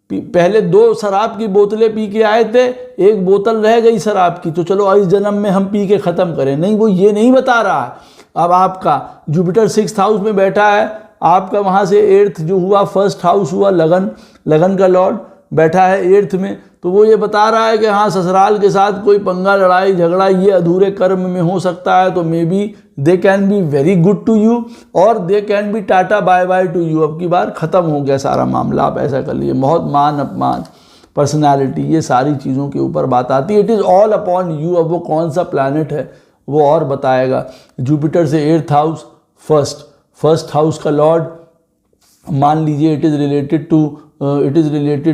Speaker 1: पहले 2 शराब की बोतलें पी के आए थे, 1 बोतल रह गई शराब की, तो चलो इस जन्म में हम पी के ख़त्म करें। नहीं, वो ये नहीं बता रहा है। अब आपका जुपिटर 6th हाउस में बैठा है, आपका वहाँ से 8th जो हुआ, 1st हाउस हुआ लगन का लॉर्ड बैठा है 8th में, तो वो ये बता रहा है कि हाँ ससुराल के साथ कोई पंगा, लड़ाई झगड़ा ये अधूरे कर्म में हो सकता है। तो may be they can be very good to you और they can be tata bye bye to you. अब की बार ख़त्म हो गया सारा मामला, आप ऐसा कर लिए। बहुत मान अपमान, पर्सनालिटी, ये सारी चीज़ों के ऊपर बात आती है। It is all upon you. अब वो कौन सा प्लैनेट है वो और बताएगा। जुपिटर से 8th हाउस, फर्स्ट हाउस का लॉर्ड मान लीजिए it is related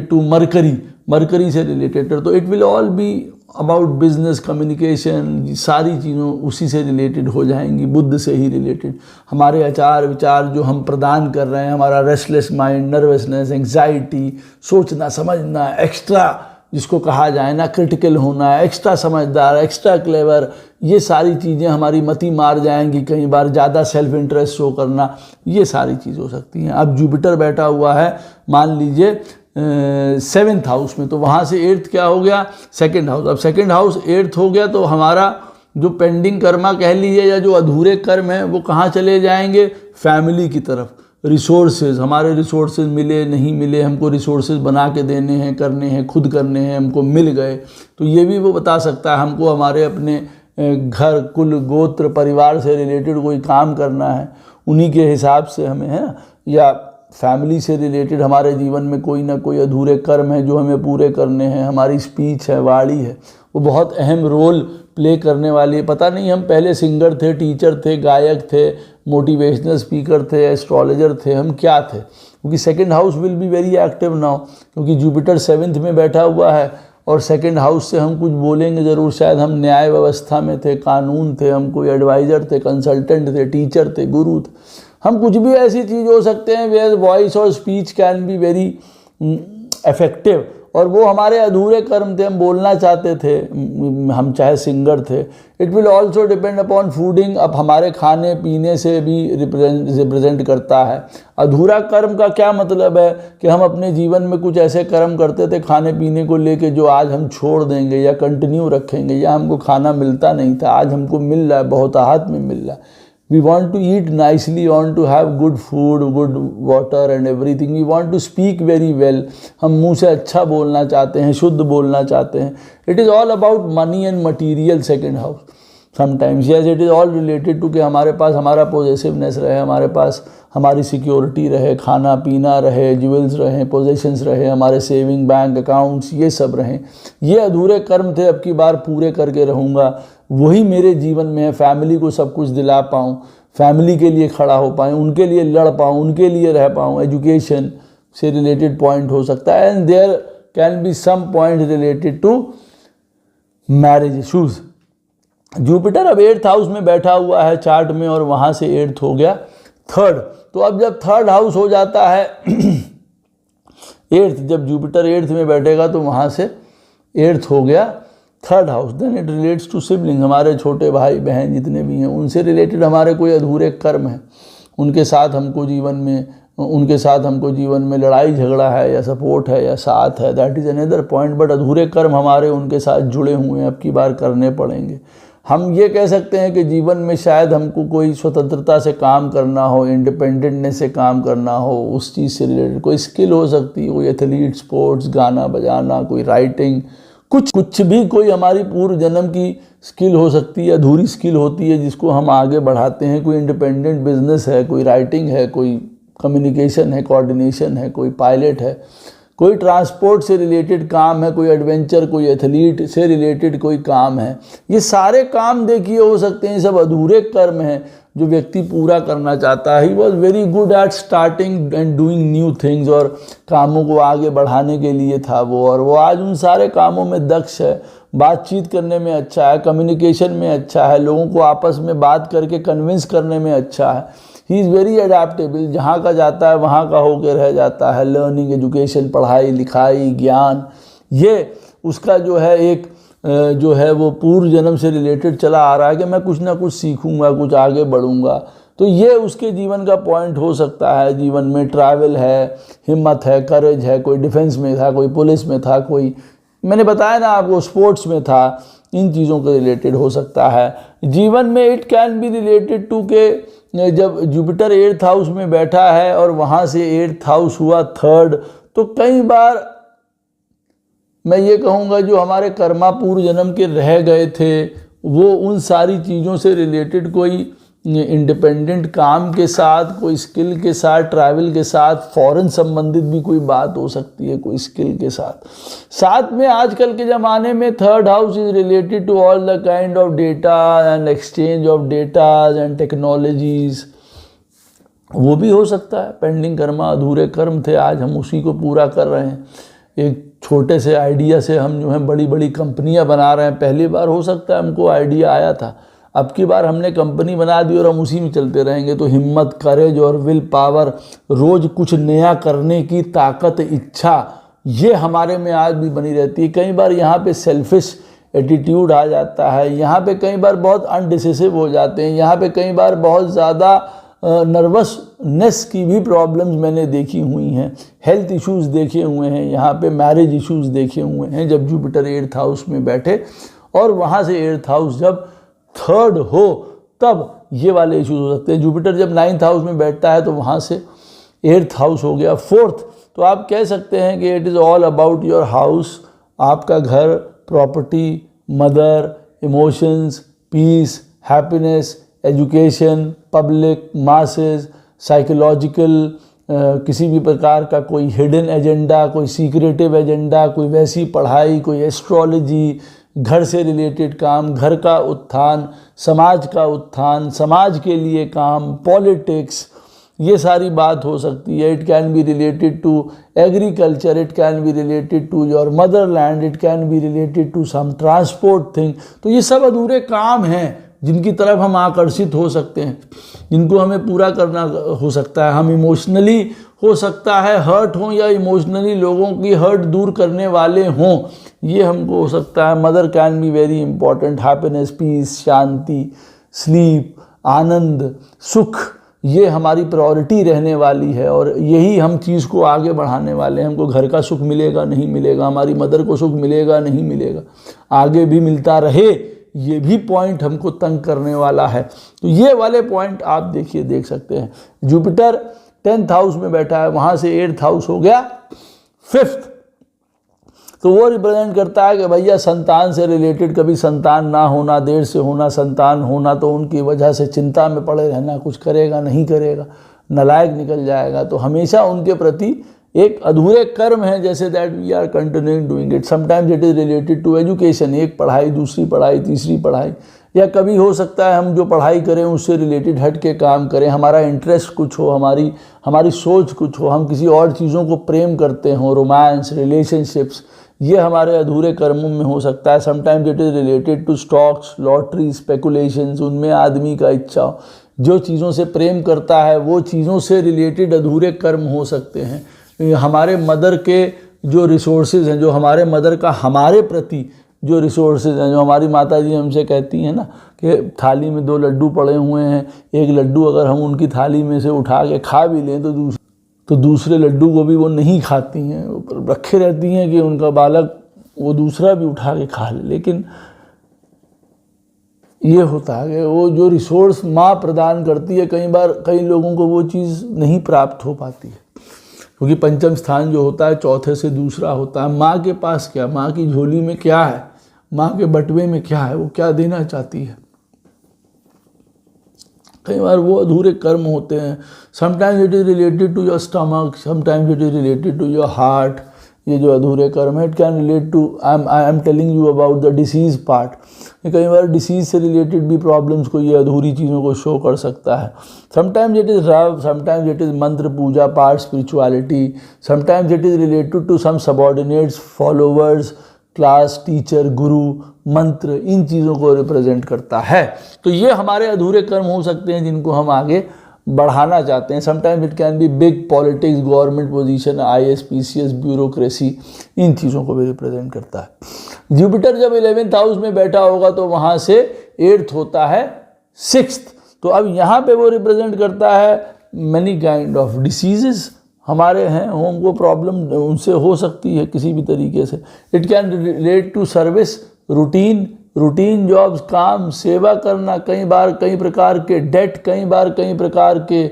Speaker 1: to Mercury से रिलेटेड, तो it will all be about business, communication, सारी चीज़ों उसी से रिलेटेड हो जाएंगी, बुद्ध से ही रिलेटेड। हमारे आचार विचार जो हम प्रदान कर रहे हैं, हमारा रेस्टलेस माइंड, नर्वसनेस, एंग्जाइटी, सोचना समझना, एक्स्ट्रा जिसको कहा जाए ना, क्रिटिकल होना, एक्स्ट्रा समझदार, एक्स्ट्रा क्लेवर, ये सारी चीज़ें हमारी मति मार जाएंगी। कई बार ज़्यादा सेल्फ इंटरेस्ट शो करना, ये सारी चीज़ हो सकती हैं। अब जुपिटर बैठा हुआ है मान लीजिए 7th हाउस में, तो वहाँ से 8th क्या हो गया, 2nd हाउस। अब 2nd हाउस 8th हो गया, तो हमारा जो पेंडिंग कर्मा कह लीजिए या जो अधूरे कर्म हैं वो कहाँ चले जाएंगे, फैमिली की तरफ। रिसोर्सेज, हमारे रिसोर्सेज मिले नहीं मिले, हमको रिसोर्सेज बना के देने हैं, करने हैं, खुद करने हैं, हमको मिल गए, तो ये भी वो बता सकता है। हमको हमारे अपने घर, कुल, गोत्र, परिवार से रिलेटेड कोई काम करना है, उन्हीं के हिसाब से हमें, है ना, या फैमिली से रिलेटेड हमारे जीवन में कोई ना कोई अधूरे कर्म है जो हमें पूरे करने हैं। हमारी स्पीच है, वाणी है, वो बहुत अहम रोल प्ले करने वाली है। पता नहीं हम पहले सिंगर थे, टीचर थे, गायक थे, मोटिवेशनल स्पीकर थे, एस्ट्रोलॉजर थे, हम क्या थे, क्योंकि 2nd house will be very active now, क्योंकि जुपिटर 7th में बैठा हुआ है और 2nd हाउस से हम कुछ बोलेंगे ज़रूर। शायद हम न्याय व्यवस्था में थे, कानून थे, हम कोई एडवाइज़र थे, कंसल्टेंट थे, टीचर थे, गुरु थे, हम कुछ भी ऐसी चीज़ हो सकते हैं वेयर वॉइस और speech can be very effective. और वो हमारे अधूरे कर्म थे, हम बोलना चाहते थे, हम चाहे सिंगर थे। It will also depend upon fooding. अब हमारे खाने पीने से भी रिप्रेजेंट करता है। अधूरा कर्म का क्या मतलब है कि हम अपने जीवन में कुछ ऐसे कर्म करते थे खाने पीने को लेके जो आज हम छोड़ देंगे या कंटिन्यू रखेंगे, या हमको खाना मिलता नहीं था, आज हमको मिल रहा है, बहुत हाथ में मिल रहा है। We want to eat nicely, want to have good food, good water and everything. We want to speak very well. हम मुंह से अच्छा बोलना चाहते हैं, शुद्ध बोलना चाहते हैं। It is all about money and material 2nd house. Sometimes yes, it is all related to कि हमारे पास हमारा पोजेसिवनेस रहे, हमारे पास हमारी सिक्योरिटी रहे, खाना पीना रहे, ज्वेल्स रहे, पोजेशंस रहे, हमारे सेविंग बैंक अकाउंट्स ये सब रहें। ये अधूरे कर्म थे, अब की बार पूरे करके रहूँगा, वही मेरे जीवन में है। फैमिली को सब कुछ दिला पाऊँ, फैमिली के लिए खड़ा हो पाऊँ, उनके लिए लड़ पाऊँ, उनके लिए रह पाऊँ। एजुकेशन से रिलेटेड पॉइंट हो सकता है, and there can be some point related to marriage issues. Jupiter अब 8th हाउस में बैठा हुआ है चार्ट में, और वहाँ से 8th हो गया 3rd। तो अब जब 3rd हाउस हो जाता है 8th, जब जुपिटर 8th में बैठेगा तो वहाँ से 8th हो गया 3rd house. Then it relates to sibling, हमारे छोटे भाई बहन जितने भी हैं उनसे रिलेटेड हमारे कोई अधूरे कर्म हैं, उनके साथ हमको जीवन में लड़ाई झगड़ा है या सपोर्ट है या साथ है, that is another point. But अधूरे कर्म हमारे उनके साथ जुड़े हुए हैं, अब की बार करने पड़ेंगे। हम ये कह सकते हैं कि जीवन में शायद हमको कोई स्वतंत्रता से काम करना हो, इंडिपेंडेंटनेस से काम करना हो, उस चीज़ से रिलेटेड कोई स्किल हो सकती है, कोई एथलीट, स्पोर्ट्स, गाना बजाना, कोई राइटिंग, कुछ भी कोई हमारी पूर्व जन्म की स्किल हो सकती है, अधूरी स्किल होती है जिसको हम आगे बढ़ाते हैं। कोई इंडिपेंडेंट बिजनेस है, कोई राइटिंग है, कोई कम्युनिकेशन है, कोऑर्डिनेशन है, कोई पायलट है, कोई ट्रांसपोर्ट से रिलेटेड काम है, कोई एडवेंचर, कोई एथलीट से रिलेटेड कोई काम है। ये सारे काम देखिए हो सकते हैं, सब अधूरे कर्म हैं। जो व्यक्ति पूरा करना चाहता है। He was very good at starting and doing new things, और कामों को आगे बढ़ाने के लिए था वो, और वो आज उन सारे कामों में दक्ष है। बातचीत करने में अच्छा है, कम्युनिकेशन में अच्छा है, लोगों को आपस में बात करके कन्विंस करने में अच्छा है। ही इज़ वेरी अडेप्टेबल, जहाँ का जाता है वहाँ का होकर रह जाता है। लर्निंग, एजुकेशन, पढ़ाई लिखाई, ज्ञान, ये उसका जो है एक जो है वो पूर्व जन्म से रिलेटेड चला आ रहा है कि मैं कुछ ना कुछ सीखूंगा, कुछ आगे बढ़ूंगा। तो ये उसके जीवन का पॉइंट हो सकता है। जीवन में ट्रैवल है, हिम्मत है, करेज है, कोई डिफेंस में था, कोई पुलिस में था, कोई मैंने बताया ना आपको स्पोर्ट्स में था, इन चीज़ों के रिलेटेड हो सकता है। जीवन में it can be related to के जब जुपिटर 8th हाउस में बैठा है और वहाँ से 8th हाउस हुआ 3rd, तो कई बार मैं ये कहूँगा जो हमारे कर्मा पूर्व जन्म के रह गए थे वो उन सारी चीज़ों से रिलेटेड कोई इंडिपेंडेंट काम के साथ, कोई स्किल के साथ, ट्रैवल के साथ, फॉरेन संबंधित भी कोई बात हो सकती है, कोई स्किल के साथ। साथ में आजकल के ज़माने में 3rd house is related to all the kind of data and exchange of datas and technologies, वो भी हो सकता है। पेंडिंग कर्मा, अधूरे कर्म थे, आज हम उसी को पूरा कर रहे हैं। एक छोटे से आइडिया से हम जो है बड़ी बड़ी कंपनियां बना रहे हैं। पहली बार हो सकता है हमको आइडिया आया था, अब की बार हमने कंपनी बना दी और हम उसी में चलते रहेंगे। तो हिम्मत, करेज और विल पावर, रोज़ कुछ नया करने की ताकत, इच्छा, ये हमारे में आज भी बनी रहती है। कई बार यहाँ पे सेल्फिश एटीट्यूड आ जाता है, यहाँ पे कई बार बहुत अनडिसिसिव हो जाते हैं, यहाँ पे कई बार बहुत ज़्यादा नर्वसनेस की भी प्रॉब्लम्स मैंने देखी हुई हैं, हेल्थ इश्यूज़ देखे हुए हैं, यहाँ पे मैरिज इश्यूज़ देखे हुए हैं जब जुपिटर 8th हाउस में बैठे। और वहाँ से 8th हाउस जब 3rd हो तब ये वाले इश्यूज़ हो सकते हैं। जुपिटर जब 9th हाउस में बैठता है तो वहाँ से 8th हाउस हो गया 4th। तो आप कह सकते हैं कि it is all about your house, आपका घर, property, mother, emotions, peace, happiness, education, public, masses, psychological, किसी भी प्रकार का कोई हिडन एजेंडा, कोई सीक्रेटिव एजेंडा, कोई वैसी पढ़ाई, कोई एस्ट्रोलॉजी, घर से रिलेटेड काम, घर का उत्थान, समाज का उत्थान, समाज के लिए काम, पॉलिटिक्स, ये सारी बात हो सकती है। It can be related to agriculture, it can be related to your motherland, it can be related to some transport thing. तो ये सब अधूरे काम हैं जिनकी तरफ हम आकर्षित हो सकते हैं, जिनको हमें पूरा करना हो सकता है। हम इमोशनली हो सकता है हर्ट हों, या इमोशनली लोगों की हर्ट दूर करने वाले हों, ये हमको हो सकता है। Mother can be very important, happiness, peace, shanti, sleep, anand, sukh, ये हमारी प्रायोरिटी रहने वाली है और यही हम चीज़ को आगे बढ़ाने वाले हैं। हमको घर का सुख मिलेगा नहीं मिलेगा, हमारी मदर को सुख मिलेगा नहीं मिलेगा, आगे भी मिलता रहे, ये भी पॉइंट हमको तंग करने वाला है। तो ये वाले पॉइंट आप देखिए, देख सकते हैं। जुपिटर 10th हाउस में बैठा है, वहाँ से 8th हाउस हो गया 5th। तो वो रिप्रेजेंट करता है कि भैया संतान से रिलेटेड, कभी संतान ना होना, देर से होना, संतान होना, तो उनकी वजह से चिंता में पड़े रहना, कुछ करेगा नहीं करेगा, नालायक निकल जाएगा। तो हमेशा उनके प्रति एक अधूरे कर्म है, जैसे that we are continuing doing it. Sometimes it is related to education, एक पढ़ाई, दूसरी पढ़ाई, तीसरी पढ़ाई, या कभी हो सकता है हम जो पढ़ाई करें उससे रिलेटेड हट के काम करें, हमारा इंटरेस्ट कुछ हो, हमारी सोच कुछ हो, हम किसी और चीज़ों को प्रेम करते हों, रोमांस, रिलेशनशिप्स, ये हमारे अधूरे कर्मों में हो सकता है। Sometimes it is related to stocks, lottery, speculations, उनमें आदमी का इच्छा, जो चीज़ों से प्रेम करता है वो चीज़ों से रिलेटेड अधूरे कर्म हो सकते हैं। हमारे मदर के जो रिसोर्सेज हैं, जो हमारे मदर का हमारे प्रति जो रिसोर्सेज हैं, जो हमारी माता जी हमसे कहती हैं ना कि थाली में 2 लड्डू पड़े हुए हैं, एक लड्डू अगर हम उनकी थाली में से उठा के खा भी लें तो दूसरे लड्डू को भी वो नहीं खाती हैं, ऊपर रखे रहती हैं कि उनका बालक वो दूसरा भी उठा के खा ले। लेकिन ये होता है कि वो जो रिसोर्स माँ प्रदान करती है, कई बार कई लोगों को वो चीज़ नहीं प्राप्त हो पाती है, क्योंकि पंचम स्थान जो होता है चौथे से दूसरा होता है। माँ के पास क्या, माँ की झोली में क्या है, माँ के बटुए में क्या है, वो क्या देना चाहती है, कई बार वो अधूरे कर्म होते हैं। Sometimes it is related to your stomach, sometimes it is related to your heart, ये जो अधूरे कर्म है। It can relate to, I am telling you about the disease part. कई बार डिसीज से रिलेटेड भी प्रॉब्लम्स को ये अधूरी चीज़ों को शो कर सकता है। समटाइम्स इट इज़ रव, समटाइम्स इट इज़ मंत्र पूजा पाठ spirituality, sometimes it is related to some subordinates, followers, class, teacher, गुरु, मंत्र, इन चीज़ों को रिप्रेजेंट करता है। तो ये हमारे अधूरे कर्म हो सकते हैं जिनको हम आगे बढ़ाना चाहते हैं। Sometimes it can be big politics, government position, IAS, PCS, bureaucracy, इन चीज़ों को भी रिप्रेजेंट करता है। जुपिटर जब 11th हाउस में बैठा होगा तो वहाँ से 8th होता है 6th। तो अब यहाँ पे वो रिप्रेजेंट करता है मैनी काइंड ऑफ डिसीजेस हमारे हैं, हमको प्रॉब्लम उनसे हो सकती है किसी भी तरीके से। It can relate to service, routine jobs, काम, सेवा करना, कई बार कई प्रकार के डेट, कई बार कई प्रकार के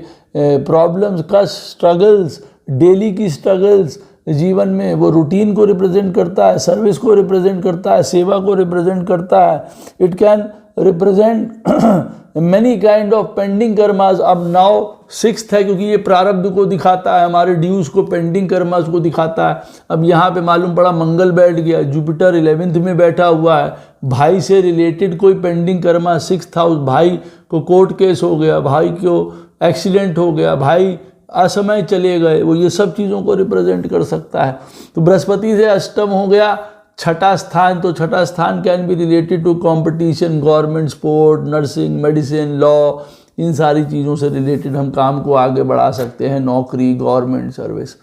Speaker 1: प्रॉब्लम्स, कष्ट, स्ट्रगल्स, डेली की स्ट्रगल्स जीवन में, वो रूटीन को रिप्रेजेंट करता है, सर्विस को रिप्रेजेंट करता है, सेवा को रिप्रेजेंट करता है। It can represent many kind of pending karmas. अब नाउ 6th है क्योंकि ये प्रारब्ध को दिखाता है, हमारे ड्यूज को, पेंडिंग कर्मास को दिखाता है। अब यहाँ पे मालूम पड़ा मंगल बैठ गया, जुपिटर 11th में बैठा हुआ है, भाई से रिलेटेड कोई पेंडिंग कर्मा 6th हाउस, भाई को कोर्ट केस हो गया, भाई को एक्सीडेंट हो गया, भाई असमय चले गए, वो ये सब चीज़ों को रिप्रेजेंट कर सकता है। तो बृहस्पति से अष्टम हो गया, छठा स्थान, तो छठा स्थान can be related to competition, government, sport, nursing, medicine, law, इन सारी चीज़ों से रिलेटेड हम काम को आगे बढ़ा सकते हैं, नौकरी, गवर्नमेंट सर्विस।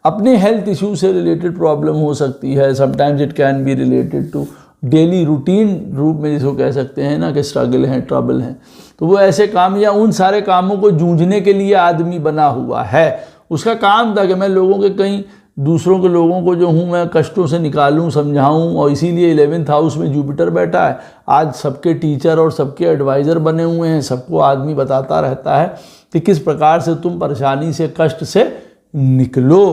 Speaker 1: अपने हेल्थ इशू से रिलेटेड प्रॉब्लम हो सकती है। Sometimes it can be related to daily routine रूप में, जिसको कह सकते हैं ना कि स्ट्रगल हैं, ट्रबल हैं, तो वो ऐसे काम या उन सारे कामों को जूझने के लिए आदमी बना हुआ है। उसका काम था कि मैं लोगों के कहीं दूसरों के लोगों को जो हूँ मैं कष्टों से निकालूँ, समझाऊँ, और इसीलिए 11th हाउस में जुपिटर बैठा है। आज सबके टीचर और सबके एडवाइज़र बने हुए हैं, सबको आदमी बताता रहता है कि किस प्रकार से तुम परेशानी से, कष्ट से निकलो,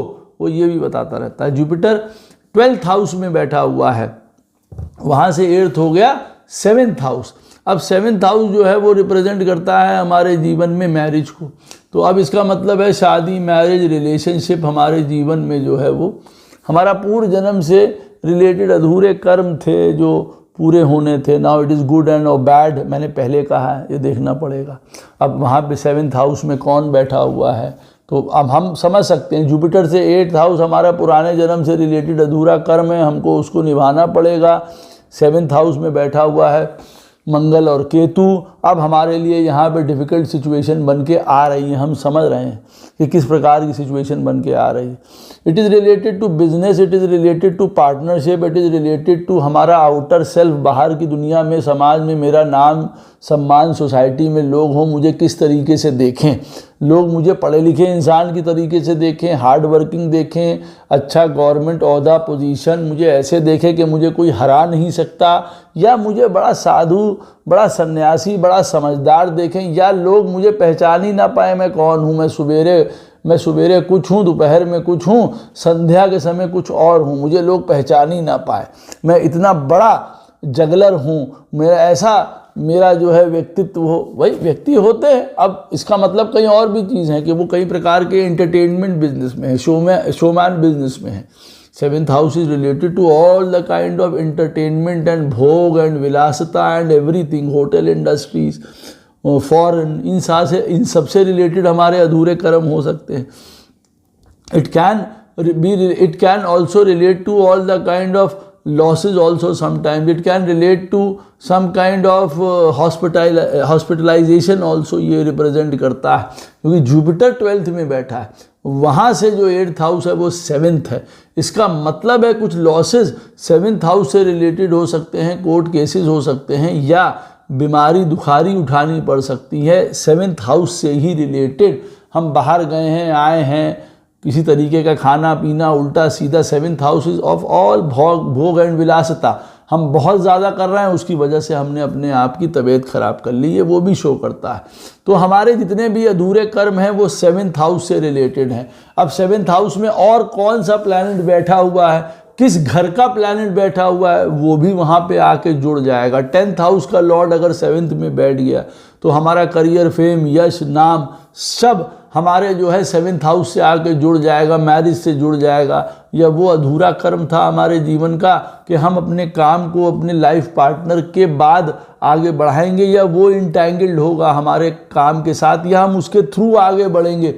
Speaker 1: वो ये भी बताता रहता है। जुपिटर 12th हाउस में बैठा हुआ है, वहाँ से 8th हो गया 7th हाउस। अब 7th हाउस जो है वो रिप्रेजेंट करता है हमारे जीवन में मैरिज को। तो अब इसका मतलब है शादी, मैरिज, रिलेशनशिप हमारे जीवन में जो है वो हमारा पूर्व जन्म से रिलेटेड अधूरे कर्म थे जो पूरे होने थे। Now it is good and और बैड, मैंने पहले कहा है, ये देखना पड़ेगा। अब वहाँ पे 7th हाउस में कौन बैठा हुआ है, तो अब हम समझ सकते हैं जुपिटर से 8th हाउस हमारा पुराने जन्म से रिलेटेड अधूरा कर्म है, हमको उसको निभाना पड़ेगा। 7th हाउस में बैठा हुआ है मंगल और केतु। अब हमारे लिए यहाँ पे डिफ़िकल्ट सिचुएशन बन के आ रही है, हम समझ रहे हैं कि किस प्रकार की सिचुएशन बन के आ रही है। It is related to business, it is related to partnership, it is related to हमारा आउटर सेल्फ, बाहर की दुनिया में, समाज में मेरा नाम सम्मान, सोसाइटी में लोग हों मुझे किस तरीके से देखें, लोग मुझे पढ़े लिखे इंसान की तरीके से देखें, हार्ड वर्किंग देखें, अच्छा गवर्नमेंट ओहदा, पोजीशन, मुझे ऐसे देखें कि मुझे कोई हरा नहीं सकता, या मुझे बड़ा साधु, बड़ा सन्यासी, बड़ा समझदार देखें, या लोग मुझे पहचान ही ना पाए मैं कौन हूँ, मैं सवेरे कुछ हूँ, दोपहर में कुछ हूँ, संध्या के समय कुछ और हूँ, मुझे लोग पहचान ही ना पाए, मैं इतना बड़ा जगलर हूँ, मेरा जो है व्यक्तित्व हो। वही व्यक्ति होते हैं। अब इसका मतलब कहीं और भी चीज़ है कि वो कई प्रकार के एंटरटेनमेंट बिजनेस में है, शोमैन बिजनेस में है। 7th house is related to all the kind of entertainment and bhog and vilasta and everything, hotel industries, foreign, इन सबसे रिलेटेड हमारे अधूरे कर्म हो सकते हैं। It can also relate to all the kind of losses also sometimes. It can relate to some kind of hospitalization also, ये represent करता है क्योंकि जुपिटर 12th में बैठा है। वहाँ से जो 8th हाउस है वो 7th है। इसका मतलब है कुछ लॉसेस 7th हाउस से रिलेटेड हो सकते हैं, कोर्ट केसेस हो सकते हैं, या बीमारी दुखारी उठानी पड़ सकती है 7th हाउस से ही रिलेटेड। हम बाहर गए हैं, आए हैं, किसी तरीके का खाना पीना उल्टा सीधा, 7th house is of all भोग एंड विलासता, हम बहुत ज़्यादा कर रहे हैं, उसकी वजह से हमने अपने आप की तबीयत ख़राब कर ली है, वो भी शो करता है। तो हमारे जितने भी अधूरे कर्म हैं वो 7th हाउस से रिलेटेड हैं। अब 7th हाउस में और कौन सा प्लैनेट बैठा हुआ है, किस घर का प्लैनेट बैठा हुआ है, वो भी वहाँ पे आके जुड़ जाएगा। 10th हाउस का लॉर्ड अगर 7th में बैठ गया तो हमारा करियर, फेम, यश, नाम सब हमारे जो है 7th हाउस से आके जुड़ जाएगा, मैरिज से जुड़ जाएगा, या वो अधूरा कर्म था हमारे जीवन का कि हम अपने काम को अपने लाइफ पार्टनर के बाद आगे बढ़ाएंगे, या वो इंटैंगल्ड होगा हमारे काम के साथ, या हम उसके थ्रू आगे बढ़ेंगे,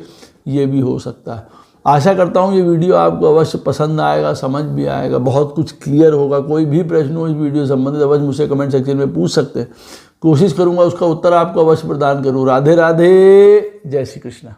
Speaker 1: ये भी हो सकता है। आशा करता हूँ ये वीडियो आपको अवश्य पसंद आएगा, समझ भी आएगा, बहुत कुछ क्लियर होगा। कोई भी प्रश्न हो इस वीडियो से संबंधित अवश्य मुझसे कमेंट सेक्शन में पूछ सकते हैं, कोशिश करूँगा उसका उत्तर आपको अवश्य प्रदान करूँ। राधे राधे, जय श्री कृष्ण।